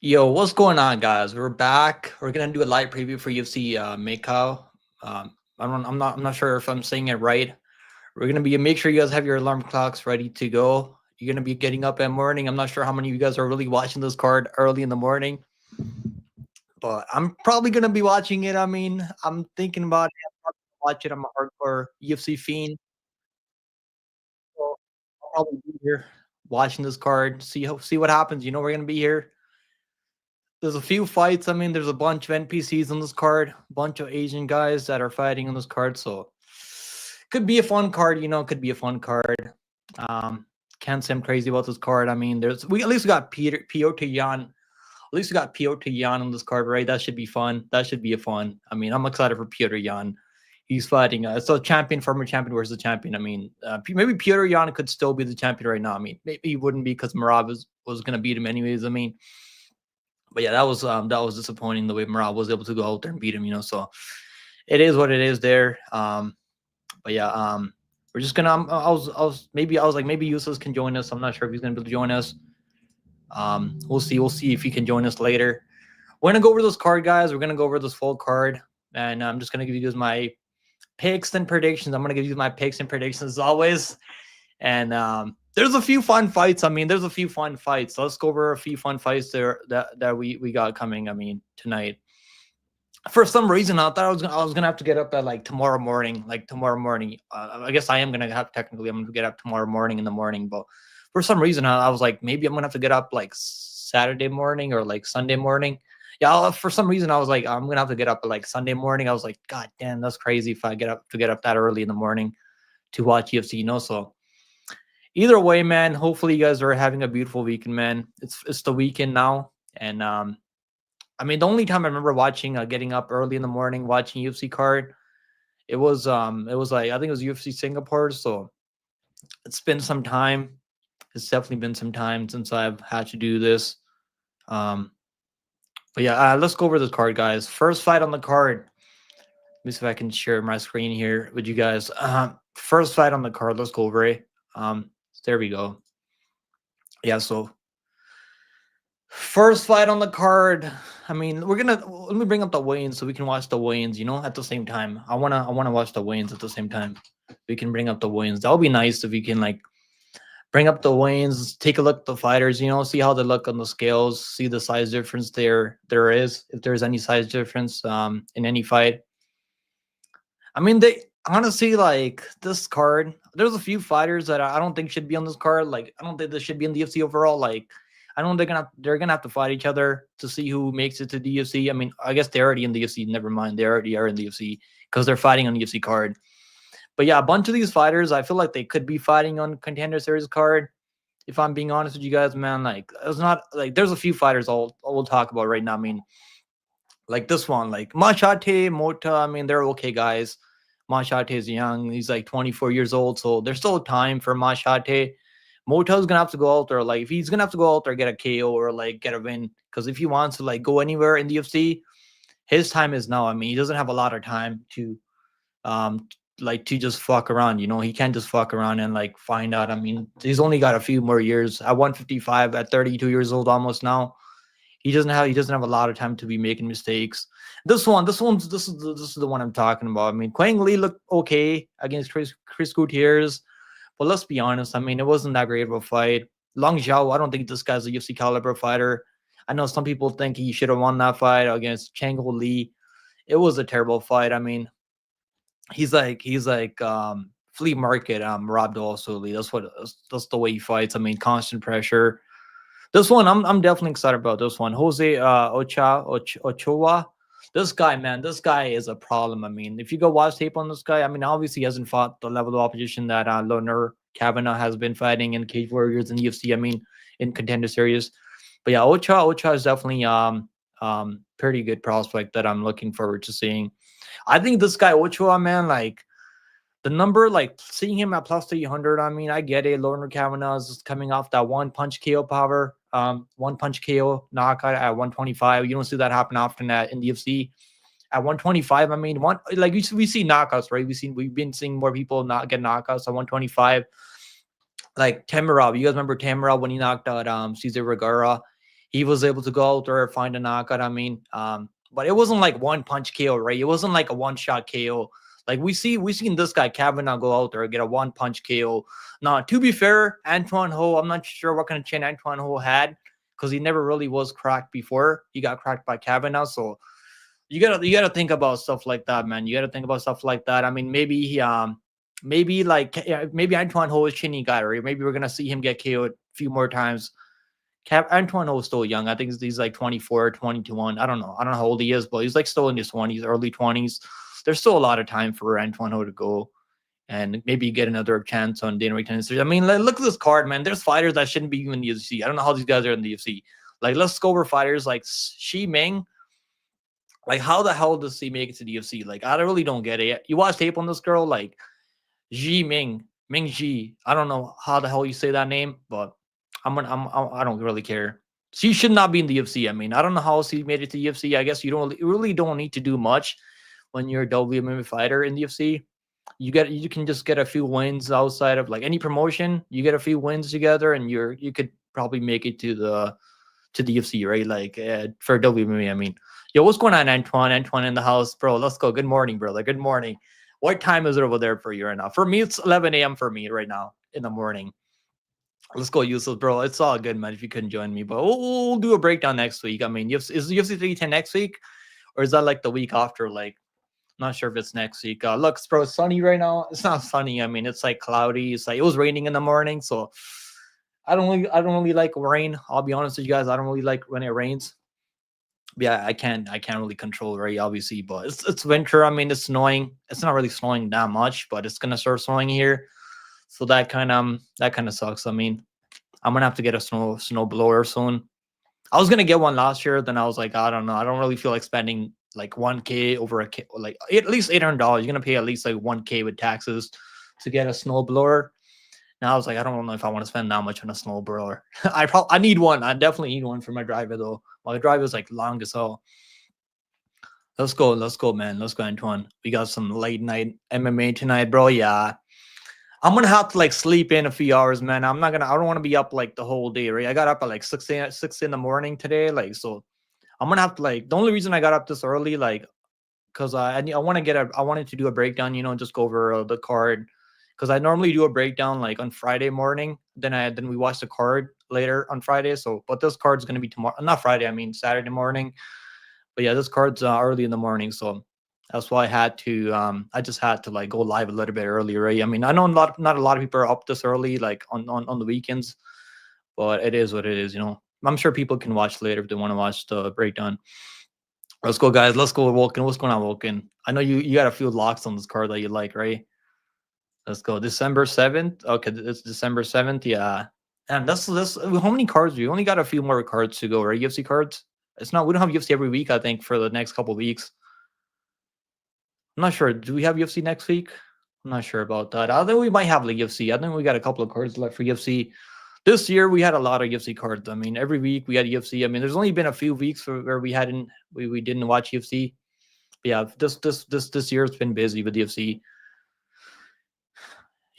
Yo, what's going on, guys? We're back. We're gonna do a live preview for UFC Macau. I'm not sure if I'm saying it right. We're gonna be make sure you guys have your alarm clocks ready to go. You're gonna be getting up in morning. I'm not sure how many of you guys are really watching this card early in the morning, but I'm probably gonna be watching it. I mean, I'm thinking about it. I'm probably gonna watch it. I'm a hardcore UFC fiend, so I'll probably be here watching this card. See what happens. We're gonna be here. There's a few fights. I mean, there's a bunch of NPCs on this card, a bunch of Asian guys that are fighting on this card. So could be a fun card, could be a fun card. Um, can't say I'm crazy about this card. I mean, we at least got Piotr Yan. At least we got Piotr Yan on this card, right? That should be fun. That should be a fun. I mean, I'm excited for Piotr Yan. He's fighting. It's a champion, former champion versus the champion. I mean, maybe Piotr Yan could still be the champion right now. I mean, maybe he wouldn't be because Marab was going to beat him anyways. I mean, but yeah, that was disappointing the way Morale was able to go out there and beat him. So it is what it is there. But yeah, we're just gonna. I was like maybe Usos can join us. I'm not sure if he's gonna be able to join us. We'll see. We'll see if he can join us later. We're gonna go over this card, guys. We're gonna go over this full card, and I'm just gonna give you guys my picks and predictions. I'm gonna give you my picks and predictions as always. And there's a few fun fights. I mean, there's a few fun fights. Let's go over a few fun fights there that we got coming. I mean, tonight. For some reason, I thought I was gonna have to get up at like tomorrow morning. Like tomorrow morning. I guess I am gonna have technically. I'm gonna get up tomorrow morning in the morning. But for some reason, I was like, maybe I'm gonna have to get up like Saturday morning or like Sunday morning. Yeah, for some reason, I was like, I'm gonna have to get up at like Sunday morning. I was like, God damn, that's crazy if I get up that early in the morning to watch UFC. So either way, man, hopefully you guys are having a beautiful weekend, man. It's the weekend now, and I mean, the only time I remember watching, getting up early in the morning watching UFC card, it was like I think it was UFC Singapore. So it's been some time. It's definitely been some time since I've had to do this. Um, but yeah, let's go over this card, guys. First fight on the card. Let me see if I can share my screen here with you guys. First fight on the card. Let's go over it. There we go. Yeah, so first fight on the card. I mean, let me bring up the weigh-ins so we can watch the weigh-ins, at the same time. I wanna watch the weigh-ins at the same time. We can bring up the weigh-ins. That would be nice if we can like bring up the weigh-ins, take a look at the fighters, see how they look on the scales, see the size difference there is, if there's any size difference in any fight. I mean, they honestly like this card. There's a few fighters that I don't think should be on this card. Like, I don't think they should be in the UFC overall. Like, I don't think they're gonna have to fight each other to see who makes it to the UFC. I mean, I guess they're already in the UFC. Never mind, they already are in the UFC because they're fighting on the UFC card. But yeah, a bunch of these fighters, I feel like they could be fighting on Contender Series card. If I'm being honest with you guys, man, like it's not like there's a few fighters I'll talk about right now. I mean, like this one, like Maheshate, Motta. I mean, they're okay guys. Maheshate is young. He's like 24 years old, so there's still time for Maheshate. Mota's gonna have to go out there. Like, if he's gonna have to go out there, get a KO or like get a win. Because if he wants to like go anywhere in the UFC, his time is now. I mean, he doesn't have a lot of time to um to just fuck around. He can't just fuck around and like find out. I mean, he's only got a few more years at 155 at 32 years old almost now. He doesn't have a lot of time to be making mistakes. This is the one I'm talking about. I mean, Quang looked okay against Chris Gutierrez, but let's be honest. I mean, it wasn't that great of a fight. Long Xiao, I don't think this guy's a UFC caliber fighter. I know some people think he should have won that fight against Chang Ho Lee. It was a terrible fight. I mean, he's like flea market Rob also Lee. That's the way he fights. I mean, constant pressure. This one, I'm definitely excited about this one. Jose Ochoa. This guy, man, this guy is a problem. I mean, if you go watch tape on this guy, I mean, obviously he hasn't fought the level of opposition that Loner Kavanagh has been fighting in Cage Warriors and UFC. I mean, in Contender Series. But yeah, Ochoa is definitely pretty good prospect that I'm looking forward to seeing. I think this guy Ochoa, man, like the number, like seeing him at plus 300, I mean, I get it. Loner Kavanagh is coming off that one punch KO power, one punch KO knockout at 125. You don't see that happen often in the UFC. At 125, I mean, we see knockouts, right? We've been seeing more people not get knockouts at 125. Like Tamarov, you guys remember Tamarov when he knocked out Cesar Vergara? he was able to go out there and find a knockout. I mean, but it wasn't like one punch KO, right? It wasn't like a one shot KO. Like we seen this guy Kavanagh go out there and get a one punch KO. Now, to be fair, Antoine Ho, I'm not sure what kind of chin Antoine Ho had because he never really was cracked before. He got cracked by Kavanagh, so you gotta think about stuff like that, man. You gotta think about stuff like that. I mean, maybe maybe Antoine Ho is chinny guy, right? Maybe we're gonna see him get KO'd a few more times. Antoine Ho is still young. I think he's like 24, 22. I don't know. I don't know how old he is, but he's like still in his 20s, early 20s. There's still a lot of time for Antoine Ho to go and maybe get another chance on Dana White Tennessee. I mean, like, look at this card, man. There's fighters that shouldn't be even in the UFC. I don't know how these guys are in the UFC. Like, let's go over fighters like Ming. Like, how the hell does he make it to the UFC? Like, I really don't get it. You watch tape on this girl, like Ming Ji. I don't know how the hell you say that name, but I don't really care. She should not be in the UFC. I mean, I don't know how she made it to the UFC. I guess you really don't need to do much when you're a WMA fighter in the UFC. You can just get a few wins outside of like any promotion. You get a few wins together, and you could probably make it to the UFC, right? Like for WMA. I mean, yo, what's going on, Antoine? Antoine in the house, bro. Let's go. Good morning, brother. Good morning. What time is it over there for you right now? For me, it's 11 a.m. for me right now in the morning. Let's go, Yusuf, bro. It's all good, man. If you couldn't join me, but we'll do a breakdown next week. I mean, is UFC 310 next week, or is that like the week after? Like, I'm not sure if it's next week. Look, bro, it's sunny right now. It's not sunny. I mean, it's like cloudy. It's like it was raining in the morning, so I don't really like rain. I'll be honest with you guys. I don't really like when it rains. But yeah, I can't really control it, right? Obviously, but it's winter. I mean, it's snowing. It's not really snowing that much, but it's gonna start snowing here. So that kind of sucks. I mean, I'm gonna have to get a snow blower soon. I was gonna get one last year, then I was like, I don't know. I don't really feel like spending like 1K over a K, like at least $800. You're gonna pay at least like 1K with taxes to get a snow blower. Now I was like, I don't know if I want to spend that much on a snow blower. I need one. I definitely need one for my driver though. My driver is like long as hell. Let's go, man. Let's go, Antoine. We got some late night MMA tonight, bro. Yeah. I'm gonna have to like sleep in a few hours, man. I don't want to be up like the whole day, right? I got up at like 6 in the morning today, like so. I'm gonna have to like the only reason I got up this early, like, because I wanted to do a breakdown, just go over the card, because I normally do a breakdown like on Friday morning. Then we watch the card later on Friday. So, but this card's gonna be tomorrow, not Friday. I mean Saturday morning. But yeah, this card's early in the morning, so that's why I just had to like go live a little bit earlier, right? I mean, I know not a lot of people are up this early, like on the weekends, but it is what it is, I'm sure people can watch later if they want to watch the breakdown. Let's go, guys. Let's go, Vulcan. What's going on, Vulcan? I know you got a few locks on this card that you like, right? Let's go. December 7th. Okay, it's December 7th. Yeah. And that's how many cards? We only got a few more cards to go, right? UFC cards. We don't have UFC every week, I think, for the next couple of weeks. I'm not sure. Do we have UFC next week? I'm not sure about that. I think we might have like UFC. I think we got a couple of cards left for UFC. This year we had a lot of UFC cards. I mean, every week we had UFC. I mean, there's only been a few weeks where we didn't watch UFC. But yeah, this year it's been busy with UFC.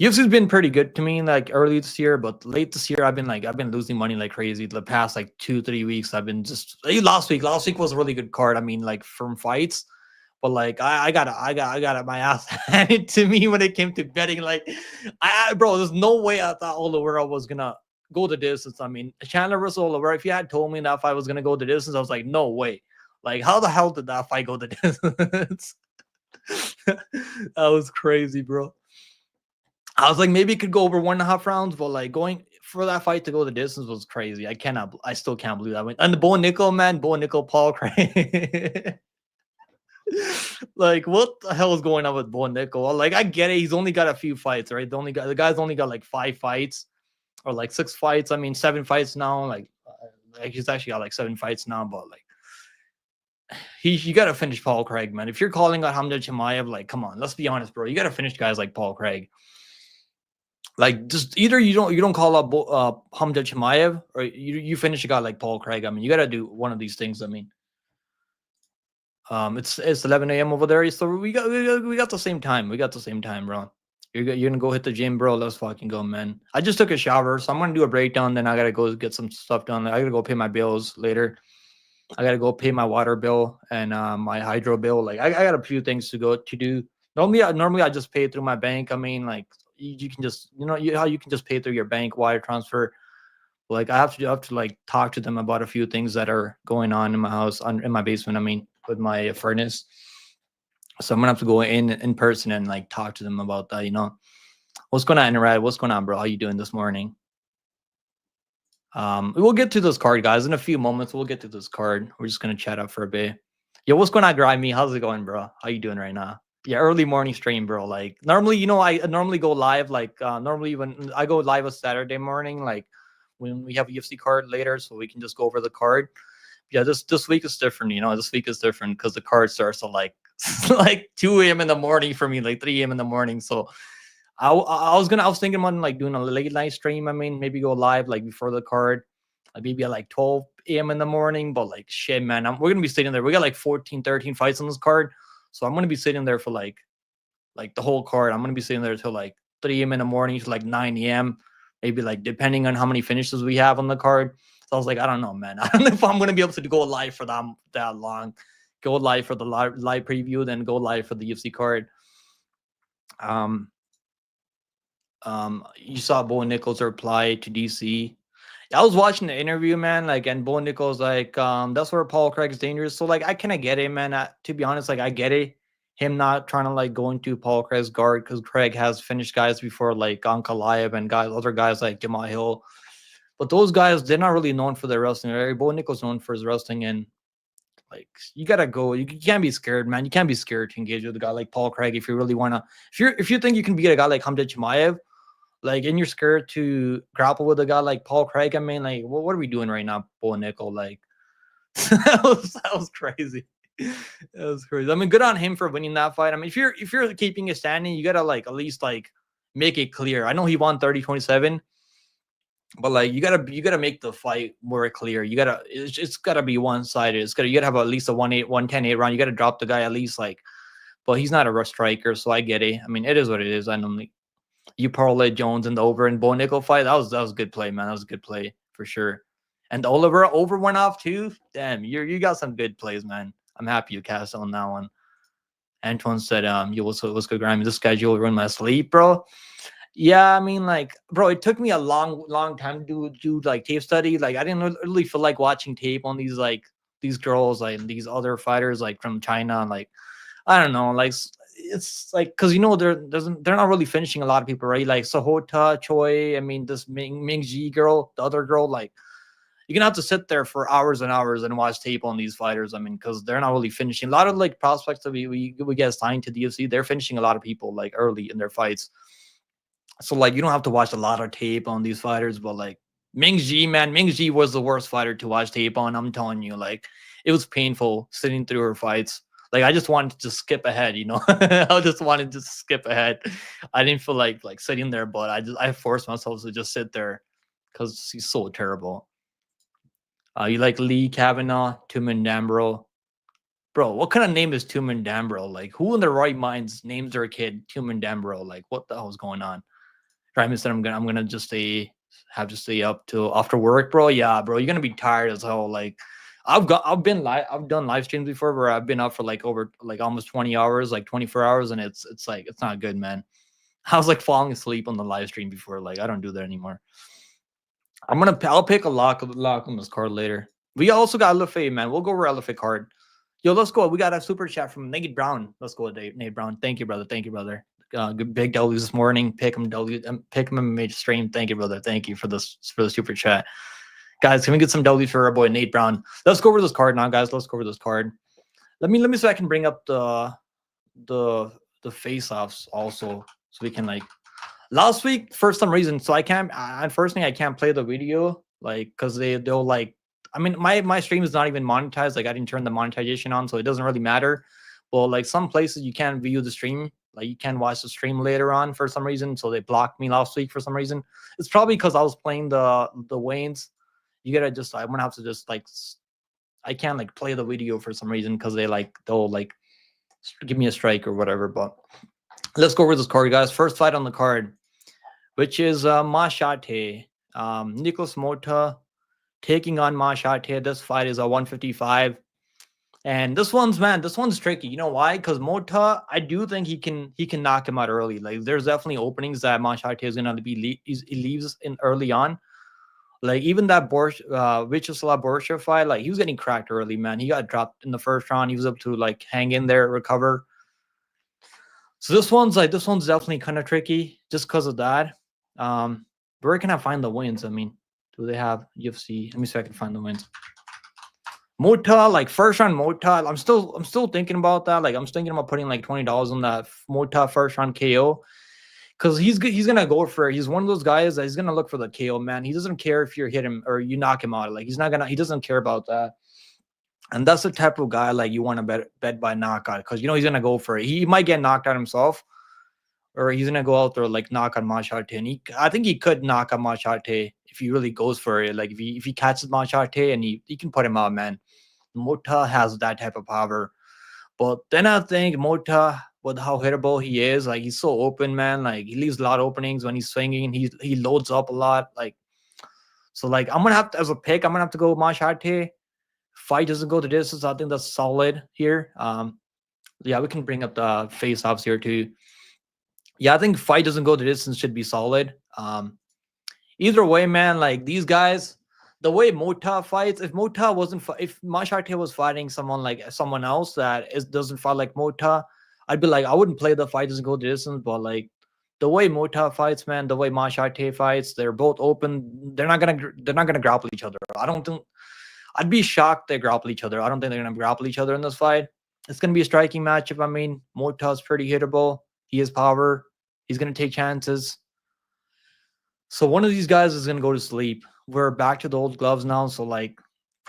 UFC's been pretty good to me like early this year, but late this year I've been losing money like crazy. The past like 2-3 weeks I've been just last week was a really good card. I mean, like from fights. But like I got my ass handed to me when it came to betting. Like, bro, there's no way I thought Oliveira was gonna go the distance. I mean, Chandler versus Oliveira. If you had told me that fight was gonna go the distance, I was like, no way. Like, how the hell did that fight go the distance? That was crazy, bro. I was like, maybe it could go over 1.5 rounds, but like going for that fight to go the distance was crazy. I still can't believe that. And the Bo Nickel, man, Paul Craig. Like, what the hell is going on with Bo Nickel? Like, I get it. He's only got a few fights, right? The guy's only got like 5 fights or like 6 fights. I mean, 7 fights now. Like he's actually got like 7 fights now, but like you got to finish Paul Craig, man. If you're calling out Hamza Chimaev, like, come on, let's be honest, bro. You got to finish guys like Paul Craig. Like, just either you don't call up Hamza Chimaev or you finish a guy like Paul Craig. I mean, you got to do one of these things. I mean, it's 11 a.m. over there, so we got the same time. We got the same time, bro. You're gonna go hit the gym, bro. Let's fucking go, man. I just took a shower, so I'm gonna do a breakdown. Then I gotta go get some stuff done. I gotta go pay my bills later. I gotta go pay my water bill and my hydro bill. Like I got a few things to go to do. Normally I just pay through my bank. I mean, like you can just how you can just pay through your bank wire transfer. Like I have to like talk to them about a few things that are going on in my house, in my basement. I mean, with my furnace. So I'm gonna have to go in person and like talk to them about that. What's going on, Rad? What's going on, bro? How you doing this morning? We'll get to this card, guys, in a few moments. We'll get to this card. We're just gonna chat up for a bit. Yo, what's going on, Grimy? How's it going, bro? How you doing right now? Yeah, early morning stream, bro. Like normally, I normally go live. Like normally when I go live a Saturday morning, like when we have a UFC card later, so we can just go over the card. Yeah, this week is different. This week is different because the card starts at like like 2 a.m. in the morning for me, like 3 a.m. in the morning. So I was thinking about like doing a late night stream. I mean, maybe go live like before the card, like maybe at like 12 a.m. in the morning. But like shit, man, we're gonna be sitting there. We got like 14, 13 fights on this card, so I'm gonna be sitting there for like the whole card. I'm gonna be sitting there till like 3 a.m. in the morning to like 9 a.m. Maybe like depending on how many finishes we have on the card. So I was like, I don't know, man. I don't know if I'm gonna be able to go live for that long. Go live for the live preview, then go live for the UFC card. You saw Bo Nichols reply to DC. I was watching the interview, man. Like, and Bo Nichols, like, that's where Paul Craig's dangerous. So, like, I kind of get it, man. To be honest, like, I get it. Him not trying to like go into Paul Craig's guard because Craig has finished guys before, like Ankalaev and other guys like Jamal Hill. But those guys, they're not really known for their wrestling. Right? Bo Nichols known for his wrestling, and like you gotta go. You can't be scared, man. You can't be scared to engage with a guy like Paul Craig if you really wanna. If you think you can beat a guy like Hamza Chimaev, like, and you're scared to grapple with a guy like Paul Craig. I mean, like, what are we doing right now, Bo Nickel? Like, that was crazy. That was crazy. I mean, good on him for winning that fight. I mean, if you're keeping it standing, you gotta like at least like make it clear. I know he won 30-27, but like you gotta make the fight more clear. It's gotta be one sided. You gotta have at least a 110-8 round. You gotta drop the guy at least like. But he's not a rush striker, so I get it. I mean, it is what it is. I normally you parlay Jones in the over and Bo Nickel fight. That was a good play, man. That was a good play for sure. And the Oliver over went off too. Damn, you got some good plays, man. I'm happy you cast on that one. Antoine said, yo, what's good, Grammy? This schedule ruined my sleep, bro. Yeah, I mean, like, bro, it took me a long time to do like tape study. Like, I didn't really feel like watching tape on these girls, like these other fighters, like from China, and like I don't know, like it's like because they're not really finishing a lot of people, right? Like Sahota, Choi. I mean, this Ming girl, the other girl, like you're gonna have to sit there for hours and hours and watch tape on these fighters. I mean, because they're not really finishing. A lot of like prospects that we get signed to the UFC, they're finishing a lot of people like early in their fights. So like you don't have to watch a lot of tape on these fighters, but like man, Ming was the worst fighter to watch tape on. I'm telling you, like it was painful sitting through her fights. Like I just wanted to skip ahead, I just wanted to skip ahead. I didn't feel like sitting there, but I forced myself to just sit there because he's so terrible. You like Lee Kavanagh, Tumendemberel. Bro, what kind of name is Tumendemberel? Like, who in their right minds names their kid Tumendemberel? Like, what the hell is going on? Ryan said I'm gonna just have to stay up till after work, bro. Yeah, bro, you're gonna be tired as hell. Like, I've done live streams before where I've been up for like over like almost 20 hours, like 24 hours, and it's like it's not good, man. I was like falling asleep on the live stream before. Like, I don't do that anymore. I'll pick a lock on this card later. We also got LFA, man. We'll go over LFA card. Yo, let's go. We got a super chat from Nate Brown. Let's go, Nate Brown. Thank you, brother. Thank you, brother. Good big W's this morning. Pick him in a major stream. Thank you, brother. Thank you for the super chat. Guys, can we get some W's for our boy Nate Brown? Let's go over this card now, guys. Let's go over this card. Let me so I can bring up the face-offs also, so we can like last week for some reason. So I can't. Unfortunately, I can't play the video like because they'll like. I mean, my stream is not even monetized. Like I didn't turn the monetization on, so it doesn't really matter. But like some places you can't view the stream. Like you can watch the stream later on for some reason. So they blocked me last week for some reason. It's probably because I was playing the Waynes. I'm gonna have to just like I can't like play the video for some reason because they'll like give me a strike or whatever. But Let's go over this card, guys. First fight on the card, which is Maheshate. Nicholas Motta taking on Maheshate. This fight is a 155. And this one's tricky. You know why? Because Motta, I do think he can knock him out early. Like there's definitely openings that Maheshate is gonna be he leaves in early on. Like even that Vyacheslav Borsha fight, like he was getting cracked early, man. He got dropped in the first round. He was able to like hang in there, recover. So this one's definitely kind of tricky just because of that. Where can I find the wins? I mean, do they have UFC? Let me see if I can find the wins. Motta, like first round Motta, I'm still thinking about that. Like I'm thinking about putting like $20 on that Motta first round KO. Because he's gonna go for it. He's one of those guys that he's gonna look for the KO, man. He doesn't care if you hit him or you knock him out. Like he doesn't care about that. And that's the type of guy like you want to bet by knockout, because you know he's gonna go for it. He might get knocked out himself, or he's gonna go out there like knock on Maheshate. And I think he could knock on Maheshate if he really goes for it. Like if he catches Maheshate and he can put him out, man. Motta has that type of power. But then I think Motta, with how hittable he is, like he's so open, man. Like he leaves a lot of openings when he's swinging. He loads up a lot. Like so, like I'm gonna have to, as a pick, I'm gonna have to go with Maheshate. Fight doesn't go the distance. I think that's solid here. Yeah, we can bring up the face-offs here too. Yeah, I think fight doesn't go the distance should be solid. Either way, man, like these guys, the way Motta fights, if Motta wasn't, if Maheshate was fighting someone else that doesn't fight like Motta, I'd be like, I wouldn't play the fight doesn't go the distance. But like the way Motta fights, man, the way Maheshate fights, they're both open. They're not gonna grapple each other. I don't think. I'd be shocked they grapple each other. I don't think they're gonna grapple each other in this fight. It's gonna be a striking matchup. I mean, Motta's pretty hittable. He has power. He's gonna take chances. So one of these guys is gonna go to sleep. We're back to the old gloves now. So like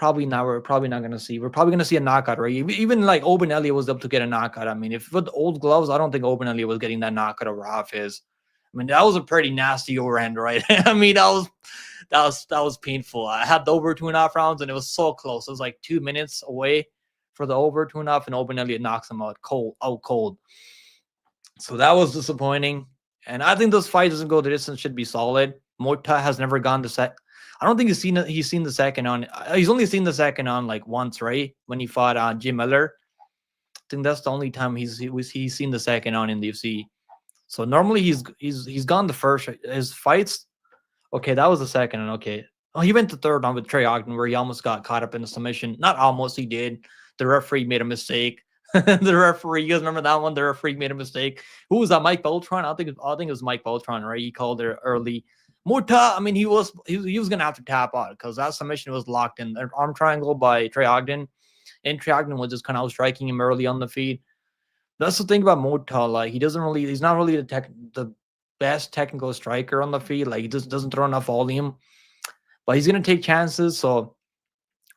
we're probably not gonna see. We're probably gonna see a knockout, right? Even like Oezdemir was able to get a knockout. I mean, if with old gloves, I don't think Oezdemir was getting that knockout over Hafiz. I mean, that was a pretty nasty overhand, right? I mean, that was painful. I had the over 2.5 rounds, and it was so close. It was like 2 minutes away for the over 2.5, and Oezdemir knocks him out cold. So that was disappointing. And I think this fight doesn't go the distance. Should be solid. Motta has never gone to set. I don't think he's seen the second on. He's only seen the second on like once, right? When he fought Jim Miller. I think that's the only time he's seen the second on in the UFC. So normally he's gone the first. His fights. Okay, that was the second. And okay, oh, he went to third on with Trey Ogden, where he almost got caught up in a submission. Not almost, he did. The referee made a mistake. The referee, you guys remember that one? The referee made a mistake. Who was that? Mike Beltran? I think it was Mike Beltran, right? He called it early. Motta, I mean, he was gonna have to tap out because that submission was locked in. An arm triangle by Trey Ogden, and Trey Ogden was just kind of striking him early on the feed. That's the thing about Motta. Like he's not really the best technical striker on the feed. Like he just doesn't throw enough volume, but he's gonna take chances. So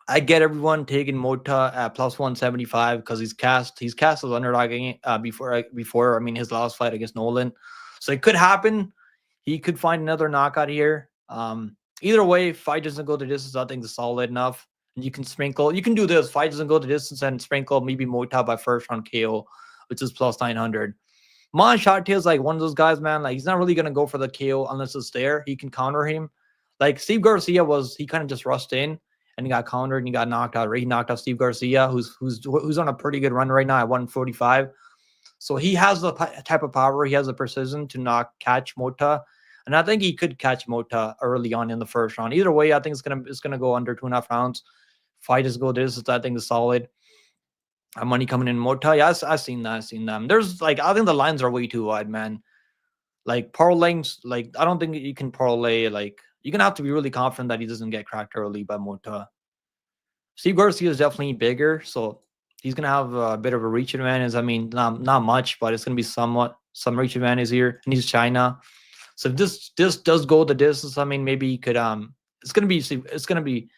I get everyone taking Motta at plus 175 because he's cast as underdogging before. I mean, his last fight against Nolan, so it could happen. He could find another knockout here. Either way, fight doesn't go the distance. I think it's solid enough. And you can sprinkle. You can do this. Fight doesn't go the distance and sprinkle maybe Motta by first round KO, which is plus 900. Maheshate is like one of those guys, man. Like he's not really gonna go for the KO unless it's there. He can counter him. Like Steve Garcia he kind of just rushed in and he got countered and he got knocked out. Right? He knocked out Steve Garcia, who's on a pretty good run right now at 145. So he has the type of power. He has the precision to catch Motta. And I think he could catch Motta early on in the first round. Either way, I think it's gonna go under 2.5 rounds. Fight is go this. I think is solid. Money coming in Motta. Yeah, I've seen that. There's like I think the lines are way too wide, man. Like parlaying, like I don't think you can parlay. Like you're gonna have to be really confident that he doesn't get cracked early by Motta. Steve Garcia is definitely bigger, so he's gonna have a bit of a reach advantage. I mean, not much, but it's gonna be some reach advantage here. And he's China. So if this does go the distance, I mean, maybe he could it's gonna be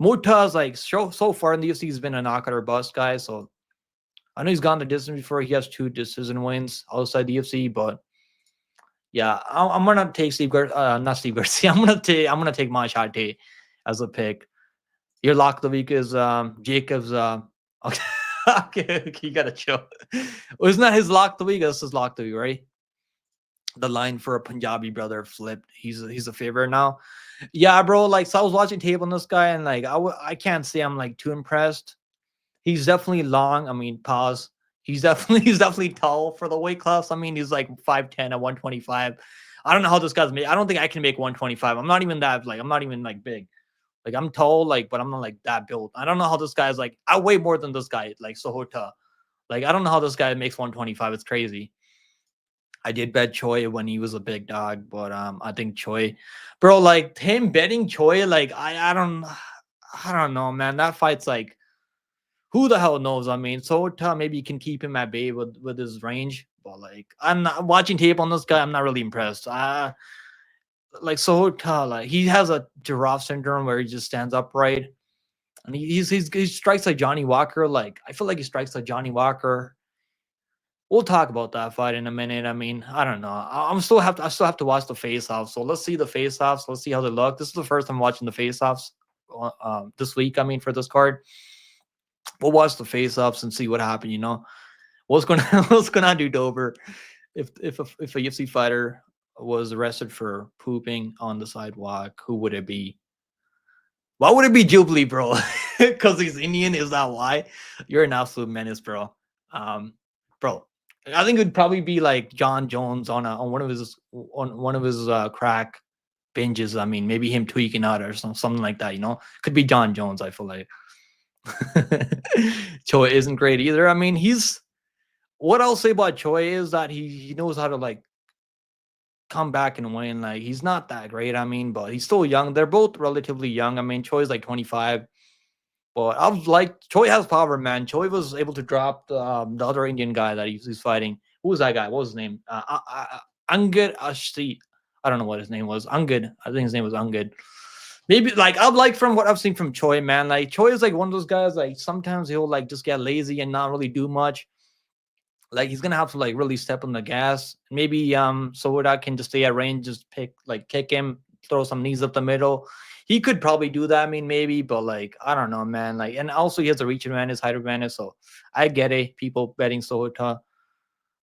Motta's like so far in the UFC he's been a knockout or bust guy. So I know he's gone the distance before. He has 2 decision wins outside the UFC, but yeah, I'm gonna take not Steve Garcia. I'm gonna take Maheshate as a pick. Your lock of the week is Jacobs. Okay. Okay, you gotta chill. Wasn't that his lock the week? That's his lock the week, right? The line for a Punjabi brother flipped. He's a favorite now. Yeah, bro. Like, so I was watching tape on this guy, and like, I can't say I'm like too impressed. He's definitely long. I mean, pause. He's definitely tall for the weight class. I mean, he's like 5'10" at 125. I don't know how this guy's made. I don't think I can make 125. I'm not even that like I'm not even like big. Like I'm tall, like, but I'm not like that built. I don't know how this guy's like. I weigh more than this guy, like Sahota. Like I don't know how this guy makes 125. It's crazy. I did bet Choi when he was a big dog, but I think Choi, bro, like him betting Choi, like I don't know, man. That fight's like who the hell knows? I mean, Sota maybe you can keep him at bay with his range, but like I'm not watching tape on this guy. I'm not really impressed. Like Sota, like he has a giraffe syndrome where he just stands upright, and he strikes like Johnny Walker. Like I feel like he strikes like Johnny Walker. We'll talk about that fight in a minute. I mean, I don't know. I still have to watch the face offs. So let's see the face offs. Let's see how they look. This is the first time watching the face offs this week. I mean, for this card, we'll watch the face offs and see what happened. You know, what's gonna do Dover if a UFC fighter was arrested for pooping on the sidewalk? Who would it be? Why would it be Jubilee, bro? Because he's Indian? Is that why? You're an absolute menace, bro. Bro, I think it would probably be like John Jones on one of his crack binges. I mean, maybe him tweaking out or something like that. You know, could be John Jones. I feel like Choi isn't great either. I mean, what I'll say about Choi is that he knows how to like come back and win. Like he's not that great. I mean, but he's still young. They're both relatively young. I mean, Choi's like 25. But I was like, Choi has power, man. Choi was able to drop the other Indian guy that he's fighting. Who was that guy? What was his name? Angad Ashti. I don't know what his name was. Angad. I think his name was Angad. Maybe like I've like from what I've seen from Choi, man. Like Choi is like one of those guys. Like sometimes he'll like just get lazy and not really do much. Like he's gonna have to like really step on the gas. Maybe Sahota can just stay at range, just kick him, throw some knees up the middle. He could probably do that. I mean, maybe, but like I don't know, man. Like, and also he has a reach advantage, height advantage. So I get it. People betting Sahota.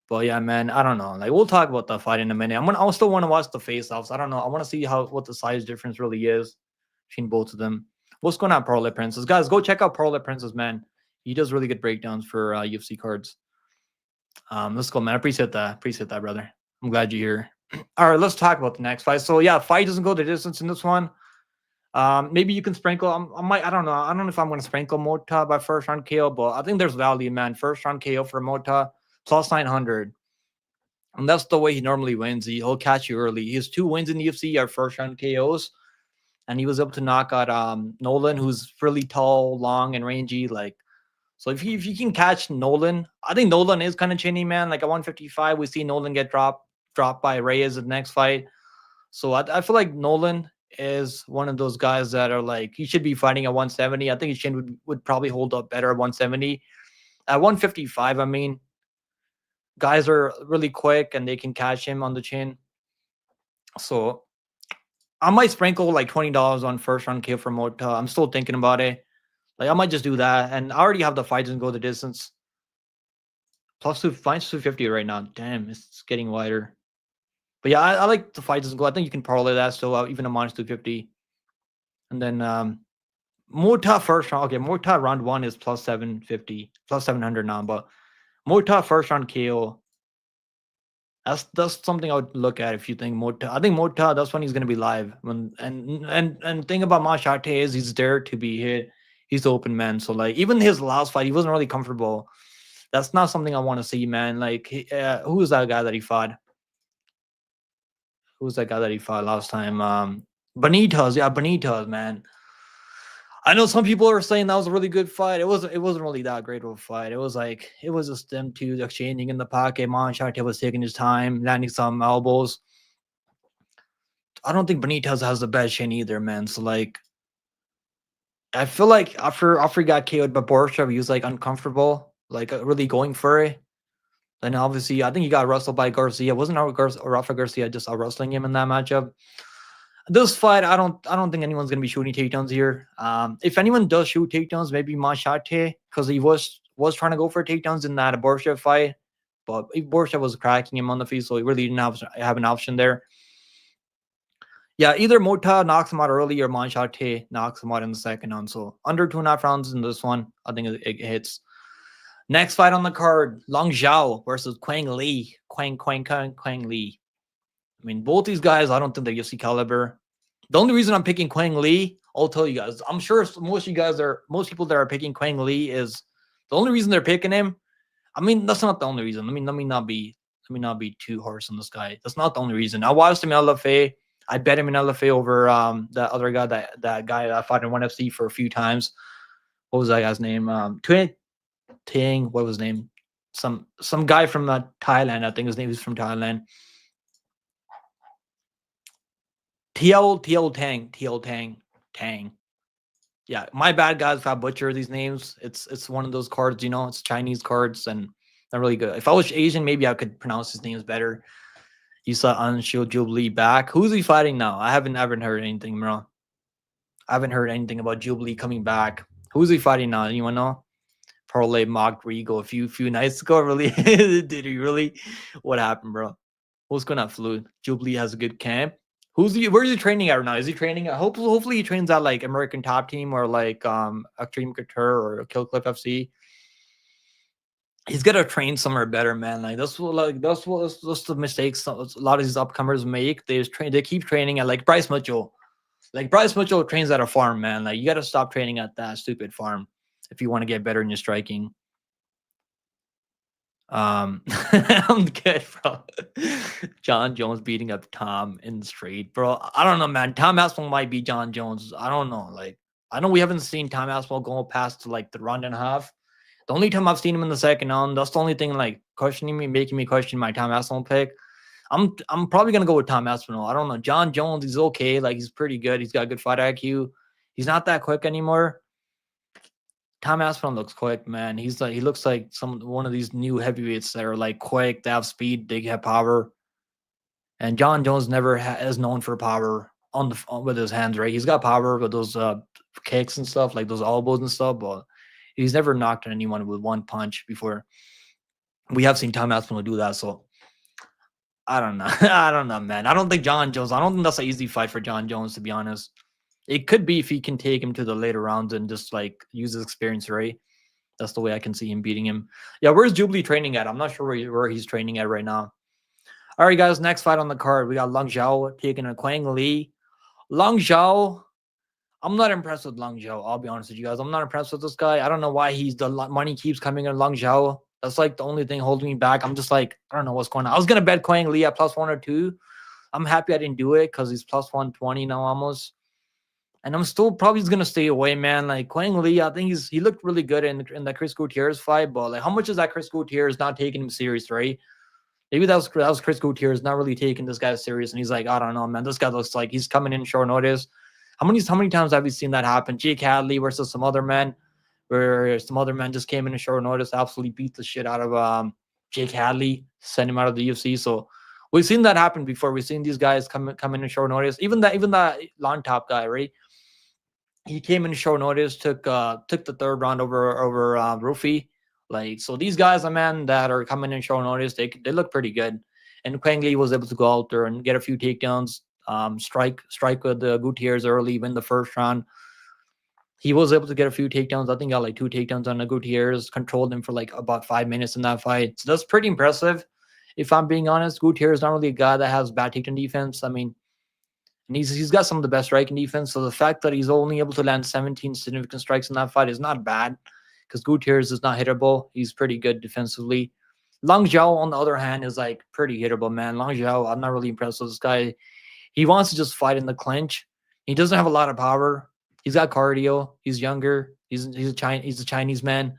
But yeah, man, I don't know. Like we'll talk about the fight in a minute. I still want to watch the face-offs. I don't know. I want to see what the size difference really is between both of them. What's going on, Parlay Princess? Guys, go check out Parlay Princess, man. He does really good breakdowns for UFC cards. Let's go, man. I appreciate that. Appreciate that, brother. I'm glad you're here. All right, let's talk about the next fight. So yeah, fight doesn't go the distance in this one. Maybe you can sprinkle. I don't know. I don't know if I'm going to sprinkle Motta by first round KO, but I think there's value, man. First round KO for Motta plus 900, and that's the way he normally wins. He'll catch you early. His 2 wins in the UFC are first round KOs, and he was able to knock out Nolan, who's really tall, long, and rangy. Like, so if you can catch Nolan, I think Nolan is kind of chinny, man. Like at 155, we see Nolan get dropped by Reyes in the next fight. So I feel like Nolan is one of those guys that are like, he should be fighting at 170. I think his chin would probably hold up better at 170. At 155, I mean, guys are really quick and they can catch him on the chin. So I might sprinkle like $20 on first round KO for Motta. I'm still thinking about it. Like I might just do that. And I already have the fights and go the distance. Plus 250 right now. Damn, it's getting wider. But yeah, I like the fight doesn't go. I think you can parlay that still out, even a minus 250. And then Motta first round. Okay, Motta round 1 is plus 750, plus 700 now. But Motta first round KO. That's something I would look at if you think Motta. I think Motta, that's when he's gonna be live. And thing about Maheshate is he's there to be hit. He's the open man. So like even his last fight, he wasn't really comfortable. That's not something I want to see, man. Like who was that guy that he fought? Who was that guy that he fought last time? Benitez, yeah, Benitez, man. I know some people are saying that was a really good fight. It wasn't really that great of a fight. It was just them two exchanging in the pocket. Maheshate was taking his time, landing some elbows. I don't think Benitez has the best chin either, man. So like I feel like after he got KO'd by Borshchev, he was like uncomfortable, like really going for it. Then obviously, I think he got wrestled by Garcia. Wasn't Rafa Garcia just wrestling him in that matchup? This fight, I don't think anyone's gonna be shooting takedowns here. If anyone does shoot takedowns, maybe Maheshate, because he was was trying to go for takedowns in that Borshchev fight, but Borshchev was cracking him on the feet, so he really didn't have an option there. Yeah, either Motta knocks him out early or Maheshate knocks him out in the second round. So under 2.5 rounds in this one, I think it hits. Next fight on the card, Long Xiao versus Quang Li. Quang Li. I mean, both these guys, I don't think they're UFC caliber. The only reason I'm picking Quang Li, I'll tell you guys. I'm sure most people that are picking Quang Li is the only reason they're picking him. I mean, that's not the only reason. Let me not be too harsh on this guy. That's not the only reason. I watched him in LFA. I bet him in LFA over that other guy, that guy that fought in ONE FC for a few times. What was that guy's name? Ting. What was his name? Some guy from Thailand. I think his name is from Thailand. Tang. Yeah, my bad, guys, if I butcher these names. It's one of those cards, it's Chinese cards and not really good. If I was Asian, maybe I could pronounce his names better. You saw Anshul Jubilee back. Who's he fighting now? I haven't heard anything, bro. I haven't heard anything about Jubilee coming back. Who's he fighting now? Anyone know? Parlay mocked Rigo a few nights ago. Really? Did he really? What happened, bro? What's going on, Fluid? Jubilee has a good camp. Where's he training at right now? Is he training at hopefully he trains at like American Top Team or like Extreme Couture or Kill Clip FC. He's got to train somewhere better, man. Like that's the mistakes a lot of these upcomers make. They keep training at like Bryce Mitchell. Like Bryce Mitchell trains at a farm, man. Like you got to stop training at that stupid farm if you want to get better in your striking. I'm good, bro. John Jones beating up Tom in the street, bro. I don't know, man. Tom Aspinall might be John Jones. I don't know. Like, I know we haven't seen Tom Aspinall go past like the round and a half. The only time I've seen him in the second round, that's the only thing like making me question my Tom Aspinall pick. I'm probably gonna go with Tom Aspinall. I don't know. John Jones, he's okay. Like he's pretty good. He's got good fight IQ. He's not that quick anymore. Tom Aspinall looks quick, man. He looks like one of these new heavyweights that are like quick, they have speed, they have power. And John Jones never is known for power with his hands, right? He's got power with those kicks and stuff, like those elbows and stuff, but he's never knocked anyone with one punch before. We have seen Tom Aspinall do that, so I don't know. I don't know, man. I don't think that's an easy fight for John Jones, to be honest. It could be if he can take him to the later rounds and just like use his experience, right? That's the way I can see him beating him. Yeah, where's Jubilee training at? I'm not sure where he's training at right now. All right, guys, next fight on the card. We got Long Xiao taking a Quang Li. Long Xiao, I'm not impressed with Long Xiao. I'll be honest with you guys. I'm not impressed with this guy. I don't know why the money keeps coming in Long Xiao. That's like the only thing holding me back. I'm just like, I don't know what's going on. I was going to bet Quang Li at +1 or 2. I'm happy I didn't do it because he's +120 now almost. And I'm still probably going to stay away, man. Like Quang Li, I think he looked really good in the Chris Gutierrez fight, but like how much is that Chris Gutierrez not taking him serious, right? Maybe that was Chris Gutierrez not really taking this guy serious, and he's like, I don't know, man. This guy looks like he's coming in short notice. How many times have we seen that happen? Jake Hadley versus some other man, where some other man just came in short notice, absolutely beat the shit out of Jake Hadley, sent him out of the UFC. So we've seen that happen before. We've seen these guys come in short notice. Even that long top guy, right? He came in short notice, took the third round over Rufi. Like, so these guys, man, that are coming in short notice, they look pretty good. And Quang Li was able to go out there and get a few takedowns, strike with Gutierrez early, win the first round. He was able to get a few takedowns. I think got like 2 takedowns on the Gutierrez, controlled him for like about 5 minutes in that fight. So that's pretty impressive. If I'm being honest, Gutierrez is not really a guy that has bad takedown defense. I mean, and he's got some of the best striking defense. So the fact that he's only able to land 17 significant strikes in that fight is not bad, because Gutierrez is not hittable. He's pretty good defensively. Long Xiao, on the other hand, is like pretty hittable, man. Long Xiao, I'm not really impressed with this guy. He wants to just fight in the clinch. He doesn't have a lot of power. He's got cardio. He's younger. He's a Chinese man.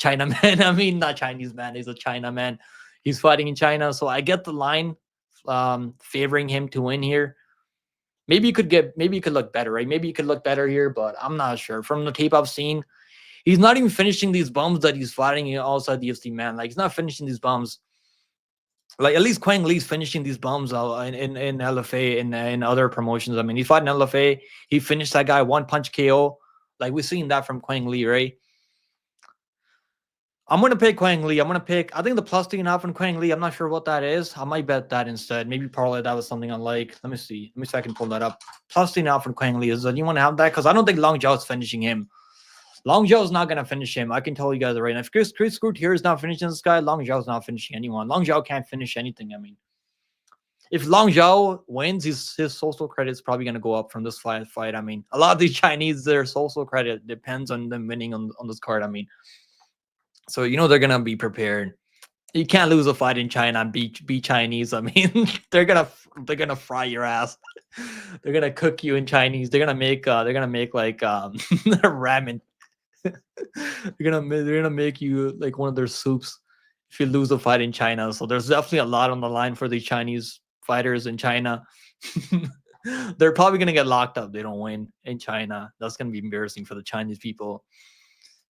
Chinaman. I mean, not Chinese man. He's a China man. He's fighting in China. So I get the line favoring him to win here. Maybe you could look better, right? Maybe you could look better here, but I'm not sure. From the tape I've seen, he's not even finishing these bums that he's fighting outside the UFC, man. Like, he's not finishing these bums. Like, at least Quang Li's finishing these bums in LFA and in other promotions. I mean, he fought in LFA. He finished that guy 1-punch KO. Like, we've seen that from Quang Li, right? I'm gonna pick Quang Lee. I'm gonna pick. I think the plus 3.5 on Quang Lee. I'm not sure what that is. I might bet that instead. Maybe parlay that with something I like. Let me see. Let me see if I can pull that up. Plus 3.5 from Quang Lee. Is that you want to have that? Because I don't think Long Zhao is finishing him. Long Zhao is not gonna finish him. I can tell you guys right now. If Chris Scrutier is not finishing this guy, Long Zhao is not finishing anyone. Long Zhao can't finish anything. I mean, if Long Zhao wins, his social credit is probably gonna go up from this fight. I mean, a lot of these Chinese, their social credit depends on them winning on this card. I mean. So they're gonna be prepared. You can't lose a fight in China and be Chinese. I mean, they're gonna fry your ass. They're gonna cook you in Chinese. They're gonna make like ramen. they're gonna make you like one of their soups if you lose a fight in China. So there's definitely a lot on the line for the Chinese fighters in China. They're probably gonna get locked up. They don't win in China. That's gonna be embarrassing for the Chinese people.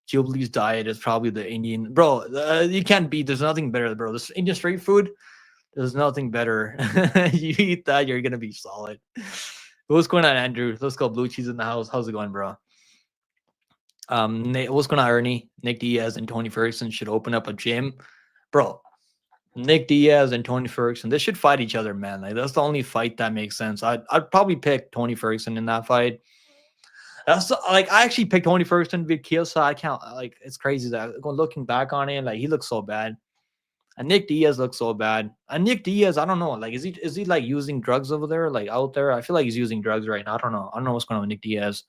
Jieleyisi's diet is probably the Indian. Bro, you can't beat. There's nothing better, bro. This Indian street food, there's nothing better. You eat that, you're going to be solid. What's going on, Andrew? Let's go. Blue cheese in the house. How's it going, bro? What's going on, Ernie? Nick Diaz and Tony Ferguson should open up a gym. Bro, Nick Diaz and Tony Ferguson, they should fight each other, man. Like, that's the only fight that makes sense. I'd probably pick Tony Ferguson in that fight. That's like I actually picked Tony Ferguson to beat Kiyosa. I can't like it's crazy that looking back on it, like he looks so bad. And Nick Diaz looks so bad. And Nick Diaz, I don't know. Like, is he like using drugs over there, like out there? I feel like he's using drugs right now. I don't know. I don't know what's going on with Nick Diaz.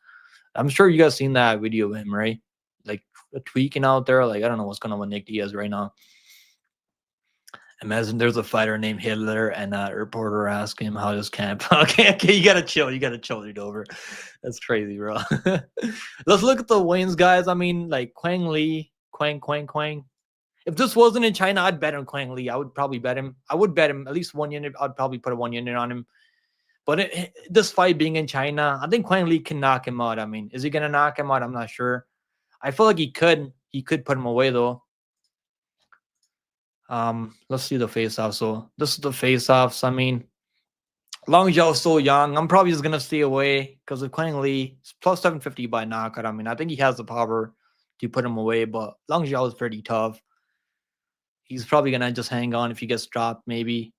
I'm sure you guys seen that video of him, right? Like tweaking out there. Like, I don't know what's going on with Nick Diaz right now. Imagine there's a fighter named Hitler and a reporter asked him how does camp. Okay, you gotta chill. You gotta chill it over. That's crazy, bro. Let's look at the wins, guys. I mean, like Quang Lee, Quang. If this wasn't in China, I'd bet on Quang Lee. I would probably bet him. I would bet him at least 1 unit. I'd probably put a 1 unit on him. But this fight being in China, I think Quang Lee can knock him out. I mean, is he gonna knock him out? I'm not sure. I feel like he could. He could put him away though. Let's see the face-off. So this is the face-offs. I mean, Long Zhao is so young. I'm probably just gonna stay away because of Quang Lee. It's plus 750 by knockout. I mean, I think he has the power to put him away, but Long Zhao is pretty tough. He's probably gonna just hang on if he gets dropped. Maybe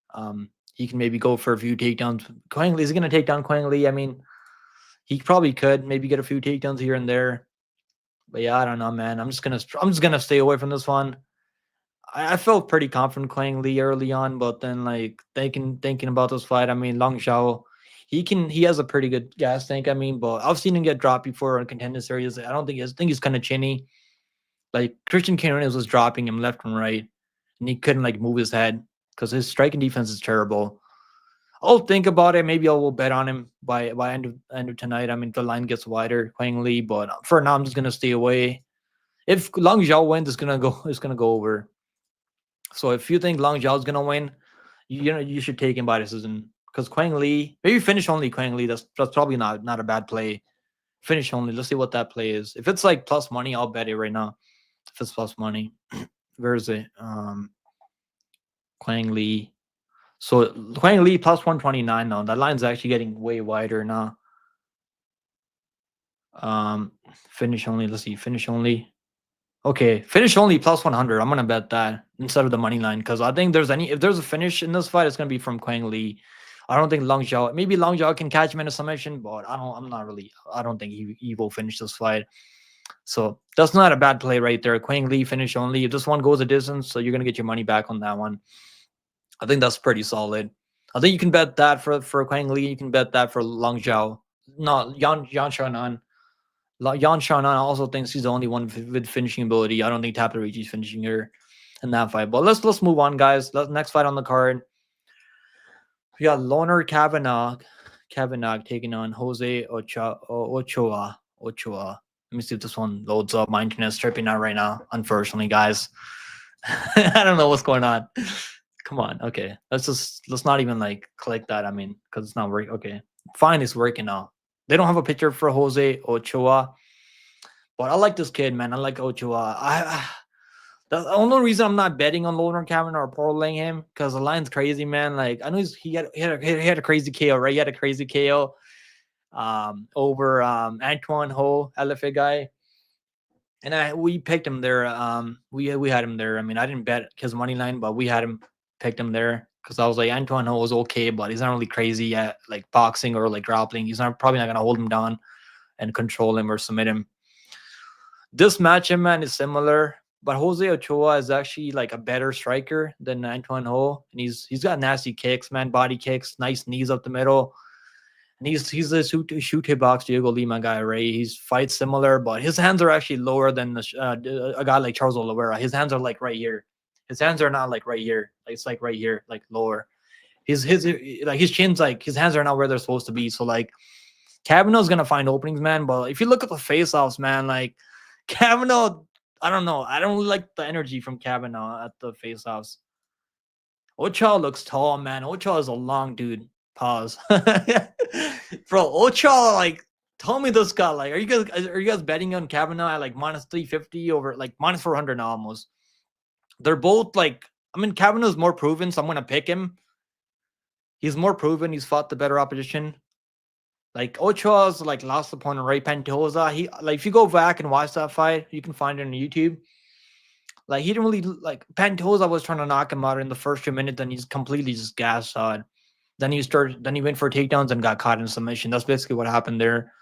he can maybe go for a few takedowns. Quang Lee is gonna take down Quang Lee. I mean, he probably could maybe get a few takedowns here and there. But yeah, I don't know, man. I'm just gonna stay away from this one. I felt pretty confident Quang Lee early on, but then like thinking about this fight, I mean, Long Xiao, he has a pretty good gas tank. I mean, but I've seen him get dropped before on contender series. I think he's kind of chinny. Like Christian Hernandez was dropping him left and right, and he couldn't like move his head because his striking defense is terrible. I'll think about it. Maybe I will bet on him by end of tonight. I mean, the line gets wider, Quang Lee, but for now, I'm just gonna stay away. If Long Xiao wins, it's gonna go over. So if you think Long Zhao is gonna win, you should take him by decision because Quang Lee, maybe finish only Quang Lee. That's probably not a bad play. Finish only. Let's see what that play is. If it's like plus money, I'll bet it right now. If it's plus money, where is it? Quang Lee. So Quang Lee plus 129 now. That line's actually getting way wider now. Finish only. Let's see. Finish only. Okay, finish only plus 100. I'm gonna bet that instead of the money line because I think if there's a finish in this fight, it's gonna be from Quang Lee. I don't think Long Zhao. Maybe Long Zhao can catch him in a submission, but I don't think he will finish this fight. So that's not a bad play right there. Quang Lee finish only. If this one goes a distance, so you're gonna get your money back on that one. I think that's pretty solid. I think you can bet that for Quang Lee. You can bet that for Long Zhao. No, Yan Xiaonan. Yan Xiaonan also thinks he's the only one with finishing ability. I don't think Ricchi's finishing her in that fight. But let's move on, guys. Next fight on the card. We got Loner Kavanagh taking on Jose Ochoa. Let me see if this one loads up. My internet's tripping out right now, unfortunately, guys. I don't know what's going on. Come on. Okay. Let's not even like click that. I mean, because it's not working. Okay. Fine, it's working now. They don't have a picture for Jose Ochoa, but I like this kid, man. I like Ochoa. The only reason I'm not betting on Loner Kavanagh or parlaying him because the line's crazy, man. Like I know he had a crazy KO, right? He had a crazy KO over Antoine Ho, LFA guy. And we picked him there. We had him there. I mean, I didn't bet his money line, but we had him picked him there because I was like, Antoine Ho was okay, but he's not really crazy at like boxing or like grappling. He's not probably not gonna hold him down and control him or submit him. This matchup, man, is similar, but Jose Ochoa is actually like a better striker than Antoine Ho, and he's got nasty kicks, man, body kicks, nice knees up the middle. And he's a shoot hit box Diego Lima guy, right? He's fights similar, but his hands are actually lower than a guy like Charles Oliveira. His hands are like right here. His hands are not like right here. Like it's like right here, like lower. His like his chin's like his hands are not where they're supposed to be. So like Kavanagh's gonna find openings, man. But if you look at the face-offs, man, like Kavanagh, I don't know. I don't really like the energy from Kavanagh at the face-offs. Ochoa looks tall, man. Ochoa is a long dude. Pause. Bro, Ochoa, like, tell me this guy. Like, are you guys betting on Kavanagh at like minus 350 over like minus 400 now almost? They're both like, I mean, Kavanagh's more proven, so I'm gonna pick him. He's more proven, he's fought the better opposition. Like Ochoa's like last opponent, right? Pantoja. He like if you go back and watch that fight, you can find it on YouTube. Like he didn't really like Pantoja was trying to knock him out in the first 2 minutes, then he's completely just gassed out. Then he went for takedowns and got caught in submission. That's basically what happened there.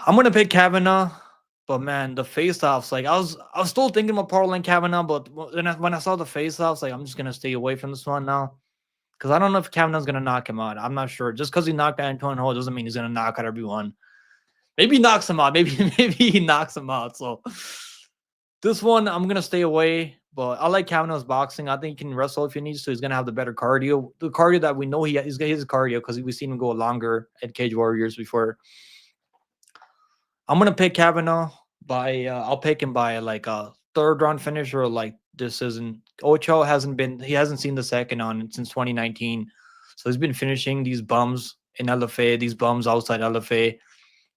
I'm gonna pick Kavanagh, but man, the face-offs, like I was still thinking about Parlin Kavanagh, but when I saw the face-offs, like I'm just gonna stay away from this one now. Because I don't know if Kavanagh's gonna knock him out. I'm not sure. Just because he knocked out Antoine Ho doesn't mean he's gonna knock out everyone. Maybe he knocks him out. Maybe he knocks him out. So this one, I'm gonna stay away. But I like Kavanagh's boxing. I think he can wrestle if he needs to. He's gonna have the better cardio. The cardio that we know he's got his cardio because we've seen him go longer at Cage Warriors before. I'm gonna pick Kavanagh by I'll pick him by like a third round finish or like this isn't Ocho he hasn't seen the second on since 2019. So he's been finishing these bums in LFA, these bums outside LFA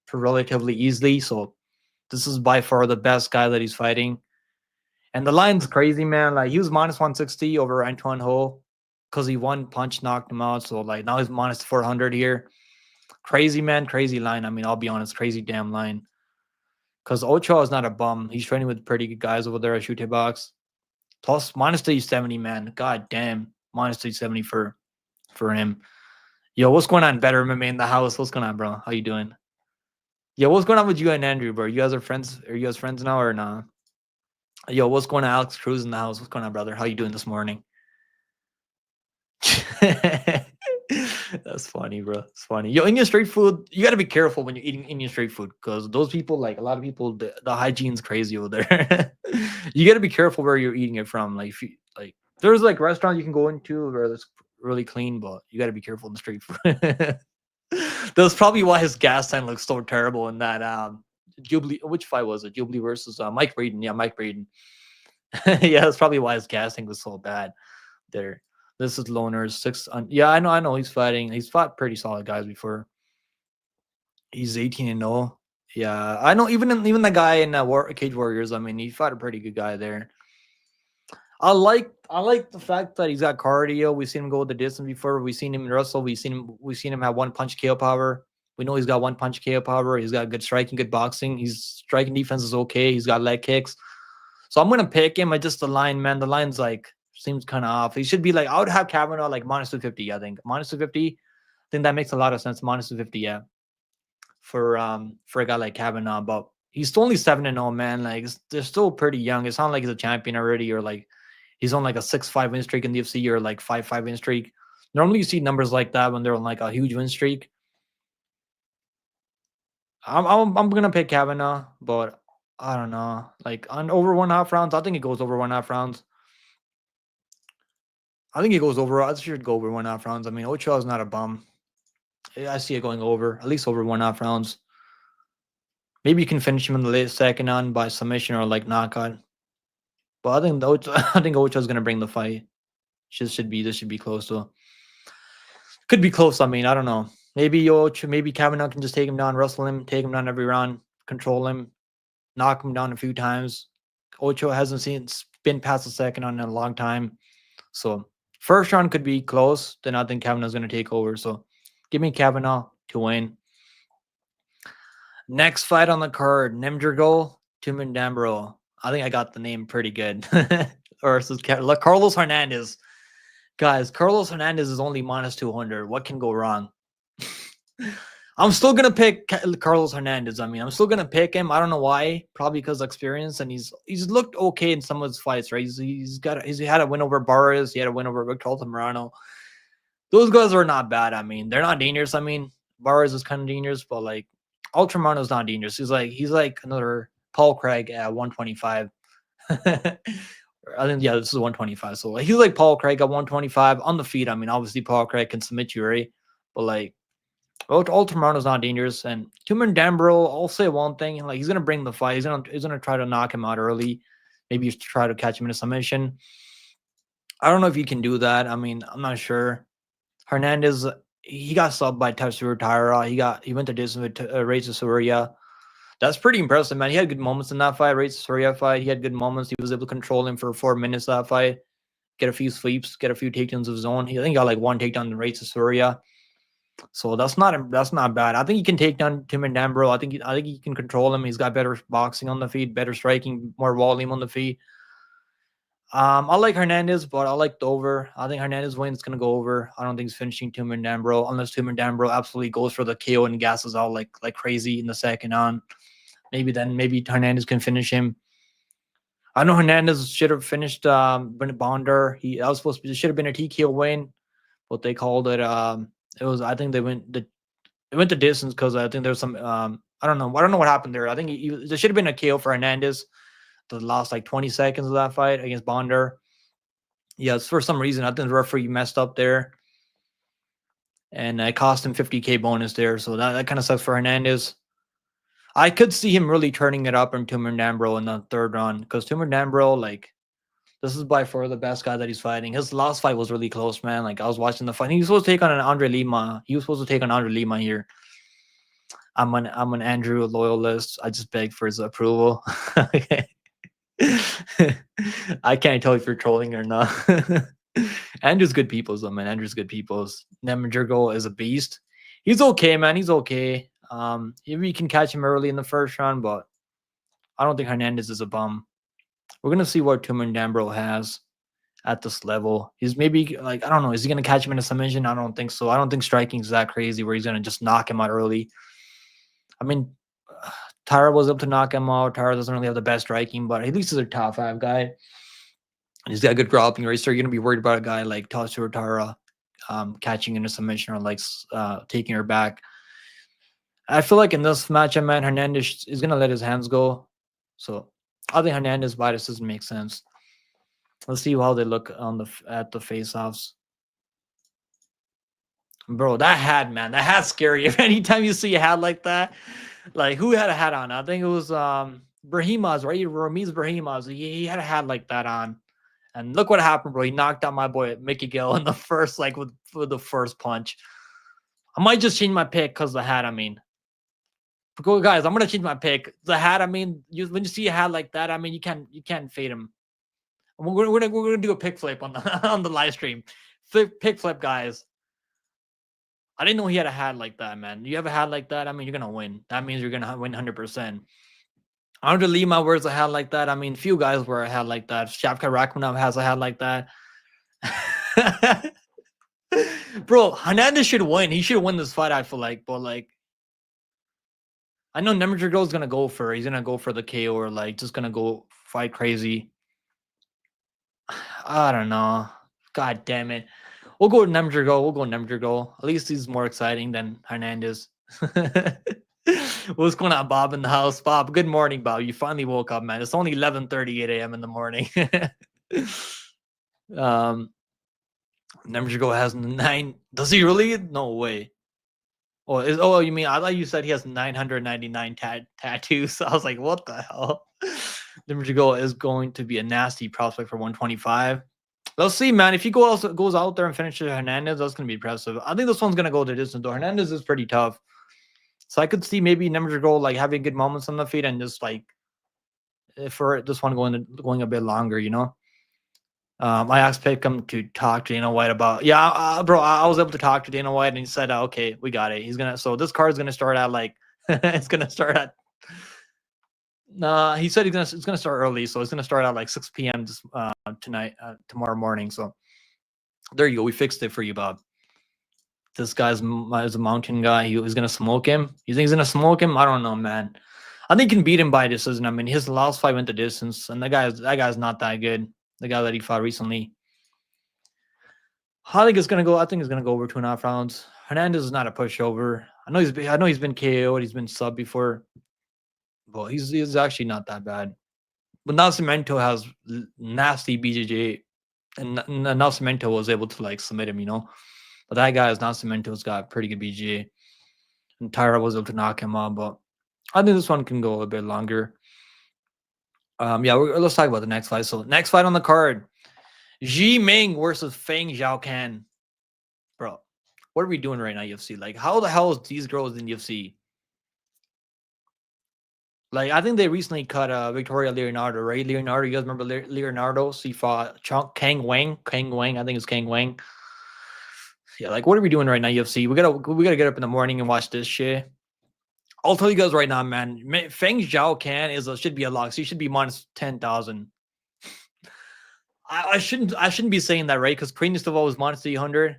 for relatively easily. So this is by far the best guy that he's fighting. And the line's crazy, man. Like he was minus 160 over Antoine Ho because he one punch knocked him out. So like now he's minus 400 here. Crazy, man. Crazy line. I mean, I'll be honest, crazy damn line. Because Ochoa is not a bum. He's training with pretty good guys over there at Shoot Box. Plus minus 370, man. God damn. Minus 370 for him. Yo, what's going on? Better MMA in the house. What's going on, bro? How you doing? Yo, what's going on with you and Andrew, bro? You guys are friends? Are you guys friends now or not? Yo, what's going on? Alex Cruz in the house. What's going on, brother? How you doing this morning? That's funny, bro. It's funny. Yo, Indian street food, you got to be careful when you're eating Indian street food because those people, like a lot of people, the hygiene's crazy over there. You got to be careful where you're eating it from. Like, if you, like, there's like restaurants you can go into where it's really clean, but you got to be careful in the street food. That's probably why his gas tank looks so terrible in that Jubilee. Which fight was it? Jubilee versus Mike Braden. Yeah, Mike Braden. Yeah, that's probably why his gas tank was so bad there. This is Loner's yeah, I know he's fighting. He's fought pretty solid guys before. He's 18-0. Yeah, I know even the guy in Cage Warriors, I mean, he fought a pretty good guy there. I like the fact that he's got cardio. We've seen him go the distance before. We've seen him wrestle. We've seen him have one punch KO power. We know he's got one punch KO power. He's got good striking, good boxing. His striking defense is okay. He's got leg kicks. So I'm gonna pick him. I just the line, man. The line's like seems kind of off. He should be like I would have Kavanagh like minus 250. I think minus 250. I think that makes a lot of sense. Minus 250, yeah. For a guy like Kavanagh, but he's only 7-0, man. Like they're still pretty young. It's not like he's a champion already, or like he's on like a 6-5 win streak in the UFC or like 5-5 win streak. Normally, you see numbers like that when they're on like a huge win streak. I'm gonna pick Kavanagh, but I don't know. Like on over 1.5 rounds, I think it goes over 1.5 rounds. I think it goes over. I should go over 1.5 rounds. I mean, Ochoa is not a bum. I see it going over, at least over 1.5 rounds. Maybe you can finish him in the late second on by submission or like knockout. But I think Ochoa's gonna bring the fight. This should be close though. Could be close. I mean, I don't know. Maybe Kavanagh can just take him down, wrestle him, take him down every round, control him, knock him down a few times. Ochoa hasn't been past the second on in a long time. So first round could be close. Then I think Kavanagh's going to take over. So give me Kavanagh to win. Next fight on the card, Tumendemberel, Tumendemberel. I think I got the name pretty good. Versus Carlos Hernandez. Guys, Carlos Hernandez is only minus 200. What can go wrong? I'm still gonna pick Carlos Hernandez. I mean, I'm still gonna pick him. I don't know why. Probably because of experience, and he's looked okay in some of his fights. Right? He's had a win over Barras. He had a win over Victor Altamirano. Those guys are not bad. I mean, they're not dangerous. I mean, Barras is kind of dangerous, but like Altamirano's not dangerous. He's like another Paul Craig at 125. I think this is 125. So like, he's like Paul Craig at 125 on the feet. I mean, obviously Paul Craig can submit you, right? But like, Altamirano's not dangerous. And Tumendemberel, I'll say one thing: like he's gonna bring the fight. He's gonna try to knock him out early. Maybe try to catch him in a submission. I don't know if you can do that. I mean, I'm not sure. Hernandez, he got subbed by Tatsuro Taira. He went to distance with Reza Surya. That's pretty impressive, man. He had good moments in that fight. Reza Surya fight. He had good moments. He was able to control him for 4 minutes that fight. Get a few sweeps, get a few takedowns of his own. I think he got like one takedown to Reza Surya. So that's not bad. I think he can take down Tumendemberel. I think he can control him. He's got better boxing on the feet, better striking, more volume on the feet. I like Hernandez, but I like the over. I think Hernandez wins. It's gonna go over. I don't think he's finishing Tumendemberel unless Tumendemberel absolutely goes for the KO and gasses out like crazy in the second on. Maybe Hernandez can finish him. I know Hernandez should have finished Bonder. It should have been a TKO win, but they called it. I think they went the distance because I think there's some I don't know what happened there. I think there should have been a KO for Hernandez the last like 20 seconds of that fight against Bonder. Yes, for some reason I think the referee messed up there, and it cost him 50K bonus there. So that kind of sucks for Hernandez. I could see him really turning it up in Tumendemberel in the third round because Tumendemberel, like, this is by far the best guy that he's fighting. His last fight was really close, man. Like, I was watching the fight. He was supposed to take on an Andre Lima. He was supposed to take on Andre Lima here. I'm an Andrew loyalist. I just beg for his approval. Okay. I can't tell if you're trolling or not. Andrew's good people's though, man. Andrew's good people's. Tumendemberel is a beast. He's okay, man. He's okay. Maybe you can catch him early in the first round, but I don't think Hernandez is a bum. We're gonna see what Tumendemberel has at this level. He's maybe like, I don't know, is he gonna catch him in a submission? I don't think so. I don't think striking is that crazy where he's gonna just knock him out early. I mean, Tara was able to knock him out. Tara doesn't really have the best striking, but at least he's a top 5 guy. And he's got a good grappling race. So you're gonna be worried about a guy like Tatsuro Tara catching in a submission or like taking her back. I feel like in this matchup, man, Hernandez is gonna let his hands go. So I think Hernandez bias doesn't make sense. Let's see how they look at the face-offs. Bro, that hat, man, that hat's scary. If anytime you see a hat like that, like who had a hat on? I think it was Brahimaz, right? Ramiz Brahimaz. He had a hat like that on. And look what happened, bro. He knocked out my boy Mickey Gill in the first, like with the first punch. I might just change my pick because the hat, I mean. Go, guys, I'm gonna change my pick. The hat, I mean, when you see a hat like that, I mean, you can't fade him. We're gonna do a pick flip on the on the live stream. Pick flip, guys. I didn't know he had a hat like that, man. You have a hat like that, I mean, you're gonna win. That means you're gonna win 100%. Andre Lima wears a hat like that. I mean, few guys wear a hat like that. Shavkat Rakhmonov has a hat like that. Bro, Hernandez should win. He should win this fight, I feel like, but like, I know Tumendemberel is gonna go for it. He's gonna go for the KO or like just gonna go fight crazy. I don't know. God damn it. We'll go Tumendemberel. At least he's more exciting than Hernandez. What's going on, Bob, in the house? Bob, good morning, Bob. You finally woke up, man. It's only 11:38 a.m. in the morning. Tumendemberel has 9. Does he really? No way. Oh, you mean, I thought you said he has 999 tattoos. I was like, what the hell? Tumendemberel is going to be a nasty prospect for 125. Let's see, man. If he goes out there and finishes Hernandez, that's going to be impressive. I think this one's going to go the distance, though. Hernandez is pretty tough. So I could see maybe Tumendemberel like having good moments on the feet and just like for this one going a bit longer, you know? I asked Pickham to talk to Dana White about, bro, I was able to talk to Dana White and he said, okay, we got it. So this card is going to start at like It's gonna start at. Nah, he said it's gonna start early, so it's gonna start at like 6 p.m. Tonight, tomorrow morning. So there you go. We fixed it for you, Bob. This guy's is a mountain guy. He was gonna smoke him. You think he's gonna smoke him? I don't know, man. I think he can beat him by decision. I mean, his last fight went the distance, and that guy's not that good. The guy that he fought recently. I think it's gonna go. I think it's gonna go over 2.5 rounds. Hernandez is not a pushover. I know he's been KO'd. He's been sub before, but he's actually not that bad. But Nascimento has nasty BJJ, and Nascimento was able to like submit him, you know. But that guy is Nascimento's got pretty good BJJ, and Tyra was able to knock him out. But I think this one can go a bit longer. Yeah, let's talk about the next fight. So next fight on the card, Ming versus Fang Xiao. Bro, what are we doing right now, UFC? Like, how the hell is these girls in UFC? Like, I think they recently cut Victoria Leonardo, right? Leonardo, you guys remember Leonardo? She fought Wang. I think it's Kang Wang. Yeah, like, what are we doing right now, UFC? We gotta get up in the morning and watch this shit. I'll tell you guys right now, man. Fang Xiao should be a lock. She should be minus 10,000. I shouldn't be saying that, right? Because Queen was minus 300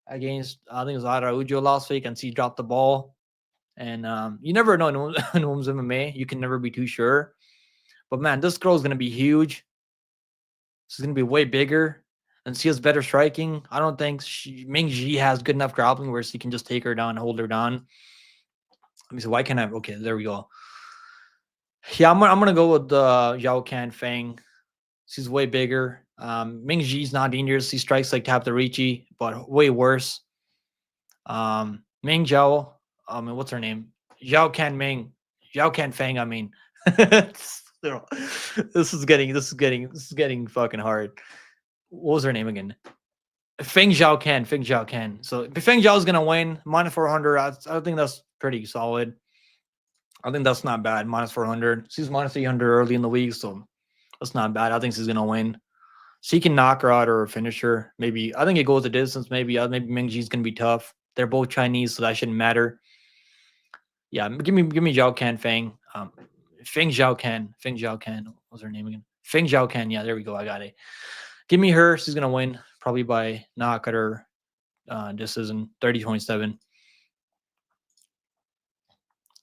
against, I think it was Araujo last week, and she dropped the ball. And you never know in women's MMA. You can never be too sure. But man, this girl's gonna be huge. She's gonna be way bigger, and she has better striking. I don't think Ming has good enough grappling where she can just take her down and hold her down. Let me see. Why can't I? Okay, there we go. Yeah, I'm gonna go with Xiao Fang. She's way bigger. Ming Ji's not dangerous. He strikes like tap the Ricchi, but way worse. Ming Zhao. What's her name? Ming. Fang. I mean, this is getting fucking hard. What was her name again? Feng Xiao. So if Feng Zhao is gonna win minus 400, I think that's pretty solid. I think that's not bad. Minus 400. She's minus 300 early in the week, so that's not bad. I think she's gonna win. She can knock her out or finish her. Maybe I think it goes the distance. Maybe Mingji's gonna be tough. They're both Chinese, so that shouldn't matter. Yeah, give me Xiao Fang. Feng Xiao. What's her name again? Feng Xiao. Yeah, there we go. I got it. Give me her. She's gonna win probably by knockout or decision 30-27.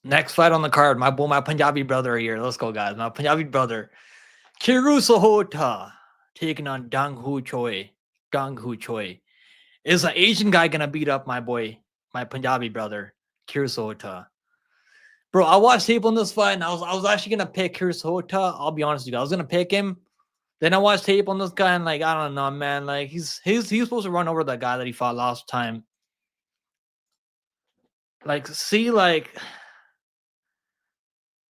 Next fight on the card, my Punjabi brother here. Let's go, guys. My Punjabi brother, Sahota, taking on Choi. Choi. Is an Asian guy gonna beat up my Punjabi brother, Sahota? Bro, I watched tape on this fight, and I was actually gonna pick Sahota. I'll be honest with you, I was gonna pick him. Then I watched tape on this guy, and like, I don't know, man. Like, he's supposed to run over that guy that he fought last time. Like, see, like,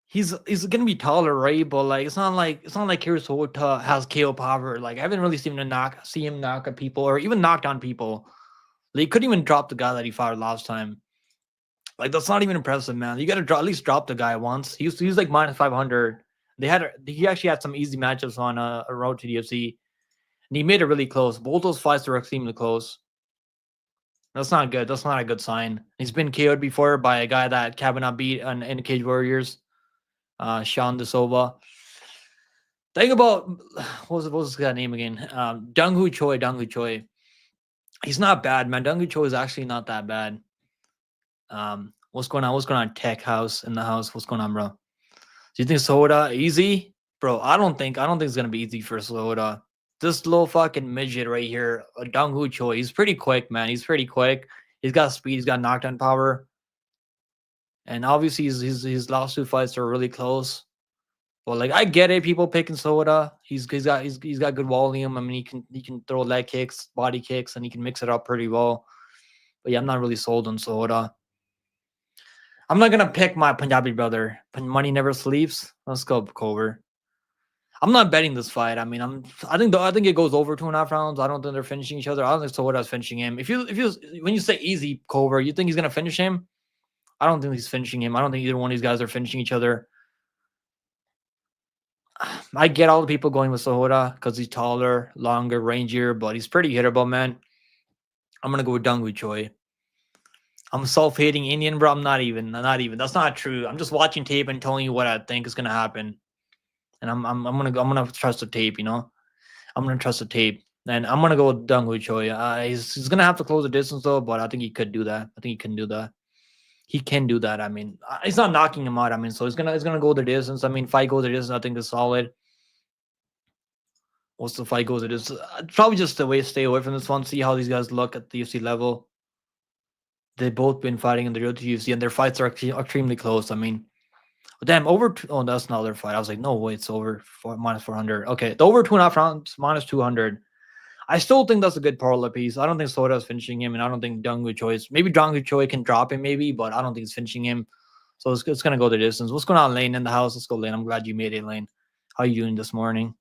he's gonna be taller, right? But like, it's not like Sahota has KO power. Like, I haven't really seen him knock at people or even knock down people. Like, he couldn't even drop the guy that he fought last time. Like, that's not even impressive, man. You gotta at least drop the guy once. He was like minus 500. He actually had some easy matchups on a road to the UFC, and he made it really close. Both those fights were extremely close. That's not good. That's not a good sign. He's been KO'd before by a guy that Kavanagh beat in Cage Warriors, Sean DeSilva. Think about what was his guy name again? Choi. He's not bad, man. Choi is actually not that bad. What's going on? Tech House in the house. What's going on, bro? Do you think Sahota easy? Bro, I don't think it's gonna be easy for Sahota. This little fucking midget right here, Choi. He's pretty quick, man. He's pretty quick. He's got speed. He's got knockdown power. And obviously, his last two fights are really close. But like, I get it. People picking Sahota. He's got good volume. I mean, he can throw leg kicks, body kicks, and he can mix it up pretty well. But yeah, I'm not really sold on Sahota. I'm not gonna pick my Punjabi brother. Money never sleeps. Let's go, Cover. I'm not betting this fight. I mean, I think it goes over 2.5 rounds. I don't think they're finishing each other. I don't think Sahota's finishing him. When you say easy, Cover, you think he's gonna finish him? I don't think he's finishing him. I don't think either one of these guys are finishing each other. I get all the people going with Sahota because he's taller, longer, rangier, but he's pretty hittable, man. I'm gonna go with Choi. I'm self-hating Indian, bro. I'm not even. That's not true. I'm just watching tape and telling you what I think is gonna happen, and I'm gonna trust the tape. You know, I'm gonna trust the tape, and I'm gonna go with Choi. He's gonna have to close the distance though, but I think he could do that. I think he can do that. He can do that. I mean, he's not knocking him out. I mean, so he's gonna go the distance. I mean, fight goes the distance. I think is solid. Once the fight goes, it is probably just the way to stay away from this one. See how these guys look at the UFC level. They've both been fighting in the real UFC, and their fights are extremely close. I mean, damn, oh, that's another fight. I was like, no way, it's over minus 400. Okay, the over 2.5 rounds, minus 200. I still think that's a good parlay piece. I don't think Sahota is finishing him, and I don't think Choi is. Maybe Choi can drop him, maybe, but I don't think he's finishing him. So it's going to go the distance. What's going on, Lane, in the house? Let's go, Lane. I'm glad you made it, Lane. How you doing this morning?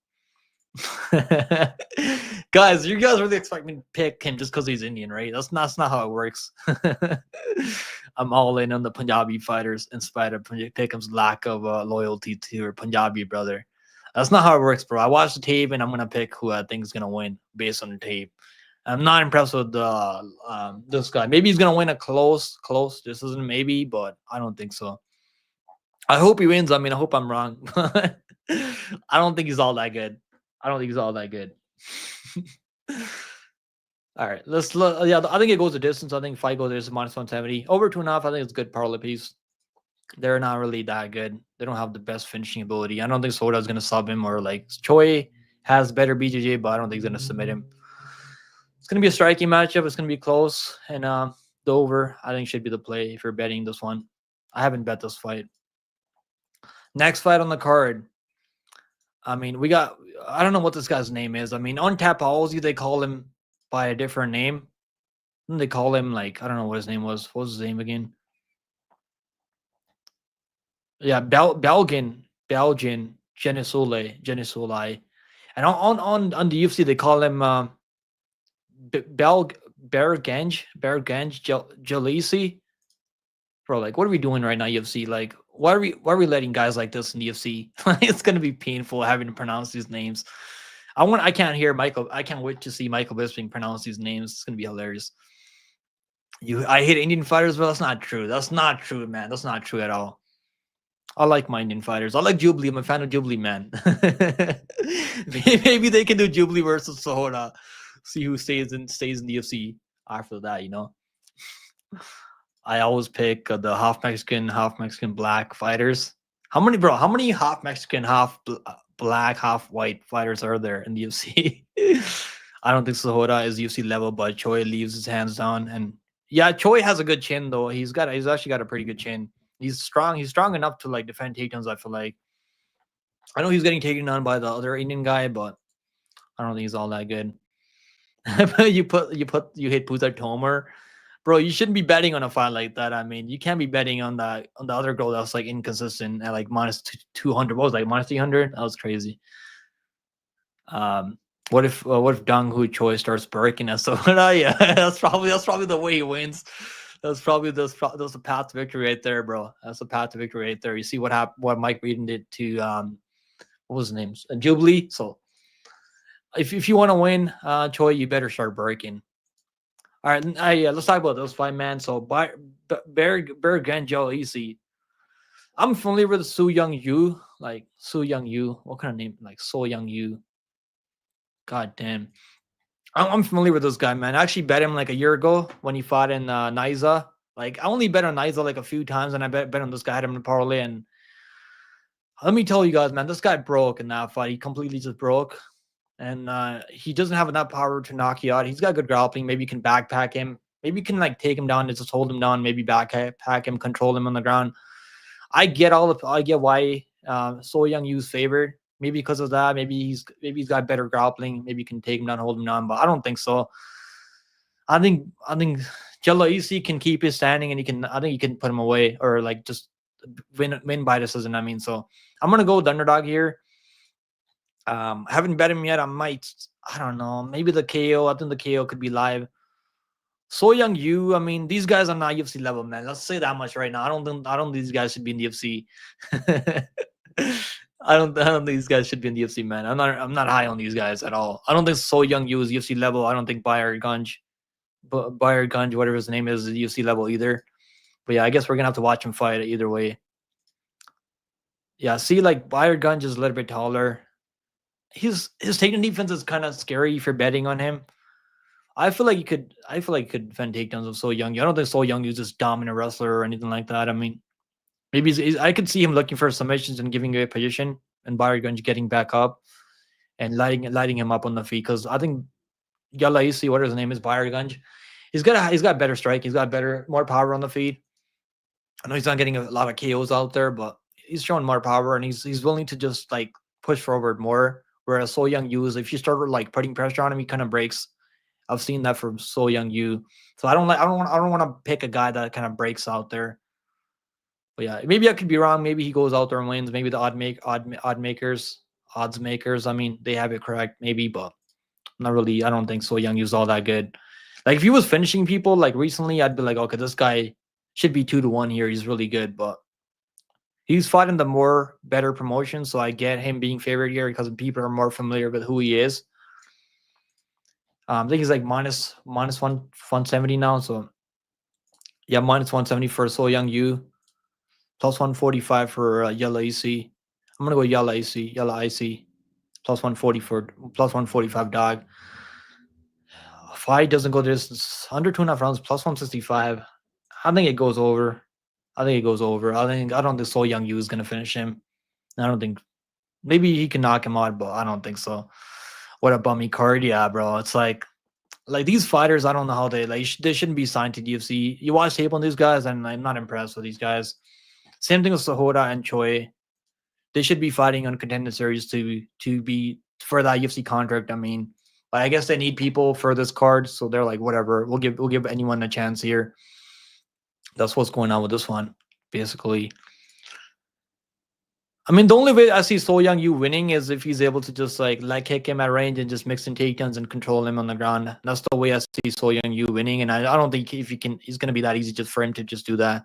Guys, you guys really expect me to pick him just because he's Indian, right? That's not how it works. I'm all in on the Punjabi fighters in spite of Pickham's lack of loyalty to her Punjabi brother. That's not how it works, bro. I watched the tape and I'm gonna pick who I think is gonna win based on the tape. I'm not impressed with this guy. Maybe he's gonna win a close. This isn't maybe, but I don't think so. I hope he wins. I mean, I hope I'm wrong. I don't think he's all that good. All right, let's look. Yeah, I think it goes the distance. I think fight goes there is minus 170. Over 2.5. I think it's a good parlay piece. They're not really that good. They don't have the best finishing ability. I don't think Sahota is gonna sub him, or like Choi has better BJJ, but I don't think he's gonna submit him. It's gonna be a striking matchup. It's gonna be close, and the over I think should be the play if you're betting this one. I haven't bet this fight. Next fight on the card. I mean, I don't know what this guy's name is. I mean, on Tapology, they call him by a different name. They call him, like, I don't know what his name was. What was his name again? Yeah, Belgian, Genesule. And on the UFC, they call him Berganj, Jieleyisi. Bro, like, what are we doing right now, UFC? Like, why are we letting guys like this in the UFC? It's gonna be painful having to pronounce these names. I can't hear Michael. I can't wait to see Michael Bisping pronounce these names. It's gonna be hilarious. I hate Indian fighters, but that's not true. That's not true, man. That's not true at all. I like my Indian fighters. I like Jubilee. I'm a fan of Jubilee, man. Maybe they can do Jubilee versus Sahota. See who stays in the UFC after that, you know. I always pick the half Mexican black fighters. How many half Mexican, half black, half white fighters are there in the UFC? I don't think Sahota is UFC level, but Choi leaves his hands down. And yeah, Choi has a good chin though. He's actually got a pretty good chin. He's strong. He's strong enough to like defend takedowns. I feel like. I know he's getting taken down by the other Indian guy, but I don't think he's all that good. you hit Puza Tomer. Bro, you shouldn't be betting on a fight like that. I mean, you can't be betting on the other girl that's like inconsistent at like minus 200. What was like minus 300? That was crazy. What if Dong Hu Choi starts breaking us? So yeah, that's probably the way he wins. That's the path to victory right there, bro. That's the path to victory right there. You see what happened? What Mike Reedon did to what was his name? Jubilee. So if you want to win, Choi, you better start breaking. All right, yeah, let's talk about those five, man. So, Jieleyisi. I'm familiar with Su Young Yu. Like, Su Young Yu. What kind of name? Like, So Young Yu. God damn. I'm familiar with this guy, man. I actually bet him like a year ago when he fought in Niza. Like, I only bet on Niza like a few times, and I bet on this guy. I had him in parlay. And let me tell you guys, man, this guy broke in that fight. He completely just broke. And he doesn't have enough power to knock you out. He's got good grappling. Maybe you can backpack him. Maybe you can like take him down and just hold him down. Maybe backpack him, control him on the ground. I get why So Young Yu's favored. Maybe because of that. Maybe he's got better grappling. Maybe you can take him down, hold him down. But I don't think so. I think Jieleyisi can keep his standing, and I think he can put him away or like just win by decision. I mean, so I'm gonna go with the underdog here. Haven't bet him yet. I don't know. Maybe the KO. I think the KO could be live. So Young Yu. I mean, these guys are not UFC level, man. Let's say that much right now. I don't think these guys should be in the UFC. I don't think these guys should be in the UFC, man. I'm not high on these guys at all. I don't think So Young Yu is UFC level. I don't think Bayer Gunj Bayer Gunj, whatever his name is, the UFC level either. But yeah, I guess we're gonna have to watch him fight either way. Yeah, see, like Bayer Gunj is a little bit taller. His takedown defense is kind of scary if you're betting on him. I feel like he could defend takedowns of So Young. I don't think So Young is just dominant wrestler or anything like that. I mean, maybe I could see him looking for submissions and giving away position, and Bayer Gunj getting back up and lighting him up on the feet. Because I think Jieleyisi, whatever his name is, Bayer Gunj, he's got better strike. He's got more power on the feet. I know he's not getting a lot of KOs out there, but he's showing more power and he's willing to just like push forward more. Whereas So Young Yu is, if you start like putting pressure on him, he kind of breaks. I've seen that from So Young Yu. So I don't want to pick a guy that kind of breaks out there. But yeah, maybe I could be wrong. Maybe he goes out there and wins. Maybe the odds makers. I mean, they have it correct, maybe, but not really. I don't think So Young Yu's all that good. Like if he was finishing people like recently, I'd be like, okay, this guy should be 2-1 here. He's really good, but he's fighting the better promotion, so I get him being favored here because people are more familiar with who he is. I think he's like minus 170 now. So yeah, minus 170 for So Young Yu, plus 145 for Jieleyisi. I'm gonna go Jieleyisi, plus 145 dog. Fight doesn't go this under 2.5 rounds, plus 165. I think it goes over. I don't think So Young Yu is gonna finish him. I don't think. Maybe he can knock him out, but I don't think so. What a bummy card, yeah, bro. It's like these fighters. I don't know how they they shouldn't be signed to the UFC. You watch tape on these guys, and I'm not impressed with these guys. Same thing with Sahota and Choi. They should be fighting on contender series to be for that UFC contract. I mean, but I guess they need people for this card, so they're like, whatever. We'll give anyone a chance here. That's what's going on with this one, basically. I mean, the only way I see So Young Yu winning is if he's able to just like leg kick him at range and just mix in takedowns and control him on the ground. That's the way I see So Young Yu winning, and I don't think if he's gonna be that easy just for him to just do that.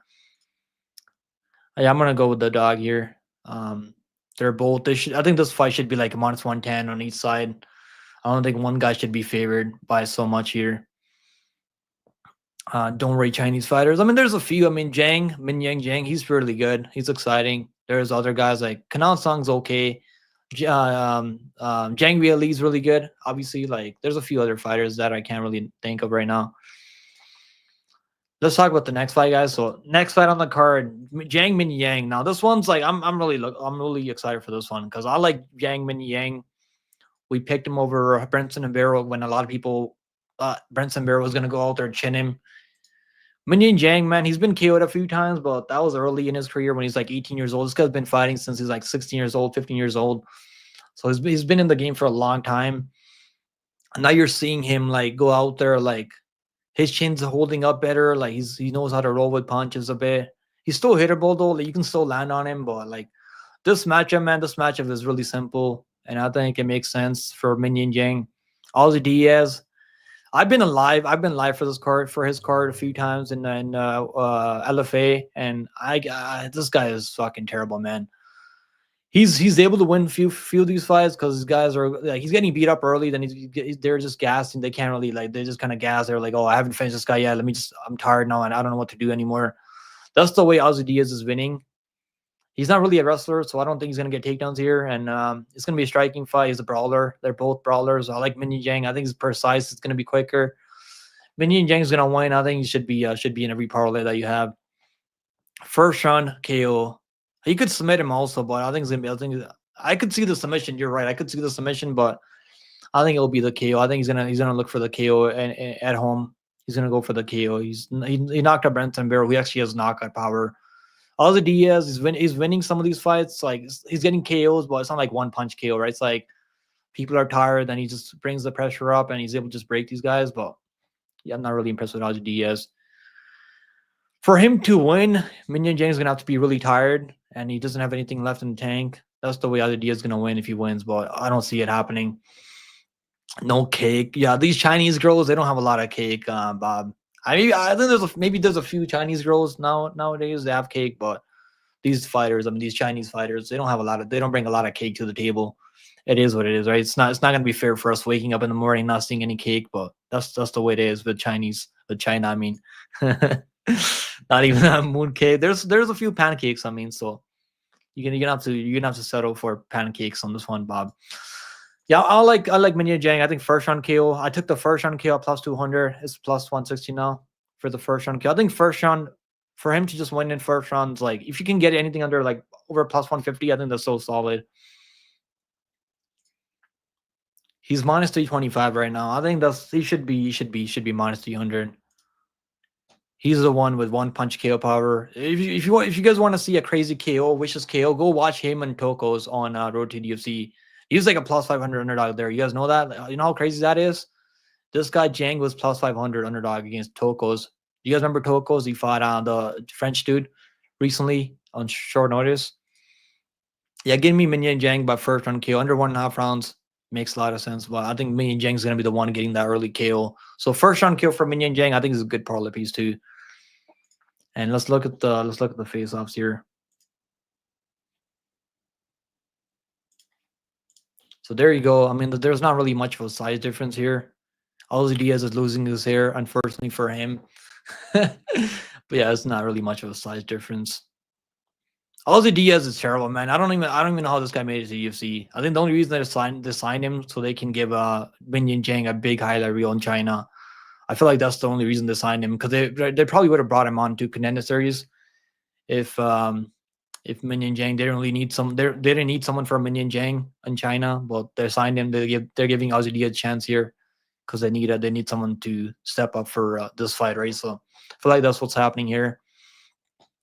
Yeah, I'm gonna go with the dog here. They're both. I think this fight should be like a minus 110 on each side. I don't think one guy should be favored by so much here. Don't rate Chinese fighters. I mean, there's a few. I mean, Mingyang Zhang, he's really good. He's exciting. There's other guys like Kanan Song's okay. Zhang Weili's really good. Obviously, like there's a few other fighters that I can't really think of right now. Let's talk about the next fight, guys. So next fight on the card, Zhang Mingyang. Now this one's like I'm really excited for this one because I like Zhang Mingyang. We picked him over Tumendemberel when a lot of people thought Tumendemberel was gonna go out there and chin him. Mingyang Zhang, man, he's been KO'd a few times, but that was early in his career when he's like 18 years old. This guy's been fighting since he's like 16 years old, 15 years old. So he's been in the game for a long time. And now you're seeing him like go out there, like his chin's holding up better. Like he knows how to roll with punches a bit. He's still hittable though. Like you can still land on him, but like this matchup is really simple. And I think it makes sense for Mingyang Zhang. Ozzy Diaz. I've been live for his card a few times in LFA, and this guy is fucking terrible, man. He's able to win few of these fights because these guys are like he's getting beat up early, then they're just gassed and they can't really like they just kind of gas. They're like, oh, I haven't finished this guy yet. I'm tired now and I don't know what to do anymore. That's the way Ozzy Diaz is winning. He's not really a wrestler, so I don't think he's going to get takedowns here. And it's going to be a striking fight. He's a brawler. They're both brawlers. I like Mingyang Zhang. I think he's precise. It's going to be quicker. Mingyang Zhang is going to win. I think he should be in every parlay that you have. First round KO. You could submit him also, but I think it's going to be. I could see the submission. You're right. I could see the submission, but I think it'll be the KO. I think he's gonna look for the KO at home. He's going to go for the KO. He knocked out Tumendemberel, who actually has knockout power. Ozzy Diaz is winning some of these fights. Like he's getting KOs, but it's not like one punch KO, right? It's like people are tired, and he just brings the pressure up, and he's able to just break these guys. But yeah, I'm not really impressed with Ozzy Diaz. For him to win, Mingyang Zhang is gonna have to be really tired, and he doesn't have anything left in the tank. That's the way Ozzy Diaz is gonna win if he wins, but I don't see it happening. No cake. Yeah, these Chinese girls, they don't have a lot of cake, Bob. I think there's a few Chinese girls nowadays that have cake, but these Chinese fighters, they don't bring a lot of cake to the table. it is what it is, right? It's not gonna be fair for us waking up in the morning not seeing any cake, but that's the way it is with China. I mean, not even a moon cake. There's a few pancakes. I mean, so you're gonna have to settle for pancakes on this one, Bob. Yeah, I like Mingyang. I think first round KO. I took the first round KO plus 200. It's plus 160 now for the first round KO. I think first round for him to just win in first rounds, like if you can get anything under like over plus 150, I think that's so solid. He's minus 325 right now. I think he should be minus 300. He's the one with one punch KO power. If you guys want to see a crazy KO, vicious KO, go watch him and Toko's on Road to UFC. He's like a plus 500 underdog there. You guys know that? You know how crazy that is? This guy Jang was plus 500 underdog against Toko's. You guys remember Toko's? He fought the French dude recently on short notice. Yeah, give me Mingyang Jang by first round KO under 1.5 rounds. Makes a lot of sense. But I think Mingyang Jang is going to be the one getting that early KO. So first round KO for Mingyang Jang, I think is a good parlay piece too. And let's look at the face-offs here. So there you go. I mean, there's not really much of a size difference here. Ozzy Diaz is losing his hair, unfortunately for him. But yeah, it's not really much of a size difference. Ozzy Diaz is terrible, man. I don't even know how this guy made it to UFC. I think the only reason they signed him so they can give Mingyang Jang a big highlight reel in China. I feel like that's the only reason they signed him, because they probably would have brought him on to Contender Series if Mingyang Jang didn't really need they didn't need someone for Mingyang Jang in China, but they signed him. They're giving Ozzy Diaz a chance here because they need someone to step up for this fight, right? So I feel like that's what's happening here.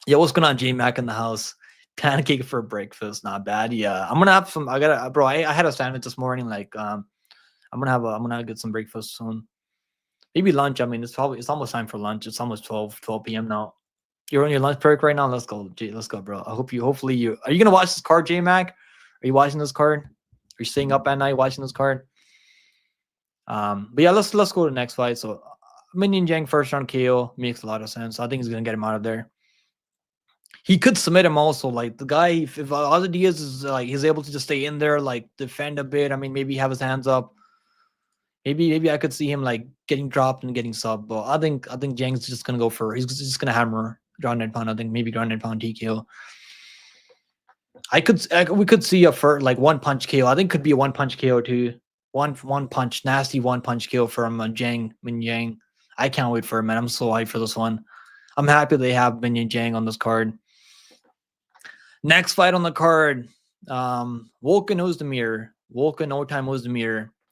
Yeah, what's going on, J Mac in the house? Pancake for breakfast, not bad. Yeah, I'm gonna have some. I had a sandwich this morning. Like, I'm gonna get some breakfast soon. Maybe lunch. I mean, it's almost time for lunch. It's almost 12 p.m. now. You're on your lunch break right now. Let's go, let's go, bro. Hopefully you are you gonna watch this card, J Mac? Are you watching this card? Are you staying up at night watching this card? But yeah, let's go to the next fight. So Mingyang Jang first round KO makes a lot of sense. I think he's gonna get him out of there. He could submit him also. Like the guy, if Ozzy Diaz is like he's able to just stay in there, like defend a bit. I mean, maybe have his hands up. Maybe I could see him like getting dropped and getting sub. But I think Jang's just gonna go for he's just gonna hammer ground and pound. I think maybe ground and pound TKO. We could see a like one punch KO. I think could be a one punch KO too. One punch, nasty one punch KO from Mingyang. I can't wait for it, man. I'm so hyped for this one. I'm happy they have Mingyang Jang on this card. Next fight on the card, Volkan Oezdemir.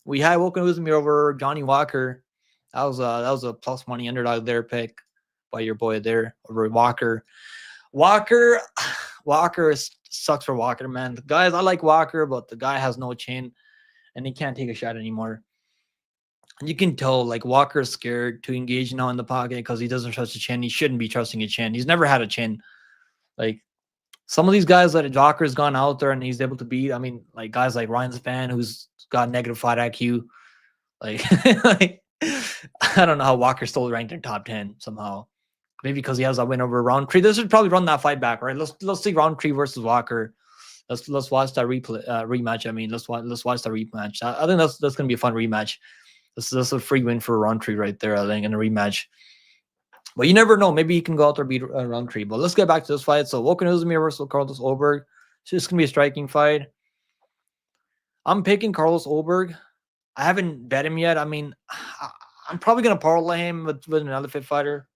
We had Volkan Oezdemir over Johnny Walker. That was a plus money underdog there pick by your boy there over Walker. Walker sucks for Walker, man. The guys, I like Walker, but the guy has no chin and he can't take a shot anymore. And you can tell like Walker is scared to engage now in the pocket because he doesn't trust a chin. He shouldn't be trusting a chin. He's never had a chin. Like some of these guys that Walker's gone out there and he's able to beat. I mean, like guys like Ryan Spann, who's got negative fight IQ. Like, I don't know how Walker's still ranked in top 10 somehow. Maybe because he has a win over Roundtree. This should probably run that fight back, right? Let's see Roundtree versus Walker. Let's watch that rematch. I mean, let's watch the rematch. I think that's gonna be a fun rematch. This is a free win for Roundtree right there. I think in a rematch. But you never know. Maybe he can go out there and beat Roundtree. But let's get back to this fight. So Volkan Oezdemir versus Carlos Ulberg. So this is gonna be a striking fight. I'm picking Carlos Ulberg. I haven't bet him yet. I mean, I'm probably gonna parlay him with another fit fighter.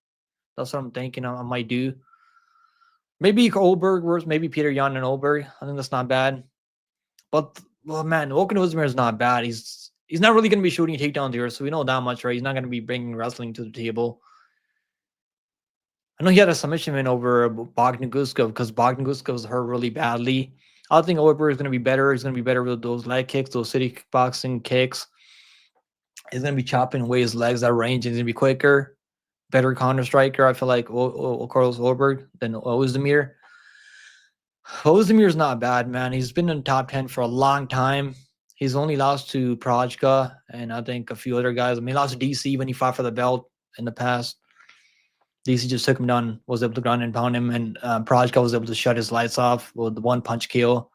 That's what I'm thinking I might do. Maybe Ulberg versus maybe Peter Yan and Ulberg. I think that's not bad. But well, man, Volkan Oezdemir is not bad. He's not really gonna be shooting takedowns here, so we know that much, right? He's not gonna be bringing wrestling to the table. I know he had a submission win over Bogdan Guskov because Bogdan Guskov was hurt really badly. I think Ulberg is going to be better. He's going to be better with those leg kicks, those city kickboxing kicks. He's going to be chopping away his legs at range. He's going to be quicker, better counter striker. I feel like Carlos Ulberg than Oezdemir. Oezdemir is not bad, man. He's been in the top 10 for a long time. He's only lost to Prajka and I think a few other guys. I mean, he lost to DC when he fought for the belt in the past. DC just took him down, was able to ground and pound him, and Prajka was able to shut his lights off with the one punch KO.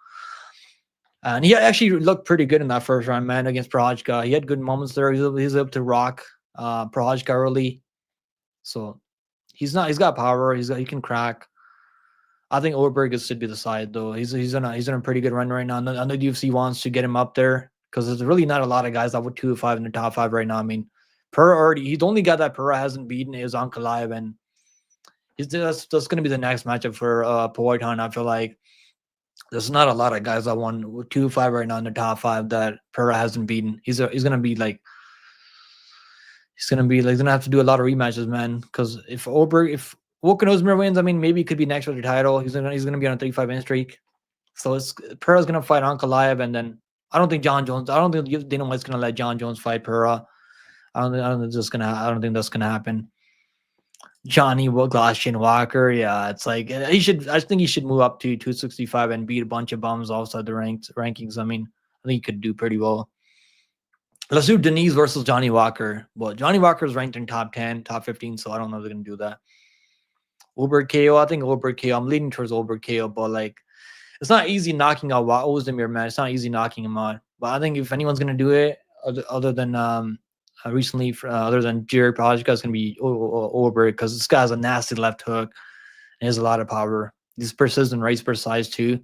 And he actually looked pretty good in that first round, man, against Prohajka. He had good moments there. He was able to rock Prohajka early. So he's got power. He can crack. I think Overberg should be the side though. He's on a pretty good run right now. I know the UFC wants to get him up there because there's really not a lot of guys that would 2-5 in the top 5 right now. I mean, he's the only guy that Pereira hasn't beaten is Ankalaev, and that's going to be the next matchup for Poitin. I feel like there's not a lot of guys that won 2-5 right now in the top 5 that Pereira hasn't beaten. He's gonna be like he's gonna have to do a lot of rematches, man. Because if Oezdemir wins, I mean, maybe he could be next for the title. He's gonna be on a 35-win streak. So Pereira's gonna fight Ankalaev, and then I don't think Dana White's gonna let John Jones fight Pereira. I don't think that's gonna happen. Johnny Glasshin Walker, yeah, it's like I think he should move up to 265 and beat a bunch of bums outside the rankings. I mean, I think he could do pretty well. Let's do Denise versus Johnny Walker. Well, Johnny Walker is ranked in top 10, top 15, so I don't know if they're gonna do that. Oezdemir KO, I think Oezdemir KO. I'm leaning towards Oezdemir KO, but like it's not easy knocking out Oezdemir, man. It's not easy knocking him out. But I think if anyone's gonna do it, other than recently, other than Jared Project, it's gonna be Oezdemir because this guy has a nasty left hook and he has a lot of power. He's persistent, right? He's precise too.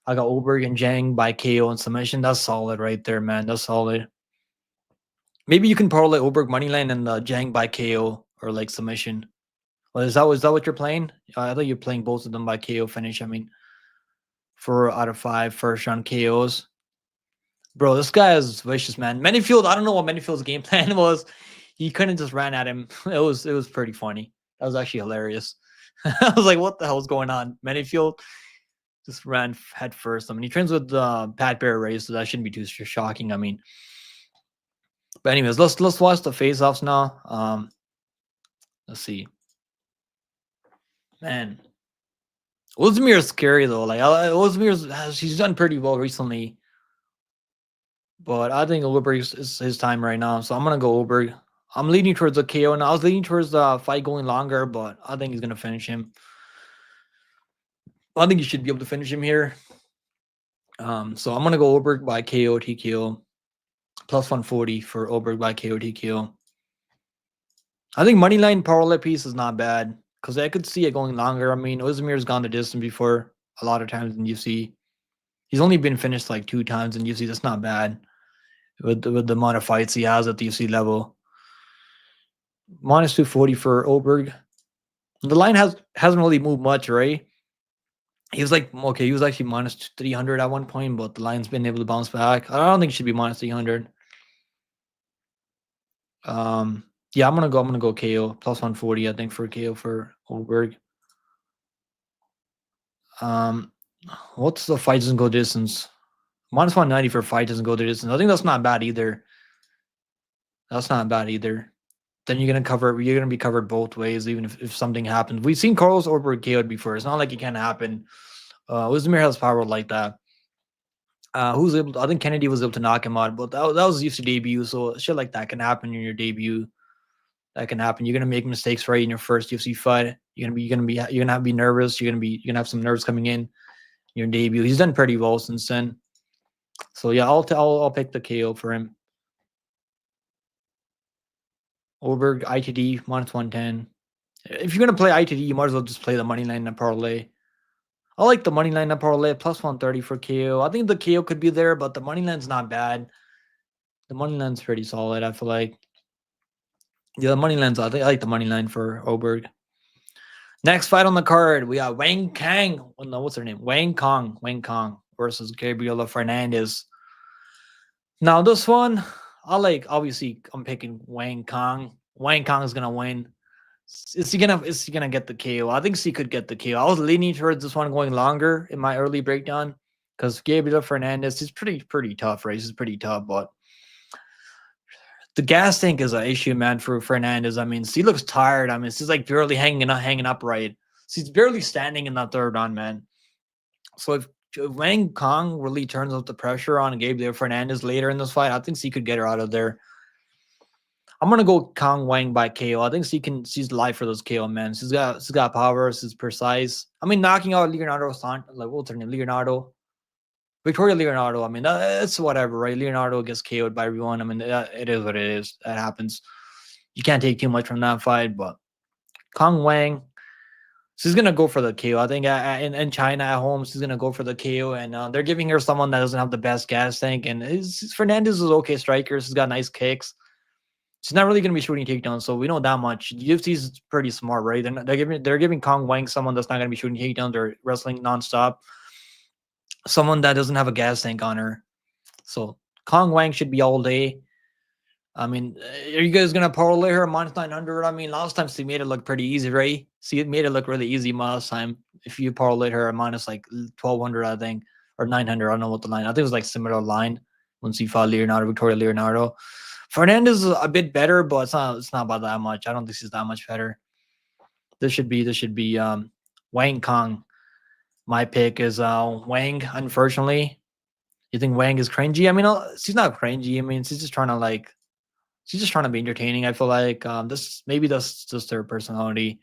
I got Oezdemir and Zhang by KO and submission. That's solid right there, man. That's solid. Maybe you can parlay Oezdemir moneyline and Zhang by KO or like submission. Well, is that what you're playing? I thought you're playing both of them by KO finish. I mean, 4 out of 5 first round KOs. Bro, this guy is vicious, man. Manyfield, I don't know what Manyfield's game plan was. He couldn't just ran at him. It was pretty funny. That was actually hilarious. I was like, what the hell's going on? Manyfield just ran head first. I mean, he trains with Pat Bear Race, so that shouldn't be too shocking. I mean, but anyways, let's watch the face-offs now. Let's see. Man, Oezdemir is scary though. Like Oezdemir, he's done pretty well recently, but I think Oezdemir is his time right now. So I'm gonna go Oezdemir. I'm leaning towards a KO, and I was leaning towards the fight going longer, but I think he's gonna finish him. I think he should be able to finish him here. So I'm gonna go Oezdemir by KO TKO, plus 140 for Oezdemir by KO TKO. I think moneyline parlay piece is not bad because I could see it going longer. I mean, Oezdemir's gone the distance before a lot of times in UFC. He's only been finished like 2 times in UFC. That's not bad with the amount of fights he has at the UFC level. Minus 240 for Oezdemir. The line hasn't really moved much, right? He was like, okay, he was actually minus 300 at one point, but the line's been able to bounce back. I don't think it should be minus 300. Yeah, I'm gonna go KO plus 140. I think for KO for Oezdemir. What's the fight doesn't go distance? Minus 190 for fight doesn't go the distance. I think that's not bad either. That's not bad either. Then you're gonna be covered both ways, even if something happens. We've seen Carlos Oezdemir KO'd before. It's not like it can't happen. Oezdemir has power like that. I think Kennedy was able to knock him out, but that was his UFC debut, so shit like that can happen in your debut. That can happen. You're gonna make mistakes right in your first UFC fight. You're gonna have to be nervous. You're gonna have some nerves coming in your debut. He's done pretty well since then. So yeah, I'll pick the KO for him. Oezdemir ITD minus 110. If you're gonna play ITD, you might as well just play the money line and parlay. I like the money line and parlay plus 130 for KO. I think the KO could be there, but the money line's not bad. The money line's pretty solid. I feel like. Yeah, the money line's. I like the money line for Oezdemir. Next fight on the card, we got Wang Kang. Oh, no, what's her name? Wang Kong versus Gabriela Fernandez. Now this one, obviously I'm picking Wang Kong. Wang Kong is gonna win. Is he gonna get the KO? I think he could get the KO. I was leaning towards this one going longer in my early breakdown because Gabriela Fernandez is pretty tough, right? He's pretty tough, but the gas tank is an issue, man, for Fernandez. I mean, he looks tired. I mean, she's like barely hanging upright. She's barely standing in that third round, man. So if Wang Kong really turns up the pressure on Gabriel Fernandez later in this fight, I think she could get her out of there. I'm gonna go Kong Wang by KO. I think she's live for those KO, man. She's got power. She's precise. I mean, knocking out Leonardo Leonardo Victoria Leonardo, I mean, it's whatever, right? Leonardo gets KO'd by everyone. I mean, it is what it is. That happens. You can't take too much from that fight, but Kong Wang, she's gonna go for the KO. I think in China at home, she's gonna go for the KO, and they're giving her someone that doesn't have the best gas tank. And Fernandez is okay striker. She's got nice kicks. She's not really gonna be shooting takedowns, so we know that much. UFC is pretty smart, right? They're giving Kong Wang someone that's not gonna be shooting takedowns or wrestling nonstop. Someone that doesn't have a gas tank on her. So Kong Wang should be all day. I mean, are you guys gonna parlay her minus 900? I mean, last time she made it look pretty easy, right? See, it made it look really easy last time. If you parlayed her minus like 1200, I think, or 900, I don't know what the line. I think it was like similar line when she fought Victoria Leonardo. Fernandez is a bit better, but it's not by that much. I don't think she's that much better. This should be Wang Kong. My pick is Wang, unfortunately. You think Wang is cringy? I mean, she's not cringy. I mean, she's just trying to be entertaining. I feel like that's just her personality.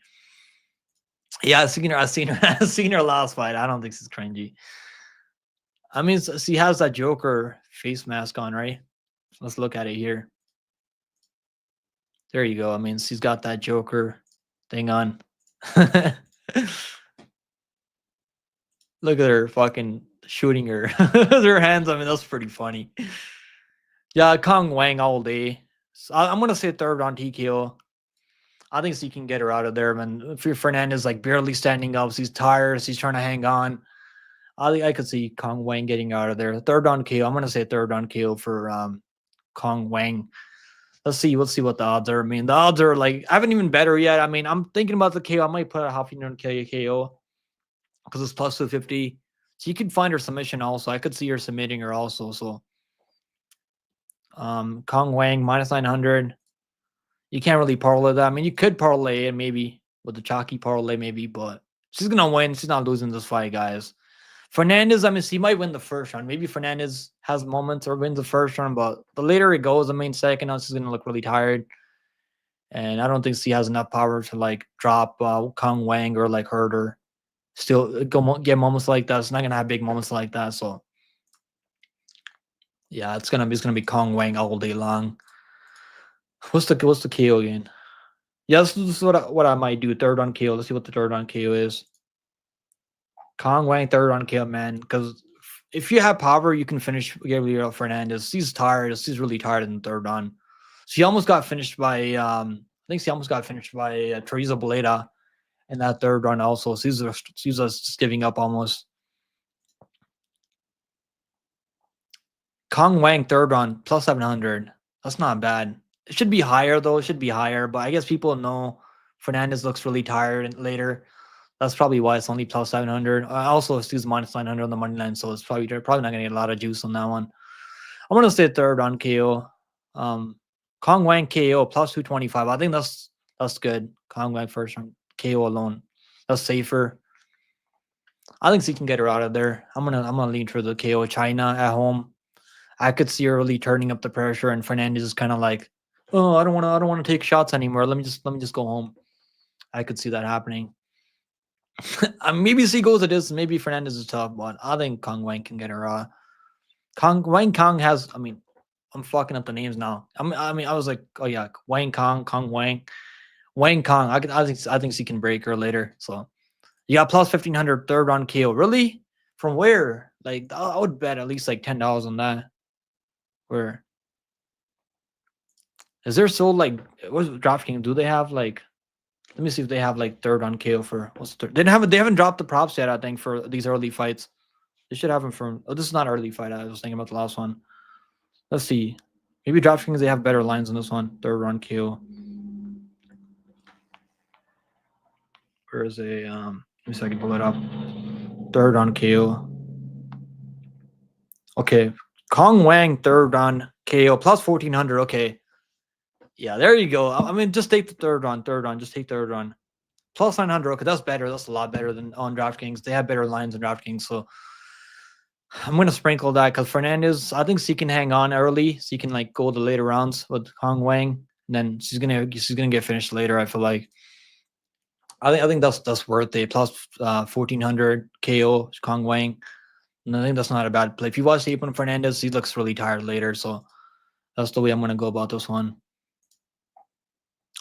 Yeah, I've seen her I've seen her last fight. I don't think she's cringy. I mean, she has that Joker face mask on, right? Let's look at it here. There you go. I mean, she's got that Joker thing on. Look at her fucking shooting her with her hands. I mean, that's pretty funny. Yeah, Kong Wang all day. So I'm gonna say third round TKO. I think she can get her out of there, man. Fernandez like barely standing up. She's tired. She's trying to hang on. I could see Kong Wang getting out of there. Third round KO. I'm gonna say third round KO for Kong Wang. Let's see what the odds are. I mean, the odds are like I haven't even better yet. I mean, I'm thinking about the KO. I might put a half unit KO because it's plus 250. So you could find her submission also. I could see her submitting her also. So Kong Wang minus 900. You can't really parlay that. I mean, you could parlay it maybe with the chalky parlay maybe, but she's gonna win. She's not losing this fight, guys. Fernandez, I mean, she might win the first round. Maybe Fernandez has moments or wins the first round, but the later it goes, I mean, second round, she's gonna look really tired. And I don't think she has enough power to like drop Kong Wang or like hurt her. Still get moments like that. It's not gonna have big moments like that. So yeah, it's gonna be Kong Wang all day long. What's the KO again? Yeah, this is what I might do. Third on KO. Let's see what the third on KO is. Kong Wang third on KO, man. Because if you have power, you can finish Gabriel Fernandez. She's tired. She's really tired in the third round. She almost got finished by I think she almost got finished by Teresa Boleda in that third round also. She's just giving up almost. Kong Wang third round plus 700. That's not bad. It should be higher though. It should be higher, but I guess people know Fernandez looks really tired later. That's probably why it's only plus 700. Also, it's minus 900 on the money line, so they're probably not gonna get a lot of juice on that one. I'm gonna say third round KO. Kong Wang KO plus 225. I think that's good. Kong Wang first round KO alone. That's safer. I think she can get her out of there. I'm gonna lean for the KO. China at home. I could see her really turning up the pressure, and Fernandez is kind of like, oh, I don't want to take shots anymore. Let me just go home. I could see that happening. Maybe she goes to this. Maybe Fernandez is tough, but I think Kong Wang can get her. Kong has. I mean, I'm fucking up the names now. I was like, oh yeah, Kong Wang, Kong. I think she can break her later. So you got plus 1500 third round KO. Really? From where? Like I would bet at least like $10 on that. Where is there so like what's DraftKings? Do they have like? Let me see if they have like third on KO for what's third. They haven't dropped the props yet. I think for these early fights, they should have them for. Oh, this is not early fight. I was thinking about the last one. Let's see. Maybe DraftKings they have better lines on this one. Third round KO. Where is a let me see if I can pull it up. Third round KO. Okay, Kong Wang third round KO plus 1400. Okay. Yeah, there you go. I mean, just take the third round. Just take third round. Plus 900. Okay, that's better. That's a lot better than on DraftKings. They have better lines on DraftKings. So I'm going to sprinkle that because Fernandez, I think she can hang on early. She can like go the later rounds with Kong Wang. And then she's gonna get finished later, I feel like. I think that's worth it. Plus 1400 KO Kong Wang. And I think that's not a bad play. If you watch tape on Fernandez, he looks really tired later. So that's the way I'm going to go about this one.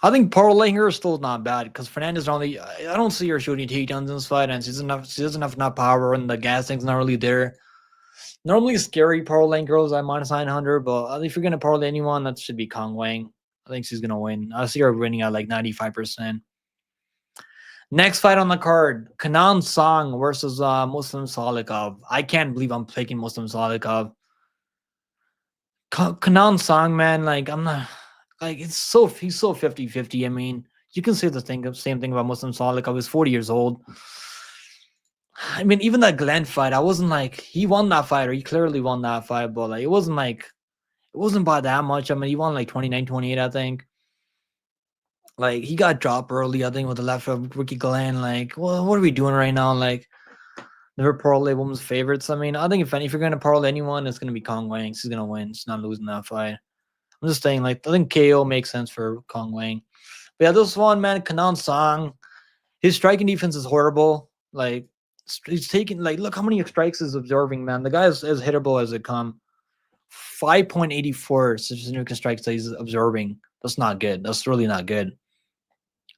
I think parlaying her is still not bad because Fernandez only. I don't see her shooting takedowns in this fight, and she doesn't have enough power, and the gas tank's not really there. Normally, scary parlaying girls at minus 900, but if you're gonna parlay anyone, that should be Wang. I think she's gonna win. I see her winning at like 95%. Next fight on the card: Kanan Song versus Muslim Salikov. I can't believe I'm picking Muslim Salikov. Kanan Song, man, like I'm not like he's so 50-50. I mean, you can say the same thing about Muslim Salikov. He's 40 years old. I mean, even that Glenn fight, I wasn't like he won that fight, or he clearly won that fight, but like it wasn't by that much. I mean, he won like 29-28, I think. Like he got dropped early, I think, with the left of Ricchi Glenn. Like, well, what are we doing right now? Like, never parlay women's favorites. I mean, I think if you're gonna parlay anyone, it's gonna be Wang. She's gonna win. She's not losing that fight. I'm just saying, like, I think KO makes sense for Wang. But yeah, this one, man, Kanan Song, his striking defense is horrible. Like, he's taking, like, look how many strikes he's observing, man. The guy is as hittable as it come. 5.84 significant strikes that he's observing. That's not good. That's really not good.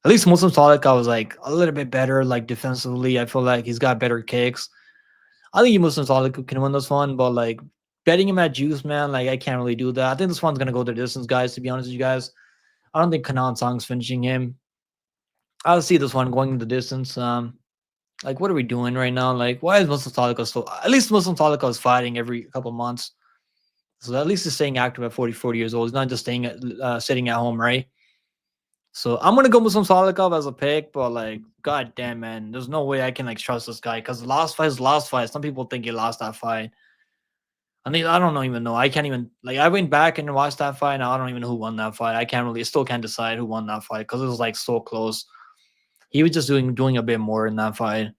At least Muslim Salikov was like a little bit better, like defensively. I feel like he's got better kicks. I think Muslim Salikov can win this one, but like betting him at juice, man, like I can't really do that. I think this one's gonna go the distance, guys. To be honest with you guys, I don't think Kanan Song's finishing him. I'll see this one going the distance. Like what are we doing right now? Like why is Muslim Salikov so? At least Muslim Salikov is fighting every couple months, so at least he's staying active at 40 years old. He's not just staying sitting at home, right? So I'm gonna go Muslim Salikov as a pick, but like, god damn, man, there's no way I can like trust this guy because the last fight is the last fight. Some people think he lost that fight. I mean, I don't even know. I can't even like. I went back and watched that fight, and I don't even know who won that fight. I can't really, still can't decide who won that fight because it was like so close. He was just doing a bit more in that fight,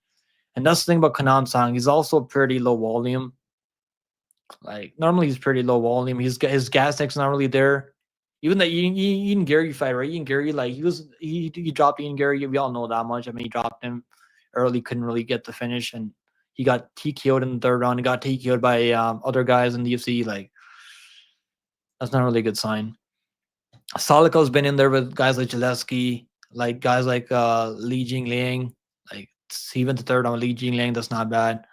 and that's the thing about Kanan Song. He's also pretty low volume. Like normally he's pretty low volume. His gas tank's not really there. Even that Ian Gary fight, right? Ian Gary, like he dropped Ian Gary. We all know that much. I mean, he dropped him early, couldn't really get the finish, and he got TKO'd in the third round. He got TKO'd by other guys in the UFC. Like that's not really a good sign. Salikov's been in there with guys like Jieleyisi, like guys like Li Jingliang. Like he went to third round with Li Jingliang. That's not bad.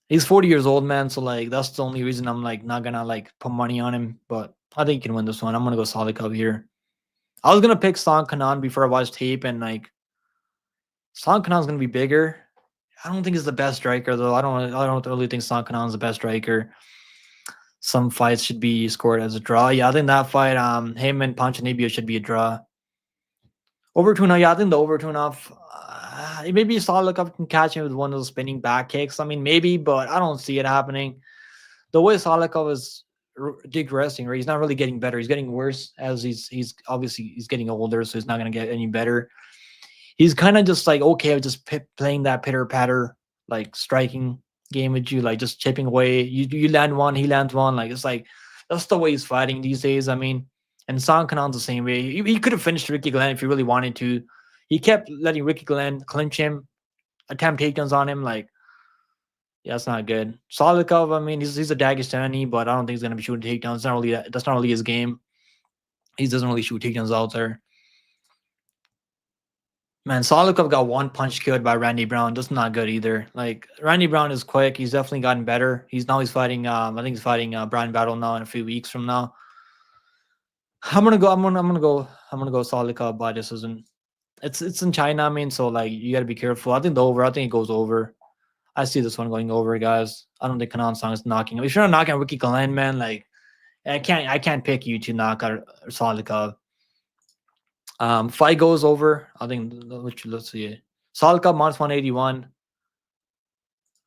He's 40 years old, man. So like that's the only reason I'm like not gonna like put money on him. But I think he can win this one. I'm gonna go Salikov here. I was gonna pick Song Kanan before I watched tape, and like Song Kanan's gonna be bigger. I don't think he's the best striker though. I don't really think Song Kanan's the best striker. Some fights should be scored as a draw. Yeah, I think that fight, him and Ponchinibbio should be a draw. Over 2.5, yeah, I think the over 2.5. Maybe Salikov can catch him with one of those spinning back kicks. I mean, maybe, but I don't see it happening. The way Salikov is digressing, right? He's not really getting better. He's getting worse as he's obviously he's getting older, so he's not going to get any better. He's kind of just like okay, just playing that pitter patter like striking game with you, like just chipping away. You land one, he lands one. Like it's like that's the way he's fighting these days. I mean, and Song Kanan's the same way. He could have finished Ricchi Glenn if he really wanted to. He kept letting Ricchi Glenn clinch him, attempt takedowns on him. Like, yeah, that's not good. Salikov, I mean, he's a Dagestani, but I don't think he's gonna be shooting takedowns. That's not really his game. He doesn't really shoot takedowns out there. Man, Salikov got one punch killed by Randy Brown. That's not good either. Like Randy Brown is quick. He's definitely gotten better. He's fighting. I think he's fighting Brian Battle now in a few weeks from now. I'm gonna go Salikov by decision. It's in China. I mean, so like you gotta be careful. I think it goes over. I see this one going over, guys. I don't think Kanan Song is knocking. If you're not knocking Ricchi Glenn, man, like I can't pick you to knock out Salikov. Fight goes over. I think let's see. Salikov minus 181.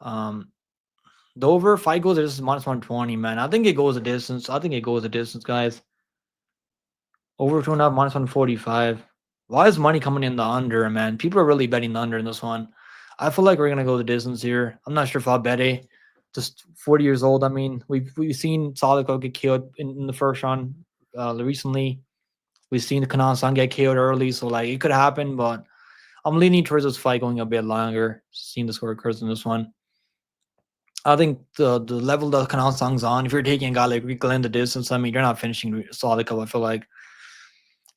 The over fight goes is minus 120, man. I think it goes a distance. Guys. Over 2.5 minus 145. Why is money coming in the under, man? People are really betting the under in this one. I feel like we're gonna go the distance here. I'm not sure if I'll bet it. Just 40 years old. I mean, we've seen Salikov get killed in the first round recently. We've seen the Kanan Song get killed early, so like it could happen, but I'm leaning towards this fight going a bit longer. Seeing the score occurs in this one. I think the level that Kanal Sang's on, if you're taking a guy like Glenn the distance, I mean, you're not finishing Salikov. I feel like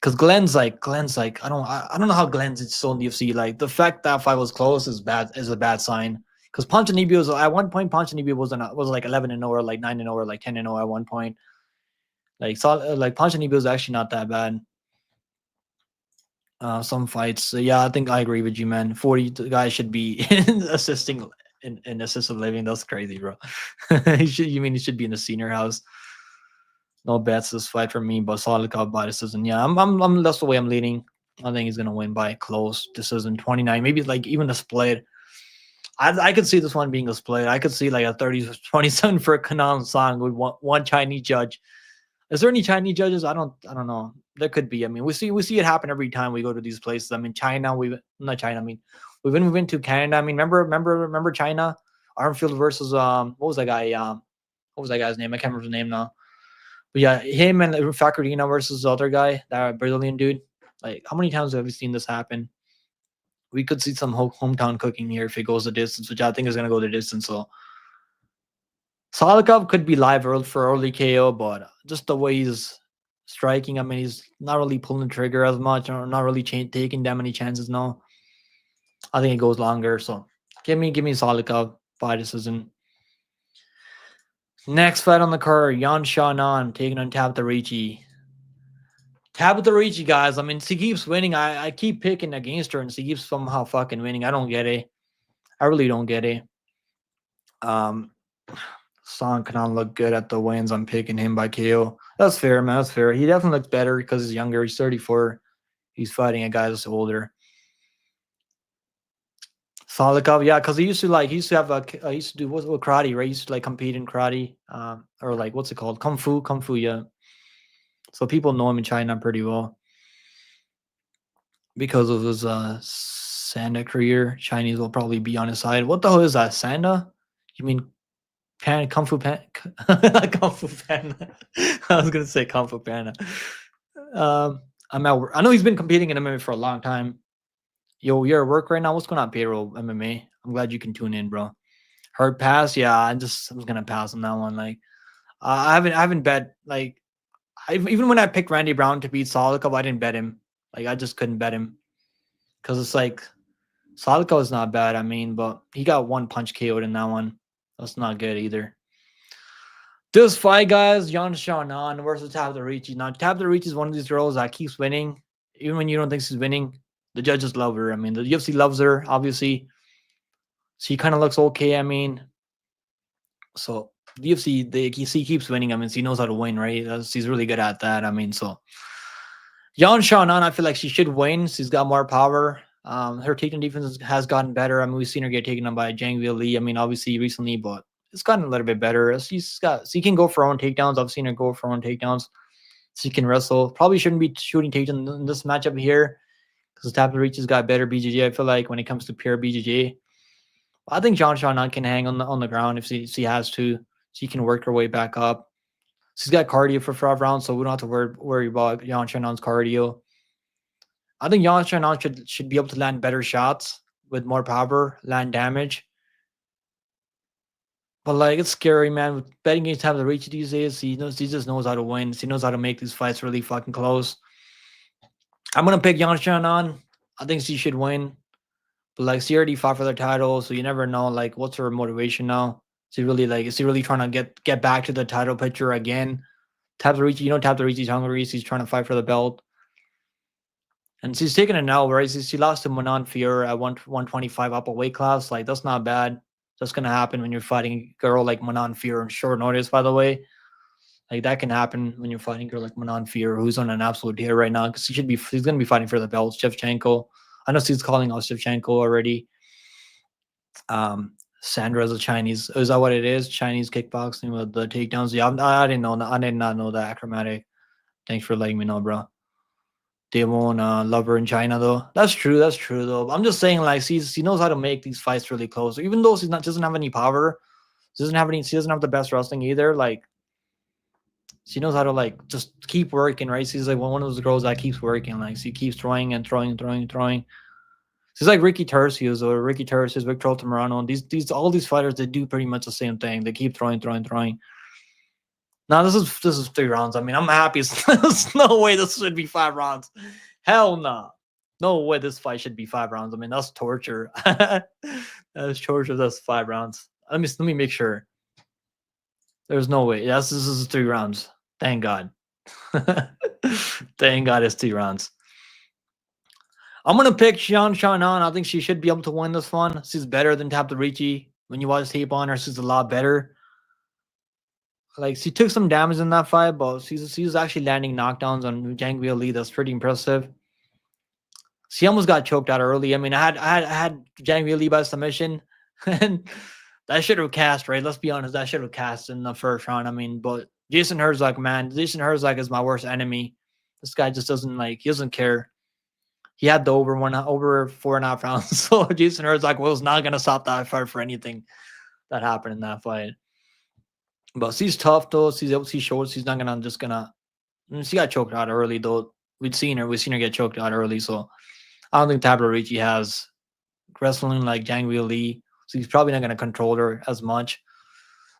because Glenn's like I don't know how Glenn's it's still in the UFC. Like the fact that fight was close is a bad sign. Because Ponzinibbio was at one point Ponzinibbio was like 11-0 or like 9-0 or like 10-0 at one point. Like Ponzinibbio was actually not that bad. Some fights, yeah, I think I agree with you, man. 40 guys should be assisting in assisted living. That's crazy, bro. You mean he should be in the senior house? No bets this fight for me, but Salikov by decision. Yeah, that's the way I'm leaning. I think he's gonna win by close decision, 29, maybe like even a split. I could see this one being a split. I could see like a 30-27 for Kanan Song with one Chinese judge. Is there any Chinese judges? I don't know. There could be. I mean, we see it happen every time we go to these places. I mean, China. We not China. I mean, we've been to Canada. I mean, remember China, Armfield versus what was that guy? What was that guy's name? I can't remember his name now. But yeah, him and Facardino versus the other guy, that Brazilian dude. Like, how many times have we seen this happen? We could see some hometown cooking here if it goes the distance, which I think is going to go the distance. So Salikov could be live for early KO, but just the way he's striking, I mean, he's not really pulling the trigger as much or not really taking that many chances now. I think it goes longer. So give me Salikov by decision. Next fight on the card, Yan Xiaonan taking on Tabitha Ricci. Tabitha Ricci, guys. I mean, she keeps winning. I keep picking against her, and she keeps somehow fucking winning. I don't get it. I really don't get it. Song cannot look good at the wins. I'm picking him by KO. That's fair, man. That's fair. He definitely looks better because he's younger. He's 34. He's fighting a guy that's older. Salikov, yeah, because he used to have he used to do what karate, right? He used to like compete in karate, or like what's it called, kung fu, yeah. So people know him in China pretty well because of his Sanda career. Chinese will probably be on his side. What the hell is that, Sanda? You mean Kung Fu Panda? Kung Fu Panda. I was gonna say Kung Fu Panda. I'm at work. I know he's been competing in MMA for a long time. Yo, you're at work right now. What's going on, payroll MMA? I'm glad you can tune in, bro. Hard pass, yeah. I was gonna pass on that one. Like, I haven't bet like, even when I picked Randy Brown to beat Salikov, I didn't bet him. Like, I just couldn't bet him because it's like Salikov is not bad. I mean, but he got one punch KO'd in that one. That's not good either. This fight, guys, Yan Xiaonan versus Tabitha Ricci. Now, Tabitha Ricci is one of these girls that keeps winning, even when you don't think she's winning. The judges love her. I mean, the UFC loves her, obviously. She kind of looks okay. I mean, so the UFC, she keeps winning. I mean, she knows how to win, right? She's really good at that. I mean, so Yan Xiaonan, I feel like she should win. She's got more power. Her takedown defense has gotten better. I mean, we've seen her get taken on by Zhang Weili. I mean, obviously recently, but it's gotten a little bit better. She can go for her own takedowns. I've seen her go for her own takedowns. She can wrestle. Probably shouldn't be shooting takedowns in this matchup here because Tabitha Ricci's got better BJJ. I feel like when it comes to pure BJJ, I think Yan Xiaonan can hang on the ground if she has to. She can work her way back up. She's got cardio for 5 rounds, so we don't have to worry about Yan Xiaonan's cardio. I think Yan Xiaonan should be able to land better shots with more power, land damage. But like, it's scary, man. With betting against Tabitha Ricci these days, he just knows how to win. He knows how to make these fights really fucking close. I'm gonna pick Yan Xiaonan. I think she should win. But like, she already fought for the title, so you never know like what's her motivation now. Is she really trying to get back to the title picture again? Tabitha Ricci, Tabitha Ricci's hungry. She's trying to fight for the belt. And she's taking an L, right? She lost to Manon Fior at 125 up a weight class. Like, that's not bad. That's going to happen when you're fighting a girl like Manon Fior on short notice, by the way. Like, that can happen when you're fighting a girl like Manon Fior, who's on an absolute tear right now, because she's going to be fighting for the belt. Shevchenko. I know she's calling out Shevchenko already. Sandra's a Chinese. Is that what it is? Chinese kickboxing with the takedowns. Yeah, I didn't know. I did not know that achromatic. Thanks for letting me know, bro. They won't love her in China, though. That's true. That's true, though. I'm just saying, like, she knows how to make these fights really close. Even though she doesn't have any power, she doesn't have the best wrestling either. Like, she knows how to like just keep working, right? She's like one of those girls that keeps working. Like, she keeps throwing and throwing and throwing and throwing. She's like Ricky Tercios or Ricky Tercios, Victor Altamirano. All these fighters, they do pretty much the same thing. They keep throwing. Now this is 3 rounds. I mean, I'm happy. There's no way this should be 5 rounds. Hell no. No way this fight should be 5 rounds. I mean, that's torture. That's torture. That's 5 rounds. Let me make sure. There's no way. Yes, this is 3 rounds. Thank God. Thank God it's 3 rounds. I'm gonna pick Xiao Shannon. I think she should be able to win this one. She's better than Ricchi. When you watch tape on her, she's a lot better. Like, she took some damage in that fight, but she's actually landing knockdowns on Zhang Weili. That's pretty impressive. She almost got choked out early. I mean, I had Zhang Weili by submission, and that should have cast, right? Let's be honest, that should have cast in the first round. I mean, but Jason Herzog, man, Jason Herzog is my worst enemy. This guy just doesn't he doesn't care. He had the over 4.5 rounds, so Jason Herzog was not gonna stop that fight for anything that happened in that fight. But she's tough though. She showed she's not gonna she got choked out early though. We've seen her get choked out early, so I don't think Ricchi has wrestling like Zhang Weili. So he's probably not gonna control her as much.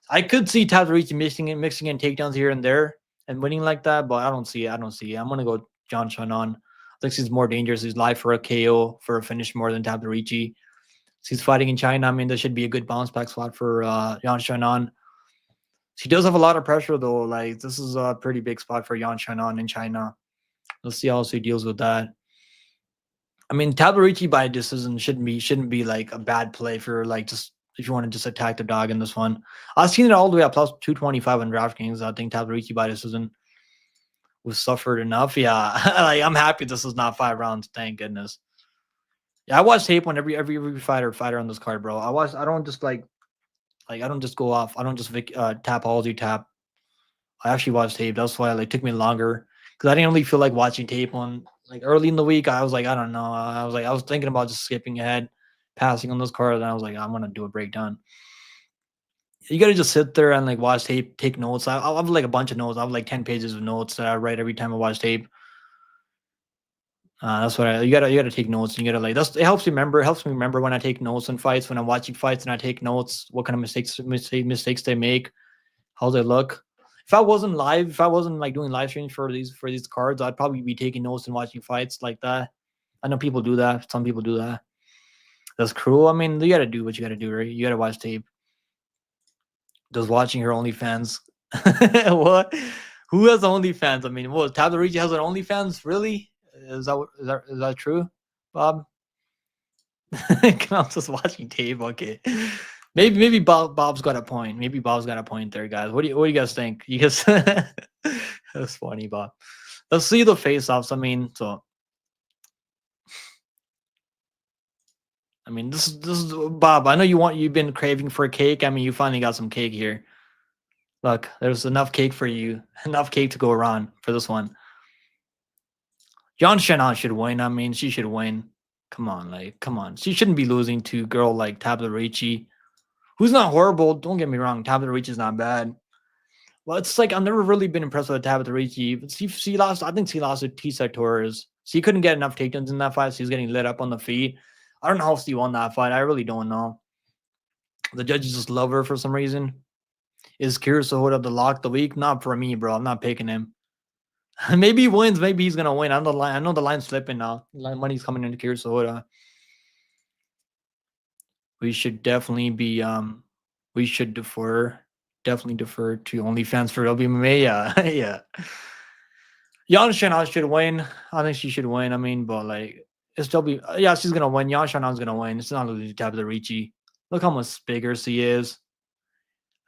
I could see Ricchi mixing in takedowns here and there and winning like that, but I don't see it. I'm gonna go John Shannon. I think she's more dangerous. She's live for a KO, for a finish more than Ricchi. She's fighting in China. I mean, there should be a good bounce back spot for Yan Shannon. She does have a lot of pressure though. Like, this is a pretty big spot for Yan Shannon in China. Let's see how she deals with that. I mean, Ricchi by decision shouldn't be like a bad play for like just if you want to just attack the dog in this one. I've seen it all the way at plus 225 on DraftKings. I think Ricchi by decision was suffered enough. Yeah, like, I'm happy this is not 5 rounds. Thank goodness. Yeah, I watch tape on every fighter on this card, bro. I don't just I don't just go off. I don't just tap Halsey tap. I actually watch tape. That's why it took me longer, because I didn't really feel like watching tape on early in the week. I was like, I don't know. I was thinking about just skipping ahead, passing on this card, and I was like, I'm gonna do a breakdown. You gotta just sit there and watch tape, take notes. I have a bunch of notes. I have 10 pages of notes that I write every time I watch tape. That's what you gotta take notes. And you gotta it helps you remember. It helps me remember when I take notes on fights, when I'm watching fights and I take notes, what kind of mistakes they make, how they look. If I wasn't live, if I wasn't doing live streams for these cards, I'd probably be taking notes and watching fights like that. I know people do that. Some people do that. That's cruel. I mean, you gotta do what you gotta do, right? You gotta watch tape. Does watching her OnlyFans? What? Who has OnlyFans? I mean, what? Ricchi has an OnlyFans? Really? Is that true, Bob? I'm just watching tape. Okay, maybe Bob's got a point. Maybe Bob's got a point there, guys. What do you guys think? You guys, that's funny, Bob. Let's see the face-offs. I mean, this is Bob. I know you've been craving for cake. I mean, you finally got some cake here. Look, there's enough cake for you. Enough cake to go around for this one. Yan Shannon should win. I mean, she should win. Come on, come on. She shouldn't be losing to a girl like Ricchi, who's not horrible. Don't get me wrong. Ricchi is not bad. Well, it's I've never really been impressed with Ricchi. But she lost. I think she lost to Tisa Torres. She couldn't get enough takedowns in that fight. She's getting lit up on the feet. I don't know how she won that fight. I really don't know. The judges just love her for some reason. Is Sahota the lock of the week? Not for me, bro. I'm not picking him. Maybe he wins. Maybe he's gonna win. I know the line's flipping now. Money's coming into Sahota. We should definitely be we should definitely defer to OnlyFans for WMA. Yeah, yeah. Yan Shannon should win. I think she should win. I mean, but it's yeah, she's gonna win. Yan Shannon's gonna win. It's not losing to Ricchi. Look how much bigger she is.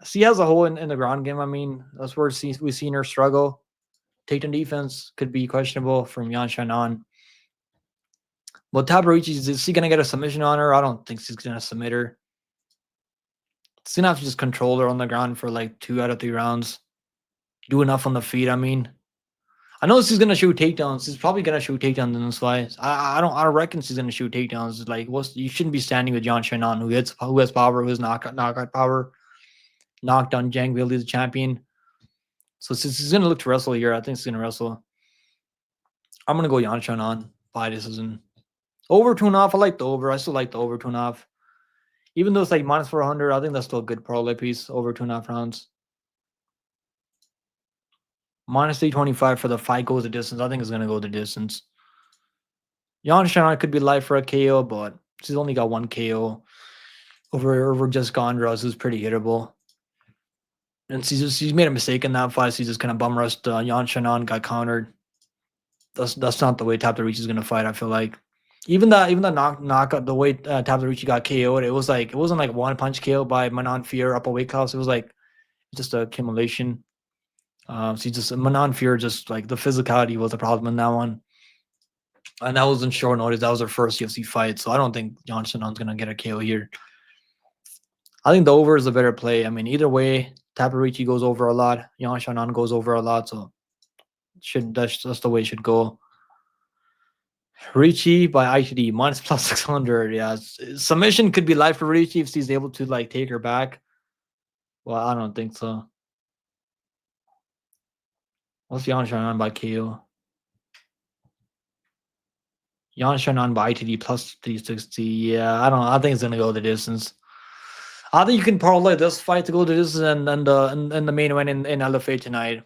She has a hole in the ground game. I mean, that's where we've seen her struggle. Takedown defense could be questionable from Yan Shannon. Well, Ricchi, is she going to get a submission on her? I don't think she's going to submit her. She's going to have to just control her on the ground for 2 out of 3 rounds. Do enough on the feet, I mean. I know she's going to shoot takedowns. She's probably going to shoot takedowns in this fight. I don't reckon she's going to shoot takedowns. You shouldn't be standing with Yan Shannon, who has power, who has knockout power. Knocked down Zhang Weili, the champion. So she's going to look to wrestle here. I think she's going to wrestle. I'm going to go Yan Shannon by decision. Over 2.5. I like the over. I still like the over 2.5. Even though it's like minus 400, I think that's still a good parlay piece. Over 2.5 rounds. Minus 325 for the fight goes the distance. I think it's gonna go the distance. Xiaoen could be live for a KO, but she's only got 1 KO over just Gondras, who's pretty hittable. And she's made a mistake in that fight. She just kind of bum rushed Xiaoen, got countered. That's not the way Ricchi is gonna fight. I feel like even the knockout, the way Ricchi got KO'd, it wasn't like one punch KO by Manon Fear up a weight class. It was like just a accumulation. Manon Fear, just like the physicality was the problem in that one. And that was in short notice. That was her first UFC fight. So I don't think Xiaoen's going to get a KO here. I think the over is a better play. I mean, either way, Ricchi goes over a lot. Xiaoen goes over a lot. So that's the way it should go. Ricchi by ITD, minus plus 600. Yeah. Submission could be live for Ricchi if she's able to like take her back. Well, I don't think so. What's Xiaoen by KO? Xiaoen by ITD plus 360. Yeah, I think it's gonna go the distance. I think you can parlay this fight to go the distance and the main event in LFA tonight.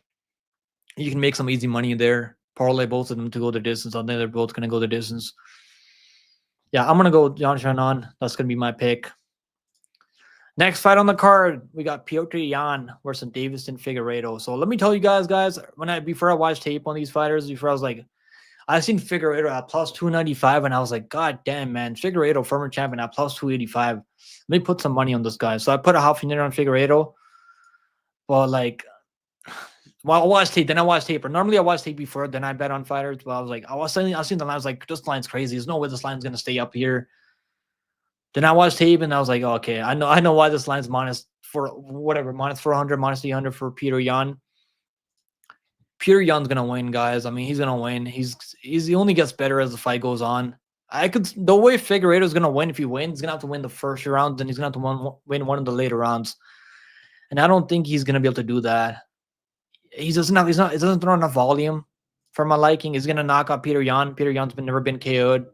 You can make some easy money there. Parlay both of them to go the distance. I think they're both gonna go the distance. Yeah, I'm gonna go Xiaoen. That's gonna be my pick. Next fight on the card, we got Petr Yan versus Deiveson Figueiredo. So let me tell you guys, before I watched tape on these fighters, I was like, I seen Figueiredo at plus 295, and I was like, God damn, man. Figueiredo, former champion, at plus 285. Let me put some money on this guy. So I put a half unit on Figueiredo. But, like, well, I watched tape. Then I watched tape. Or normally I watch tape before, then I bet on fighters. But I was like, I was seeing the line. I was like, this line's crazy. There's no way this line's going to stay up here. Then I watched tape, and I was like, oh, okay, I know why this line's minus 400, minus 300 for Petr Yan. Petr Yan's gonna win, guys. I mean, he's gonna win. He only gets better as the fight goes on. The way Figueiredo's gonna win, if he wins, he's gonna have to win the first round, then he's gonna have to win one of the later rounds. And I don't think he's gonna be able to do that. He doesn't throw enough volume for my liking. He's gonna knock out Petr Yan. Petr Yan's never been KO'd.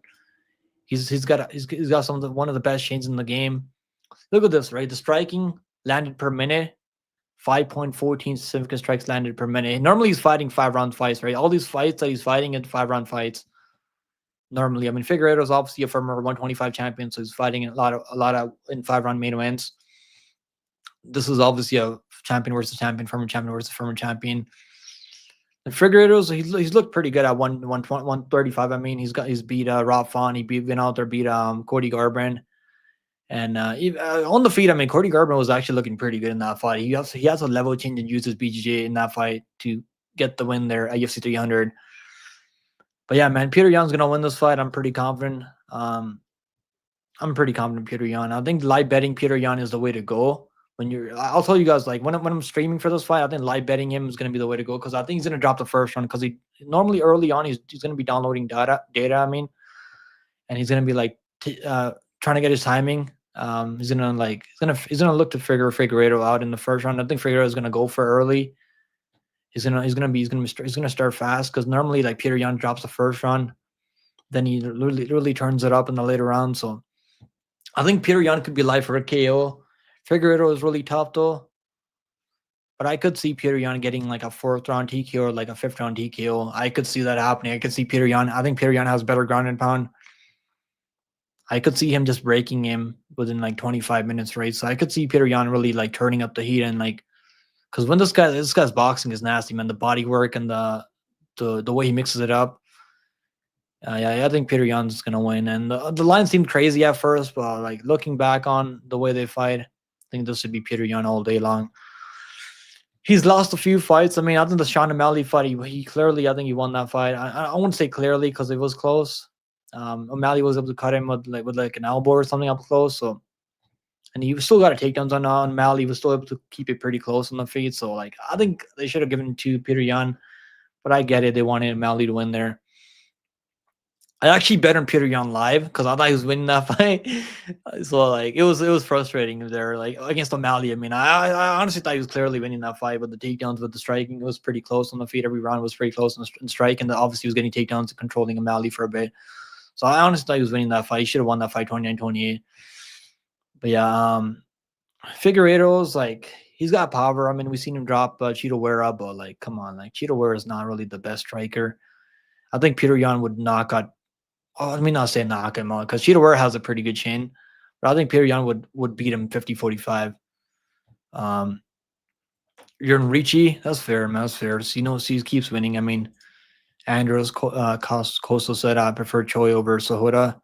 He's got one of the best chains in the game. Look at this, right? The striking landed per minute. 5.14 significant strikes landed per minute. Normally, he's fighting 5-round fights, right? All these fights that he's fighting in 5-round fights. Normally, I mean, Figueiredo is obviously a former 125 champion, so he's fighting a lot of in 5-round main events. This is obviously a champion versus champion, former champion versus former champion. And Figueiredo's he's looked pretty good at 135. I mean, he's beat Rob Font. He beat Cody Garbrandt. And on the feet, I mean, Cody Garbrandt was actually looking pretty good in that fight. He has a level change and uses BJJ in that fight to get the win there at UFC 300. But yeah, man, Petr Yan's gonna win this fight. I'm pretty confident. I'm pretty confident Petr Yan. I think live betting Petr Yan is the way to go. I'll tell you guys, like when I'm streaming for this fight, I think live betting him is gonna be the way to go because I think he's gonna drop the first round because he normally early on he's gonna be downloading data. I mean, and he's gonna be like trying to get his timing. He's gonna look to figure Figueiredo out in the first round. I think Figueiredo is gonna go for early. He's gonna start fast because normally like Petr Yan drops the first round, then he really turns it up in the later round. So I think Petr Yan could be live for a KO. Figueiredo is really tough though, but I could see Petr Yan getting like a 4th round TKO or like a 5th round TKO. I could see that happening. I could see Petr Yan. I think Petr Yan has better ground and pound. I could see him just breaking him within like 25 minutes, right? So I could see Petr Yan really like turning up the heat and like, because when this guy's boxing is nasty, man. The body work and the way he mixes it up. Yeah, I think Petr Yan's gonna win. And the line seemed crazy at first, but like looking back on the way they fight, I think this should be Petr Yan all day long. He's lost a few fights. I mean, I think the Sean O'Malley fight, he clearly, I think he won that fight. I wouldn't say clearly because it was close. O'Malley was able to cut him with an elbow or something up close. So, and he still got a takedowns on O'Malley. He was still able to keep it pretty close on the feet. So, like, I think they should have given it to Petr Yan, but I get it. They wanted O'Malley to win there. I actually bet on Petr Yan live because I thought he was winning that fight. So like it was frustrating there, like against O'Malley. I mean, I honestly thought he was clearly winning that fight, but the takedowns with the striking, it was pretty close on the feet. Every round was pretty close in strike, and obviously he was getting takedowns and controlling O'Malley for a bit. So I honestly thought he was winning that fight. He should have won that fight 29-28. But yeah, Figueiredo's like he's got power. I mean, we've seen him drop Cheeto Vera, but like, come on, like Cheeto Vera is not really the best striker. I think Peter Yan would knock out. Oh, let me not say knock him out because Cheeto Vera has a pretty good chin, but I think Peter Yan would beat him 50-45. You're in Ricci. That's fair, man. That's fair. So, he keeps winning. I mean, Andros Coastal said I prefer Choi over Sahota.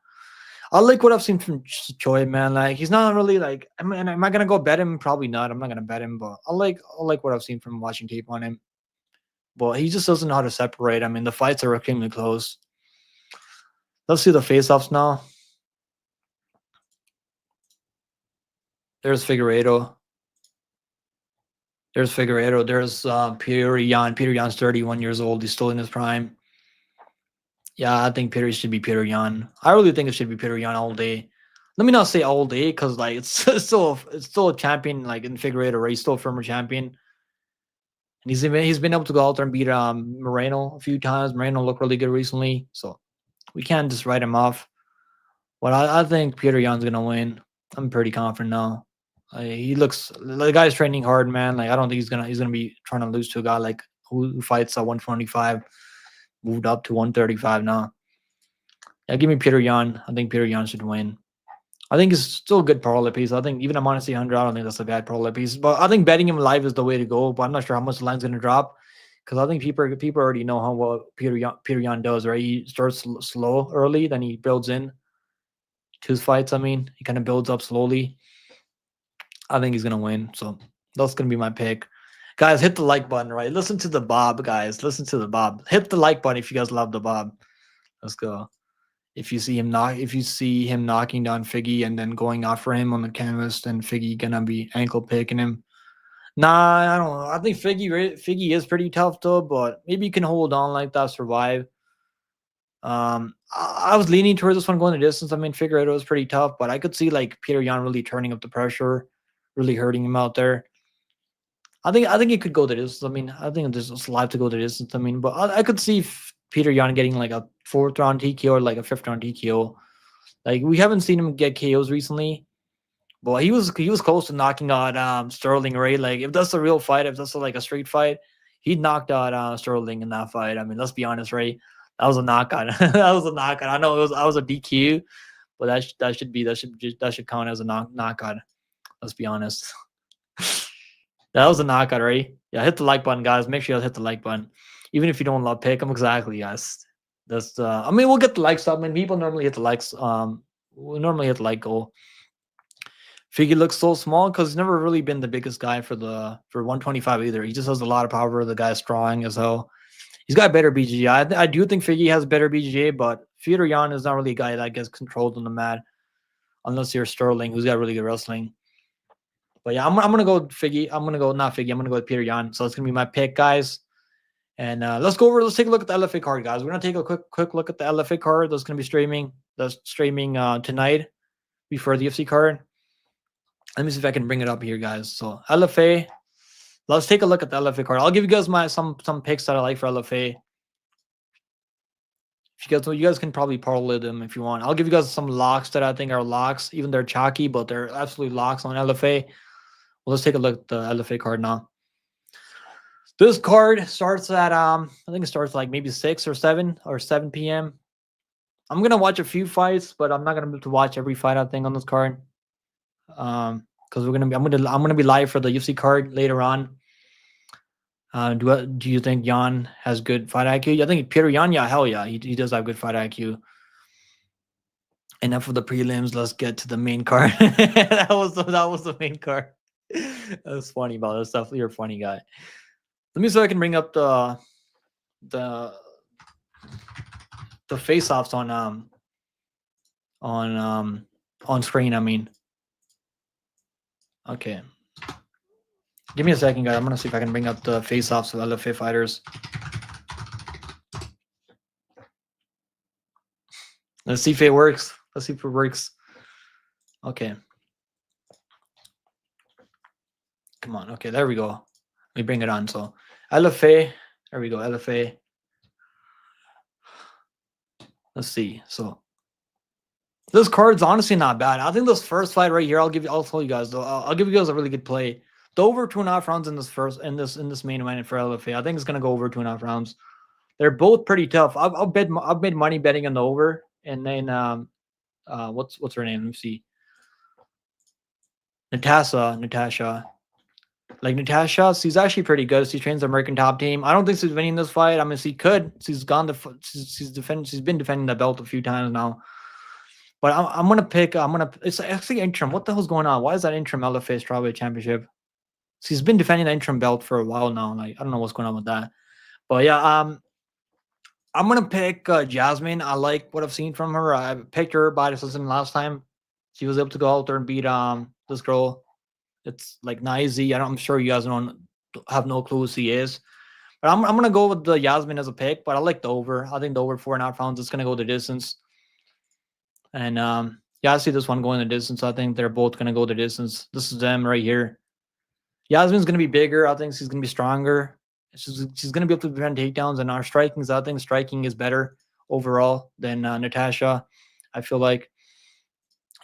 I like what I've seen from Choi, man. Like he's not really like. I mean, am I gonna go bet him? Probably not. I'm not gonna bet him, but I like what I've seen from watching tape on him. But he just doesn't know how to separate. I mean, the fights are extremely close. Let's see the face-offs now. There's Figueiredo. There's Peter Yan. Peter Yan's 31 years old. He's still in his prime. Yeah, I think Peter should be Peter Yan. I really think it should be Peter Yan all day. Let me not say all day because like it's still a champion like in Figueiredo, right? He's still a former champion. And he's been able to go out there and beat Moreno a few times. Moreno looked really good recently, so we can't just write him off. But I think Peter Yan's gonna win. I'm pretty confident now. He looks the guy's training hard, man. Like I don't think he's gonna be trying to lose to a guy like who fights at 125, moved up to 135 now. Yeah, give me Peter Yan. I think Peter Yan should win. I think it's still a good parlay piece. I think even a minus 800, I don't think that's a bad parlay piece. But I think betting him live is the way to go. But I'm not sure how much the line's gonna drop because I think people already know how well Peter Yan does. Right, he starts slow early, then he builds in to his fights. I mean, he kind of builds up slowly. I think he's gonna win. So that's gonna be my pick. Guys, hit the like button, right? Listen to the Bob, guys. Listen to the Bob. Hit the like button if you guys love the Bob. Let's go. If you see him knocking down Figgy and then going after him on the canvas, then Figgy gonna be ankle picking him. Nah, I don't know. I think Figgy is pretty tough though, but maybe you can hold on like that, survive. I was leaning towards this one going the distance. I mean, Figueiredo was pretty tough, but I could see like Peter Yan really turning up the pressure, really hurting him out there. I think it could go the distance. I mean, I think there's live to go the distance. I mean, but I could see Peter Yan getting like a 4th round TKO or like a 5th round TKO. Like we haven't seen him get KOs recently, but he was close to knocking out Sterling, right? Like if that's a real fight, if that's like a street fight, he knocked out Sterling in that fight. I mean, let's be honest, right? That was a knockout. That was a knockout. I know I was a DQ, but that should count as a knockout. Let's be honest. That was a knockout, right? Yeah, hit the like button, guys. Make sure you hit the like button. Even if you don't love pick them, exactly, guys. That's I mean, we'll get the likes up. I mean, people normally hit the likes. We normally hit the like goal. Figgy looks so small because he's never really been the biggest guy for 125 either. He just has a lot of power. The guy's strong as hell. He's got better BJJ. I do think Figgy has better BJJ, but Peter Yan is not really a guy that gets controlled on the mat unless you're Sterling, who's got really good wrestling. But yeah, I'm gonna go Figgy. I'm gonna go not Figgy. I'm gonna go with Peter Yan. So it's gonna be my pick, guys. And let's take a look at the LFA card, guys. We're gonna take a quick look at the LFA card that's gonna be streaming. That's streaming tonight before the UFC card. Let me see if I can bring it up here, guys. So LFA. Let's take a look at the LFA card. I'll give you guys some picks that I like for LFA. If you guys can probably parlay them if you want. I'll give you guys some locks that I think are locks. Even they're chalky, but they're absolutely locks on LFA. Well, let's take a look at the LFA card now. This card starts at I think it starts like maybe 6 or 7 p.m. I'm gonna watch a few fights, but I'm not gonna be able to watch every fight I think on this card. Because I'm gonna be live for the UFC card later on. Do you think Yan has good fight IQ? I think Peter Yan, yeah, hell yeah, he does have good fight IQ. Enough of the prelims. Let's get to the main card. that was the main card. That was funny about that stuff. You're a funny guy. Let me see if I can bring up the face-offs on screen. I mean, okay. Give me a second, guys. I'm gonna see if I can bring up the face-offs of LFA fighters. Let's see if it works. Okay. Come on. Okay, there we go. Let me bring it on. So LFA. There we go. LFA. Let's see. So This card's honestly not bad. I think this first fight right here, I'll tell you guys though. I'll give you guys a really good play. The over 2.5 rounds in this main event for LFA. I think it's gonna go over 2.5 rounds. They're both pretty tough. I've made money betting on the over, and then what's her name? Let me see. Natasha. Like Natasha, she's actually pretty good. She trains the American top team. I don't think she's winning this fight. I mean, she could. She's gone to. She's been defending the belt a few times now. But I'm gonna pick. It's actually interim. What the hell's going on? Why is that interim LFA strawweight championship? She's been defending the interim belt for a while now. Like I don't know what's going on with that. But yeah, I'm gonna pick Jasmine. I like what I've seen from her. I picked her by decision last time. She was able to go out there and beat this girl. It's like Nizy. I'm sure you guys don't have no clue who she is. But I'm gonna go with the Yasmin as a pick. But I like the over. I think the over 4.5 rounds is gonna go the distance. And yeah, I see this one going the distance. I think they're both gonna go the distance. This is them right here. Yasmin's gonna be bigger. I think she's gonna be stronger. She's gonna be able to prevent takedowns. And our striking, I think striking is better overall than Natasha. I feel like.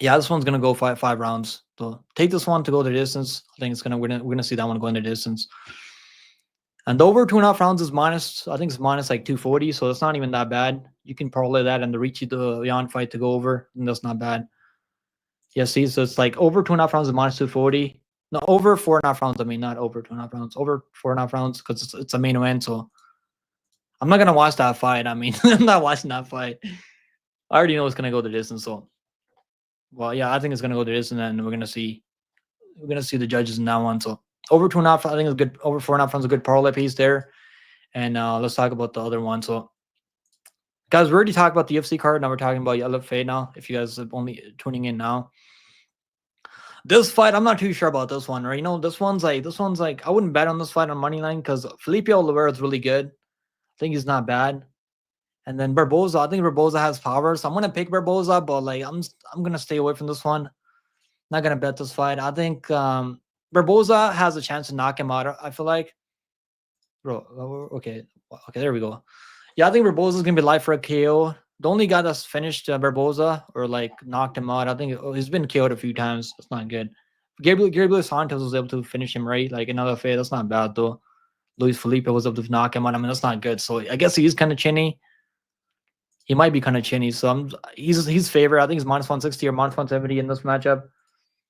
Yeah, this one's gonna go five rounds. So take this one to go the distance. I think we're gonna see that one going the distance. And the over 2.5 rounds is minus. I think it's minus like 240. So it's not even that bad. You can parlay that and the Ricchi the Jan fight to go over, and that's not bad. Yeah, see, so it's like over 2.5 rounds is minus 240. No, over 4.5 rounds. I mean, not over 2.5 rounds. Over 4.5 rounds because it's a main event. So I'm not gonna watch that fight. I mean, I'm not watching that fight. I already know it's gonna go the distance. So. Well, yeah, I think it's gonna go to this, and then we're gonna see the judges in that one. So over 2.5, I think it's good. Over 4.5 rounds, a good parlay piece there. And let's talk about the other one. So, guys, we already talked about the UFC card. Now we're talking about LFA now. If you guys are only tuning in now, this fight, I'm not too sure about this one. Right? You know, this one's like I wouldn't bet on this fight on money line because Felipe Oliveira is really good. I think he's not bad. And then Barboza, I think Barboza has power, so I'm gonna pick Barboza, but like I'm gonna stay away from this one. Not gonna bet this fight. I think Barboza has a chance to knock him out. I feel like, bro. Okay, there we go. Yeah, I think Barboza is gonna be live for a KO. The only guy that's finished Barboza or like knocked him out, I think he's been KO'd a few times. That's not good. Gabriel Santos was able to finish him right, like another fight. That's not bad though. Luis Felipe was able to knock him out. I mean, that's not good. So I guess he's kind of chinny. He might be kind of chinny, so he's favorite. I think he's minus 160 or minus 170 in this matchup.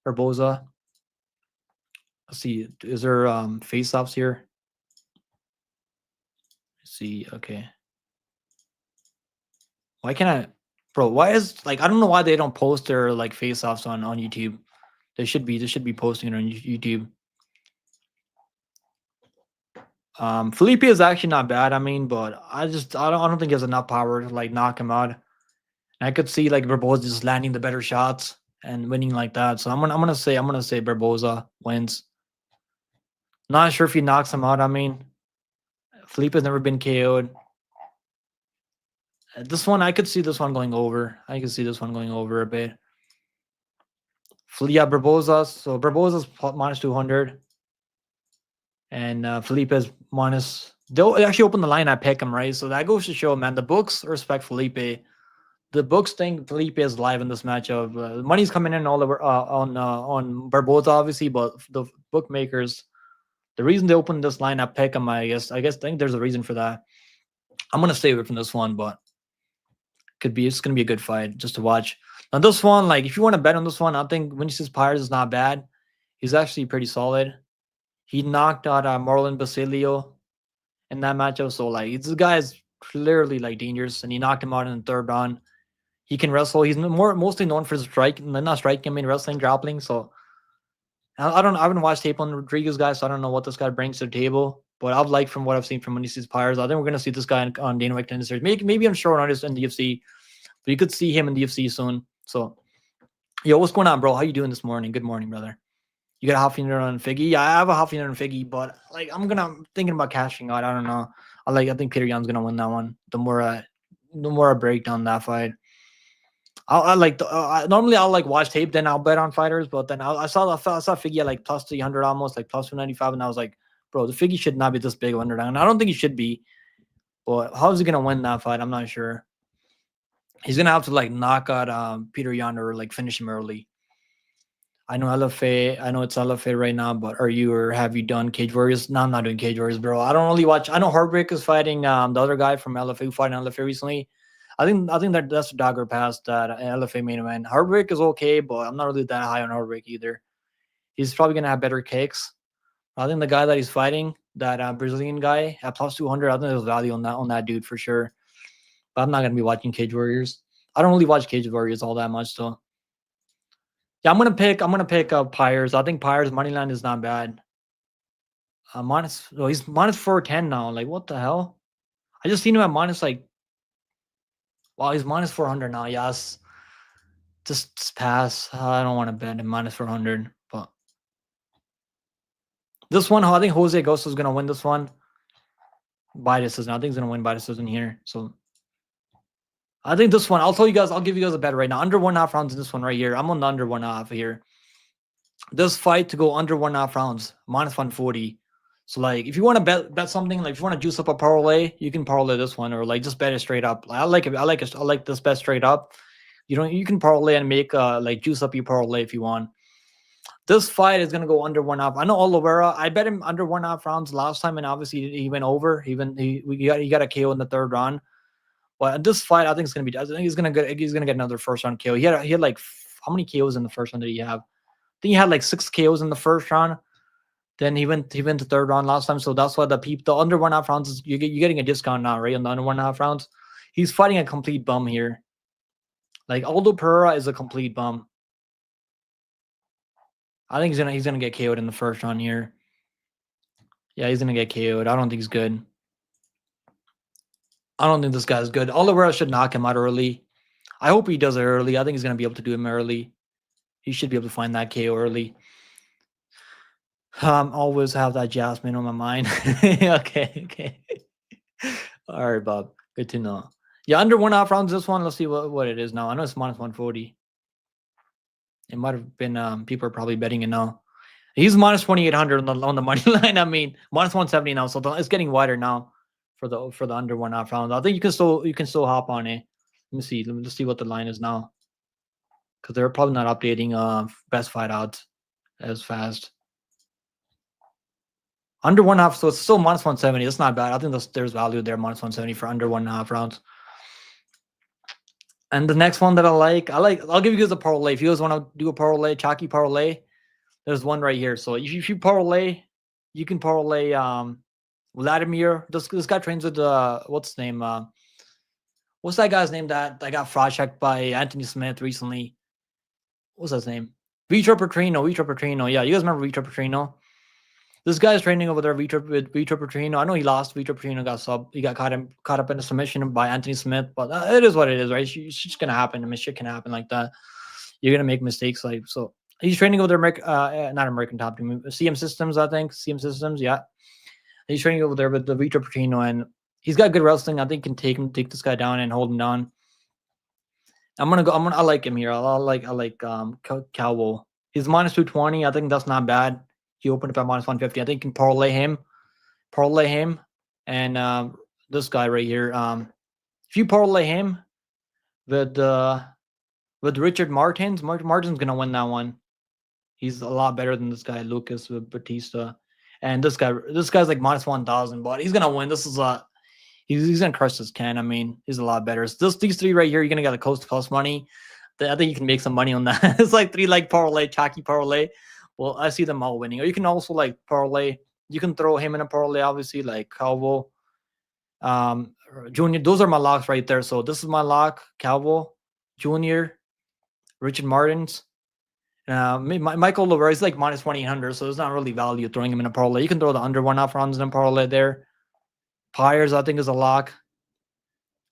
Barboza. Let's see. Is there face-offs here? Let's see. Okay. Why can't I, bro? Why is like I don't know why they don't post their like face-offs on YouTube. They should be posting it on YouTube. Felipe is actually not bad. I mean, but I don't think he has enough power to like knock him out. And I could see like Barboza just landing the better shots and winning like that. So I'm gonna say Barboza wins. Not sure if he knocks him out. I mean, Felipe has never been KO'd. This one, I could see this one going over. I could see this one going over a bit. Yeah, Barboza. So Barboza's minus 200. And Felipe is minus. They'll actually open the line at pick him, right? So that goes to show, man, the books respect Felipe. The books think Felipe is live in this matchup. Money's coming in all over on Barboza, obviously, but the bookmakers, the reason they opened this line at pick him, I think there's a reason for that. I'm gonna stay away from this one, but it's gonna be a good fight just to watch. Now this one, like if you want to bet on this one, I think Vinicius Pires is not bad. He's actually pretty solid. He knocked out Marlon Basilio in that matchup. So like this guy is clearly like dangerous, and he knocked him out in the third round. He can wrestle. He's mostly known for his not striking. I mean wrestling, grappling. So I haven't watched tape on Rodriguez guys, so I don't know what this guy brings to the table. But I've liked from what I've seen from Vinicius Pires. I think we're gonna see this guy on Dana White Contender Series. Maybe I'm sure on this in the UFC, but you could see him in the UFC soon. So, yo, what's going on, bro? How you doing this morning? Good morning, brother. You got a half unit on Figgy? Yeah, I have a half unit on Figgy, but like I'm thinking about cashing out. I don't know. I think Peter Yan's gonna win that one. The more I break down that fight. Normally I'll like watch tape, then I'll bet on fighters, but then I saw Figgy at like plus 300 almost, like plus 295, and I was like, bro, the Figgy should not be this big of underdog. And I don't think he should be, but how is he gonna win that fight? I'm not sure. He's gonna have to like knock out Peter Yan or like finish him early. I know LFA. I know it's LFA right now, but are you or have you done Cage Warriors? No, I'm not doing Cage Warriors, bro. I don't really watch. I know Heartbreak is fighting the other guy from LFA who fought in LFA recently. I think that's the dagger pass that LFA main event. Heartbreak is okay, but I'm not really that high on Heartbreak either. He's probably gonna have better kicks. I think the guy that he's fighting, that Brazilian guy at plus 200, I think there's value on that dude for sure. But I'm not gonna be watching Cage Warriors. I don't really watch Cage Warriors all that much, so. Yeah, I'm gonna pick up Pyres. I think Pyres moneyline is not bad. He's minus 410 now. Like what the hell? I just seen him at minus like. Wow, he's minus 400 now. Yes, just pass. I don't want to bet him minus 400. But this one, I think Jose Gosso is gonna win this one by decision. I think he's gonna win by decision here. So I think this one. I'll tell you guys. I'll give you guys a bet right now. Under 1.5 rounds in this one right here. I'm on the under 1.5 here. This fight to go under 1.5 rounds, minus 140. So like, if you want to bet something, like if you want to juice up a parlay, you can parlay this one, or like just bet it straight up. I like it. I like this bet straight up. You can parlay and make like juice up your parlay if you want. This fight is gonna go under 1.5. I know Oliveira. I bet him under 1.5 rounds last time, and obviously he went over. He got a KO in the third round. But this fight, I think it's gonna be. I think he's gonna get another first round KO. He had like how many KOs in the first round did he have? I think he had like 6 KOs in the first round. Then he went to third round last time, so that's why the under 1.5 rounds is you're getting a discount now, right? On the under 1.5 rounds, he's fighting a complete bum here. Like Aldo Pereira is a complete bum. I think he's gonna get KO'd in the first round here. Yeah, he's gonna get KO'd. I don't think he's good. I don't think this guy's good. Oliveira should knock him out early. I hope he does it early. I think he's gonna be able to do him early. He should be able to find that KO early. Always have that Jasmine on my mind. Okay. All right, Bob. Good to know. Yeah, under 1.5 rounds this one. Let's see what it is now. I know it's minus 140. It might have been people are probably betting it now. He's minus 2,800 on the money line. I mean, minus 170 now. So it's getting wider now for the under 1.5 rounds. I think you can still hop on it. Let me see. Let's see what the line is now. Because they're probably not updating best fight odds as fast. Under 1.5, so it's still minus 170. That's not bad. I think there's value there, minus 170 for under 1.5 rounds. And the next one that I'll give you guys a parlay. If you guys want to do a parlay, chalky parlay, there's one right here. So if you parlay, you can parlay Vladimir. This guy trains with what's his name? What's that guy's name that got fraud checked by Anthony Smith recently? What's his name? Vitor Petrino. Yeah, you guys remember Vitor Petrino? This guy's training over there with Vitor Petrino. I know he lost. Vitor Petrino got sub. He got caught up in a submission by Anthony Smith. But it is what it is, right? It's just gonna happen. I mean, shit can happen like that. You're gonna make mistakes, like so. He's training over there, not American Top Team, CM Systems, I think. CM Systems, yeah. He's training over there with the Vitor Petrino, and he's got good wrestling. I think he can take this guy down and hold him down. I like him here. I like Calvo. He's minus 220. I think that's not bad. He opened up at minus 150. I think you can parlay him, and this guy right here. If you parlay him with Richard Martins, Martin's gonna win that one. He's a lot better than this guy Lucas with Batista, and this guy's like minus 1,000, but he's gonna win. This is he's gonna crush this Ken. I mean, he's a lot better. So these three right here, you're gonna get the coast to coast money. I think you can make some money on that. It's like 3 leg parlay, chalky parlay. Well, I see them all winning. Or you can also like parlay. You can throw him in a parlay, obviously, like Calvo, Junior. Those are my locks right there. So this is my lock: Calvo, Junior, Richard Martins. Michael Oliveira is like minus 2,800, so there's not really value throwing him in a parlay. You can throw the under 1.5 rounds in a parlay there. Pyres, I think, is a lock.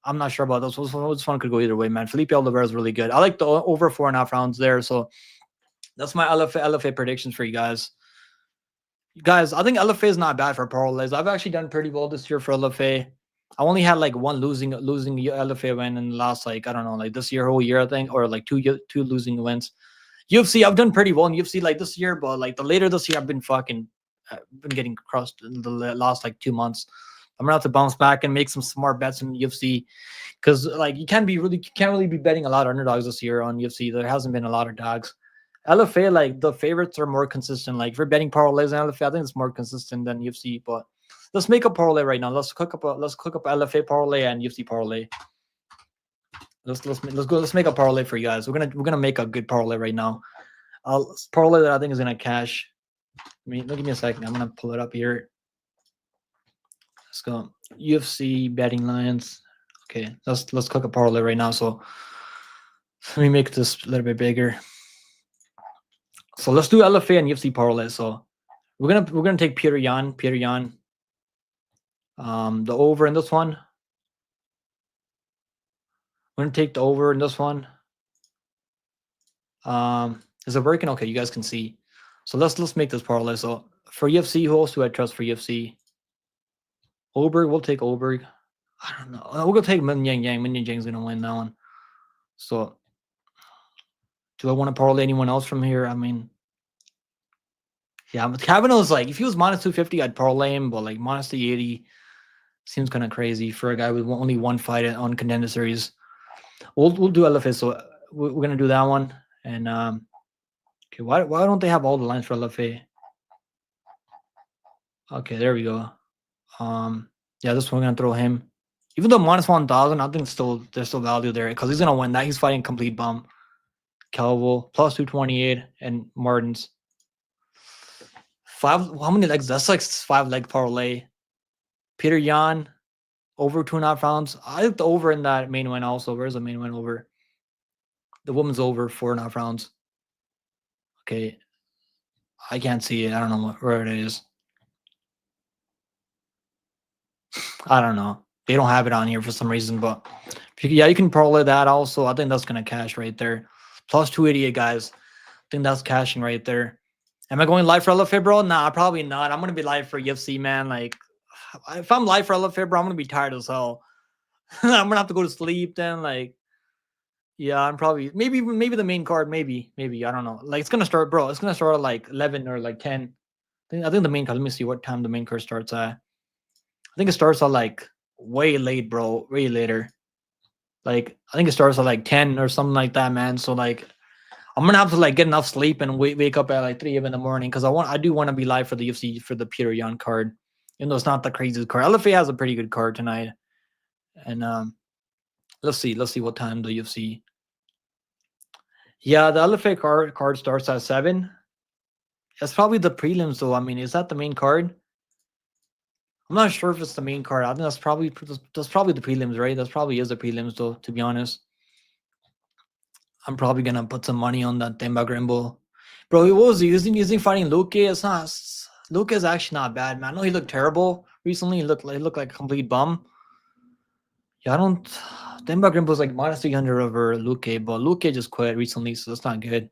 I'm not sure about those. This one could go either way, man. Felipe Oliveira is really good. I like the over 4.5 rounds there. So that's my LFA predictions for you guys. Guys, I think LFA is not bad for parlays. I've actually done pretty well this year for LFA. I only had like one losing LFA win in the last, like, I don't know, like this whole year, I think, or like two losing wins. UFC, I've done pretty well in UFC like this year, but like the later this year, I've been getting crushed in the last like 2 months. I'm gonna have to bounce back and make some smart bets in UFC because like you can't really be betting a lot of underdogs this year on UFC. There hasn't been a lot of dogs. LFA, like the favorites are more consistent. Like if you're betting parlays on LFA, I think it's more consistent than UFC. But let's make a parlay right now. Let's cook up LFA parlay and UFC parlay. Let's make a parlay for you guys. We're gonna make a good parlay right now. Parlay that I think is gonna cash. Give me a second. I'm gonna pull it up here. Let's go. UFC betting lines. Okay, let's cook a parlay right now. So let me make this a little bit bigger. So let's do LFA and UFC parlay. So we're gonna take Peter Yan. The over in this one. We're gonna take the over in this one. Is it working? Okay, you guys can see. So let's make this parlay. So for UFC, who else do I trust for UFC? Oberg, we'll take Oberg. I don't know. We're gonna take Mingyang. Mingyang's gonna win that one. So do I want to parlay anyone else from here? I mean, yeah, but Kavanagh's like, if he was minus 250, I'd parlay him, but like minus 380 seems kind of crazy for a guy with only one fight on Contender Series. We'll do LFA. So we're gonna do that one. And okay, why don't they have all the lines for LFA? Okay, there we go. Yeah, this one we're gonna throw him. Even though minus 1,000, I think there's still value there because he's gonna win that. He's fighting complete bum. Calvo plus 228 and Martins. How many legs? That's like 5-leg parlay. Peter Yan over 2.5 rounds. I think the over in that main win also. Where's the main win over? The woman's over 4.5 rounds. Okay, I can't see it. I don't know where it is. I don't know. They don't have it on here for some reason, but yeah, you can parlay that also. I think that's gonna cash right there. Plus 288, guys. I think that's cashing right there. Am I going live for LFA, bro? Nah, probably not. I'm gonna be live for UFC, man. Like, if I'm live for LFA, bro, I'm gonna be tired as hell. I'm gonna have to go to sleep then. Like, yeah, I'm probably maybe the main card, maybe I don't know. Like, it's gonna start, bro. It's gonna start at like 11 or like 10. I think the main card. Let me see what time the main card starts at. I think it starts at like way late, bro. Way later. Like, I think it starts at like 10 or something like that, man. So like, I'm gonna have to like get enough sleep and wake up at like 3 in the morning because I do want to be live for the UFC for the Peter Yan card. Even though it's not the craziest card. LFA has a pretty good card tonight. And let's see what time the UFC. Yeah, the LFA card starts at 7. That's probably the prelims though. I mean, is that the main card? I'm not sure if it's the main card. I think that's probably the prelims, right? That probably is the prelims though, to be honest. I'm probably gonna put some money on that Tumendemberel. Bro, what was he using fighting Luke? It's not. Luke is actually not bad, man. I know he looked terrible recently. He looked like a complete bum. Yeah, I don't. Tumendemberel was like minus 300 over Luke, but Luke just quit recently, so that's not good.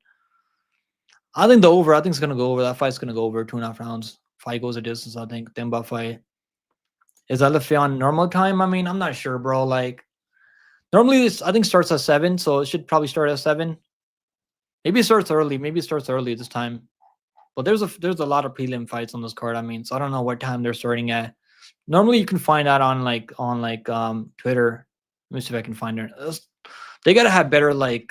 I think the over. I think it's gonna go over. That fight's gonna go over 2.5 rounds. Fight goes a distance. I think Tumba fight. Is LFA on normal time? I mean, I'm not sure, bro. Like, normally I think starts at 7, so it should probably start at 7. Maybe it starts early. This time. But there's a lot of prelim fights on this card. I mean, so I don't know what time they're starting at. Normally you can find out on Twitter. Let me see if I can find it. They gotta have better they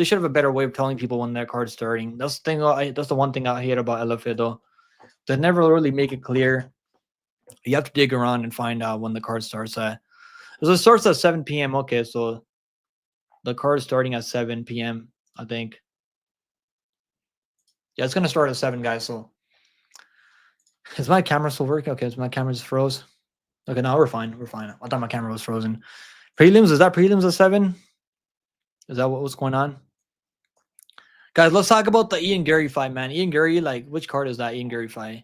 should have a better way of telling people when their card's starting. That's the one thing I hate about LFA though. They never really make it clear. You have to dig around and find out when the card starts at. So it starts at 7 p.m. Okay, so the card is starting at 7 p.m. I think. Yeah, it's gonna start at 7, guys. So is my camera still working? Okay, my camera just froze. Okay, now we're fine. I thought my camera was frozen. Prelims, is that prelims at 7? Is that what was going on? Guys, let's talk about the Ian Gary fight, man. Ian Gary, like, which card is that Ian Gary fight?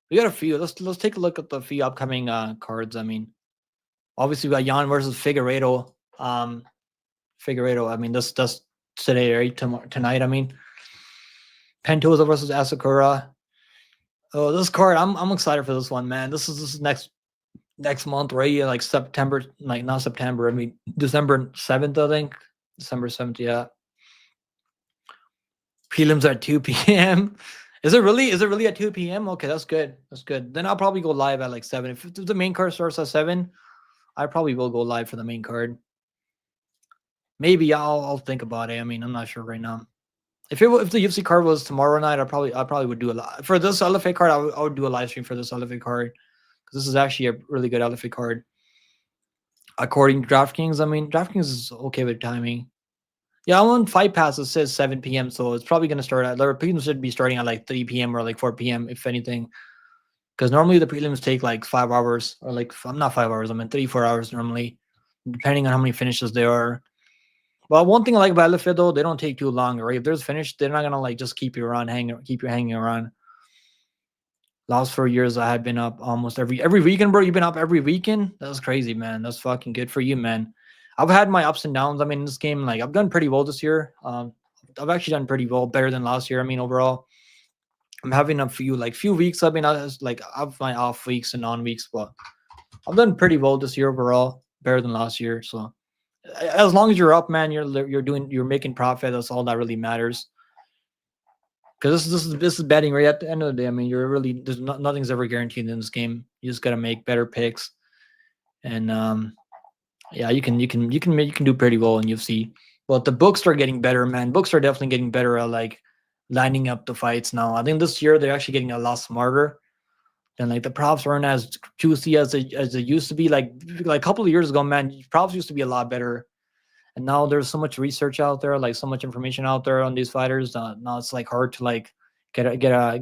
We got a few. Let's take a look at the few upcoming cards. I mean, obviously we got Jan versus Figueiredo. Figueiredo. I mean, that's today, right? Tonight. I mean, Pentoza versus Asakura. Oh, this card, I'm excited for this one, man. This is next month, right? Like September, like not September. I mean, December 7th, I think. December 7th, yeah. Prelims at 2 p.m. Is it really? Is it really at 2 p.m.? Okay, that's good. That's good. Then I'll probably go live at like 7. If the main card starts at 7, I probably will go live for the main card. Maybe I'll think about it. I mean, I'm not sure right now. If the UFC card was tomorrow night, I probably would do a lot for this LFA card. I would do a live stream for this LFA card because this is actually a really good LFA card. According to DraftKings, I mean, DraftKings is okay with timing. Yeah, I'm on Fight Pass. It says 7 p.m. So it's probably gonna start at. The prelims should be starting at like 3 p.m. or like 4 p.m. if anything, because normally the prelims take like 5 hours or like I'm not 5 hours. I mean 3-4 hours normally, depending on how many finishes there are. Well, one thing I like about LFA though, they don't take too long, right? If there's finish, they're not gonna like just keep you hanging around. Last 4 years, I had been up almost every weekend, bro. You've been up every weekend. That's crazy, man. That's fucking good for you, man. I've had my ups and downs. I mean, in this game, like I've done pretty well this year. I've actually done pretty well, better than last year. I mean, overall, I'm having a few weeks. I've been like I've my off weeks and on weeks, but I've done pretty well this year overall, better than last year. So as long as you're up, man, you're making profit. That's all that really matters. Because this is betting right at the end of the day. I mean, you're really nothing's ever guaranteed in this game. You just gotta make better picks, and yeah, you can do pretty well in UFC. But the books are getting better, man. Books are definitely getting better at like lining up the fights now. I think this year they're actually getting a lot smarter. And like the props aren't as juicy as they used to be. Like a couple of years ago, man, props used to be a lot better. And now there's so much research out there, like so much information out there on these fighters. Now it's like hard to like get a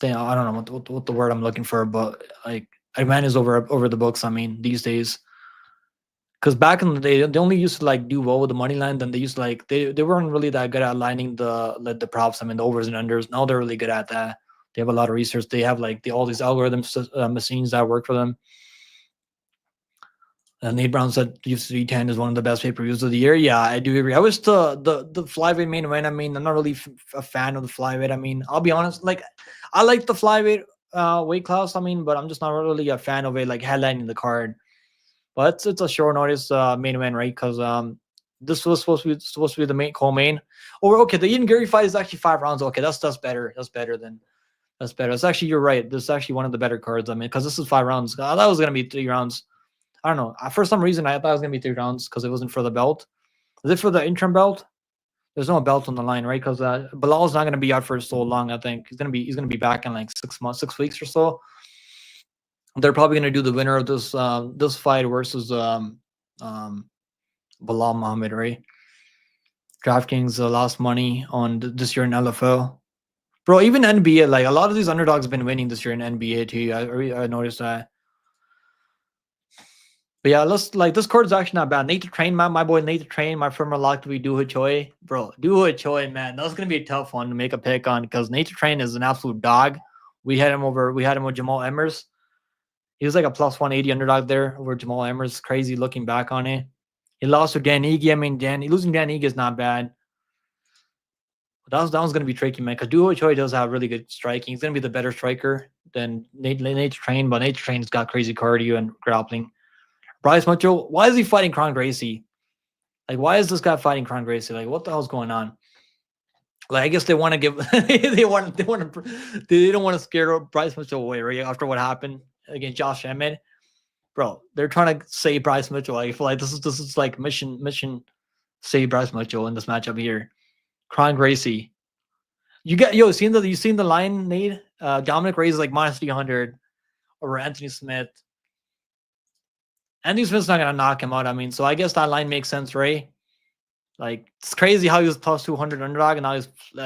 thing. I don't know what the word I'm looking for, but like advantage over the books. I mean, these days, because back in the day, they only used to like do well with the money line. Then they used to like they weren't really that good at lining the props. I mean, the overs and unders. Now they're really good at that. They have a lot of research. They have like all these algorithms machines that work for them. Nate Brown said UFC 10 is one of the best pay-per-views of the year. Yeah, I do agree. I wish the flyweight main event. I mean, I'm not really a fan of the flyweight. I mean, I'll be honest. Like, I like the flyweight weight class. I mean, but I'm just not really a fan of it. Like headlining the card. But it's a short notice main event, right? Because this was supposed to be the main co-main. Or okay, the Ian Gary fight is actually 5 rounds. Okay, that's better. That's better. It's actually you're right. This is actually one of the better cards. I mean, because this is 5 rounds. I thought it was gonna be 3 rounds. I don't know. For some reason, I thought it was gonna be 3 rounds because it wasn't for the belt. Is it for the interim belt? There's no belt on the line, right? Because Bilal's not gonna be out for so long. I think he's gonna be back in like 6 weeks or so. They're probably gonna do the winner of this fight versus Bilal Muhammad, right? DraftKings lost money on this year in LFL, bro. Even NBA, like a lot of these underdogs have been winning this year in NBA too. I noticed that. But yeah, this card is actually not bad. Nate the Train, my boy Nate the Train, my former lock to be Choi. Bro, Choi, man. That's gonna be a tough one to make a pick on because Nate the Train is an absolute dog. We had him with Jamal Emmers. He was like a plus 180 underdog there over Jamal Emmers. Crazy looking back on it. He lost to Dan Ige. I mean, losing Dan Ige is not bad. But that was gonna be tricky, man, because Choi does have really good striking. He's gonna be the better striker than Nate Train, but Nate Train's got crazy cardio and grappling. Bryce Mitchell, why is he fighting Kron Gracie? Like, why is this guy fighting Kron Gracie? Like, what the hell's going on? Like, I guess they want to give they don't want to scare Bryce Mitchell away, right? After what happened against Josh Emmett. Bro, they're trying to save Bryce Mitchell. I feel like this is like mission save Bryce Mitchell in this matchup here. Kron Gracie. You seen the line, Nate? Dominic Reyes is like minus 300 over Anthony Smith. Anthony Smith's not gonna knock him out. I mean, so I guess that line makes sense, right? Like, it's crazy how he was plus 200 underdog, and now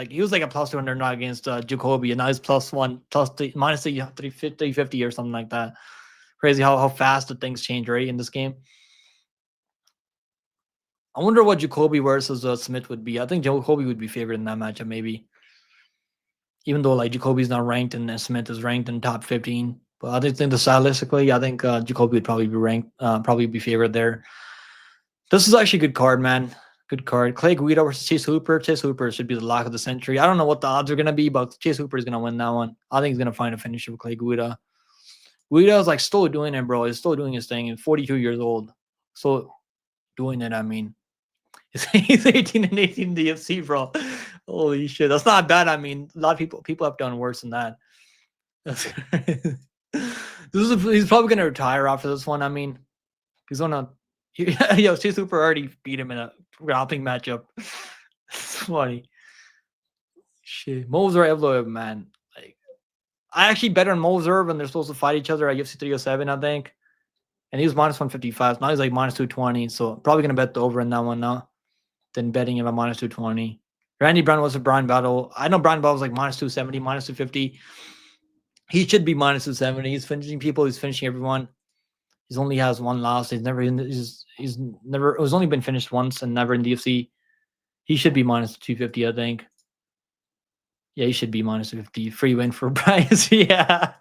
he was like a plus 200 underdog against Jacoby, and now he's minus 350 or something like that. Crazy how fast the things change, right, in this game. I wonder what Jacoby versus Smith would be. I think Jacoby would be favored in that matchup, maybe. Even though like Jacoby's not ranked and Smith is ranked in top 15. But I think stylistically, I think Jacoby would probably be ranked, probably be favored there. This is actually a good card, man. Good card. Clay Guida versus Chase Hooper. Chase Hooper should be the lock of the century. I don't know what the odds are going to be, but Chase Hooper is going to win that one. I think he's going to find a finisher with Clay Guida. Guida is like still doing it, bro. He's still doing his thing. He's 42 years old. So doing it, I mean. He's 18 and 18 in the UFC, bro. Holy shit, that's not bad. I mean, a lot of people have done worse than that. That's he's probably gonna retire after this one. I mean, he's gonna yo, Steve Super already beat him in a grappling matchup. It's funny. Shit. Moser Evloev, man. Like I actually bet on Moser when they're supposed to fight each other at UFC 307, I think. And he was minus 155. Now he's like minus 220. So probably gonna bet the over in that one now. Than betting him at minus 220. Randy Brown was a Brian Battle. I know Brian Battle was like minus 270, minus 250. He should be minus 270. He's finishing people, he's finishing everyone. He's only has one loss. He's never only been finished once and never in the UFC. He should be minus 250, I think. Yeah, he should be minus 250. Free win for Bryce. Yeah.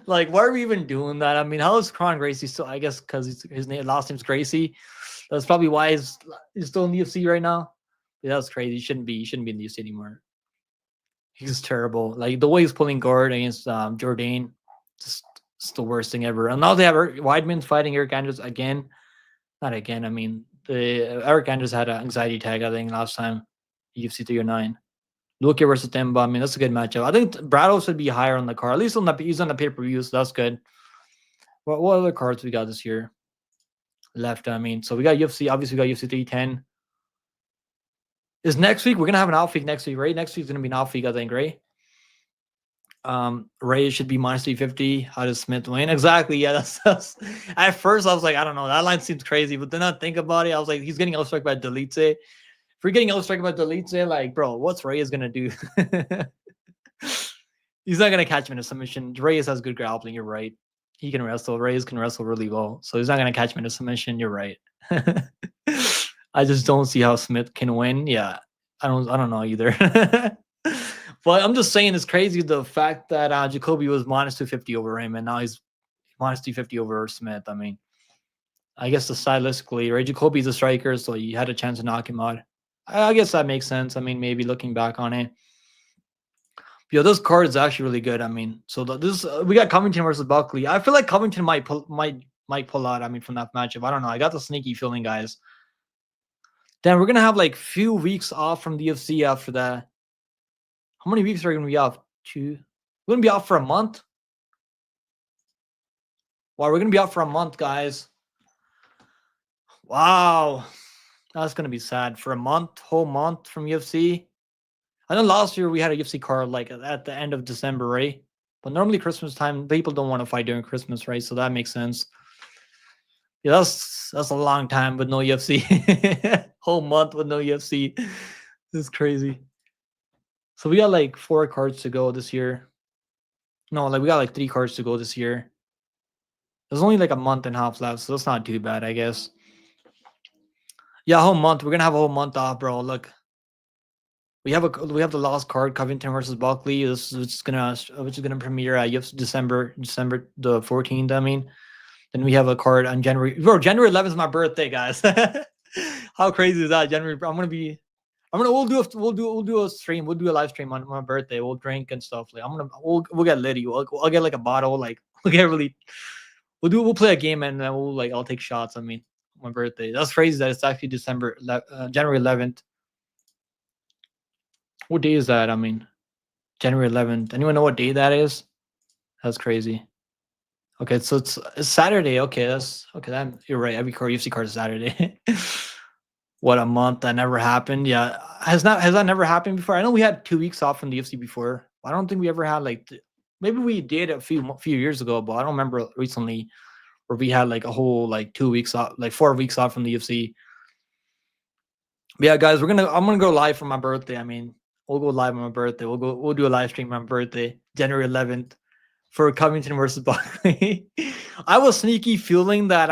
Like, why are we even doing that? I mean, how is Kron Gracie still? I guess because his last name's Gracie. That's probably why he's still in the UFC right now. Yeah, that's crazy. He shouldn't be in the UFC anymore. He's terrible. Like the way he's pulling guard against Jourdain, just it's the worst thing ever. And now they have Weidman's fighting Eric Andrews again. Not again. I mean, Eric Andrews had an anxiety tag, I think, last time UFC 309. Luque versus Temba. I mean, that's a good matchup. I think Brado should be higher on the card. At least he's on the pay-per-view, so that's good. What other cards we got this year left? I mean, so we got UFC. Obviously, we got UFC 310. Is next week? We're gonna have an off week next week, right? Next week's gonna be an off week, I think, right? Ray should be minus 350. How does Smith win? Exactly. Yeah, that's at first I was like, I don't know, that line seems crazy, but then I think about it, I was like, he's getting outstruck by Dieleyisi. If you're getting outstruck by Dieleyisi, like, bro, what's Reyes gonna do? He's not gonna catch him in a submission. Reyes has good grappling. You're right. He can wrestle. Reyes can wrestle really well, so he's not gonna catch him in a submission. You're right. I just don't see how Smith can win. Yeah, I don't know either. But I'm just saying it's crazy the fact that Jacoby was minus 250 over him, and now he's minus 250 over Smith. I mean, I guess the stylistically, right? Jacoby's a striker, so you had a chance to knock him out. I guess that makes sense. I mean, maybe looking back on it. Yeah, this card is actually really good. I mean, so this we got Covington versus Buckley. I feel like Covington might pull out. I mean, from that matchup, I don't know. I got the sneaky feeling, guys. Then we're gonna have like few weeks off from the UFC after that. How many weeks are we gonna be off? 2. We're gonna be off for a month. Wow, we're gonna be out for a month, guys. Wow, that's gonna be sad for a month, whole month from UFC. I know last year we had a UFC card like at the end of December, right? But normally Christmas time, people don't want to fight during Christmas, right? So that makes sense. Yeah, that's a long time with no UFC. Whole month with no UFC. This is crazy. So we got like 4 cards to go this year. No, like we got like 3 cards to go this year. There's only like a month and a half left, so that's not too bad, I guess. Yeah, whole month. We're gonna have a whole month off, bro. Look, we have the last card, Covington versus Buckley. This is gonna premiere at UFC December the 14th. I mean, then we have a card on January 11th is my birthday, guys. How crazy is that? We'll do a stream. We'll do a live stream on my birthday. We'll drink and stuff. Like we'll get litty. I'll get like a bottle. Like we'll play a game and then I'll take shots. I mean, my birthday. That's crazy that it's actually January 11th. What day is that? I mean, January 11th. Anyone know what day that is? That's crazy. Okay, so it's Saturday. Okay, you're right. Every UFC card is Saturday. What a month. That never happened. Yeah. Has that never happened before? I know we had 2 weeks off from the UFC before. I don't think we ever had maybe we did a few years ago, but I don't remember recently where we had like a whole like 2 weeks off, like 4 weeks off from the UFC. But yeah, guys, I'm gonna go live for my birthday. I mean, we'll go live on my birthday. We'll do a live stream on my birthday, January 11th. For Covington versus Buckley. I was sneaky feeling that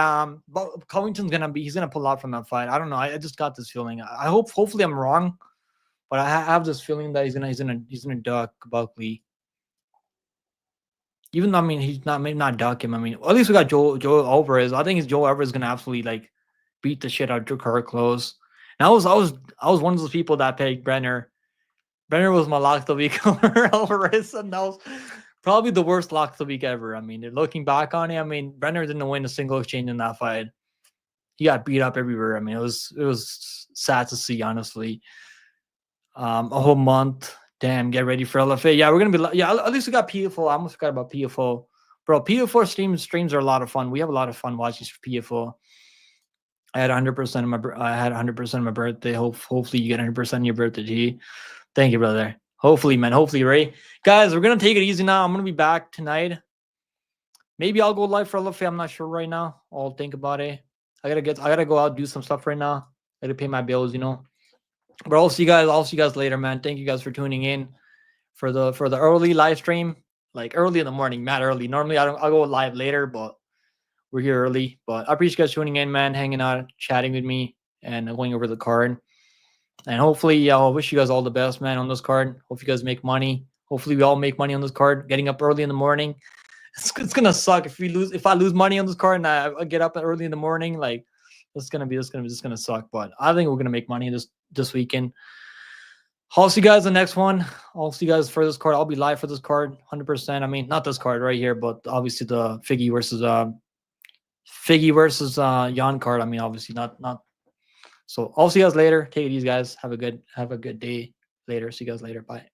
Covington's he's gonna pull out from that fight. I don't know. I just got this feeling. Hopefully I'm wrong, but I have this feeling that he's gonna duck Buckley. Even though I mean he's maybe not duck him. I mean, at least we got Joe Alvarez. I think Joe Alvarez is gonna absolutely beat the shit out of Drew Close. And I was one of those people that picked Brenner. Brenner was my lock of the week over Alvarez, and that was probably the worst lock of the week ever. I mean, looking back on it, I mean, Brenner didn't win a single exchange in that fight. He got beat up everywhere. I mean, it was sad to see, honestly. A whole month. Damn, get ready for LFA. Yeah, we're gonna be. Yeah, at least we got PFO. I almost forgot about PFO, bro. PFO streams are a lot of fun. We have a lot of fun watching PFO. I had 100% of my. I had 100% of my birthday. Hopefully you get 100% of your birthday, G. Thank you, brother. Hopefully, man. Hopefully, right, guys. We're gonna take it easy now. I'm gonna be back tonight. Maybe I'll go live for LFA. I'm not sure right now. I'll think about it. I gotta go out do some stuff right now. I gotta pay my bills, you know. But I'll see you guys. I'll see you guys later, man. Thank you guys for tuning in for the early live stream, like early in the morning, mad early. Normally I'll go live later, but we're here early. But I appreciate you guys tuning in, man, hanging out, chatting with me, and going over the card. And hopefully, I wish you guys all the best, man, on this card. Hope you guys make money. Hopefully, we all make money on this card. Getting up early in the morning, it's gonna suck if we lose. If I lose money on this card and I get up early in the morning, like it's gonna suck. But I think we're gonna make money this weekend. I'll see you guys the next one. I'll see you guys for this card. I'll be live for this card, 100%. I mean, not this card right here, but obviously the Figgy versus Jan card. I mean, obviously not. So I'll see you guys later. Take it easy, guys. Have a good day later. See you guys later. Bye.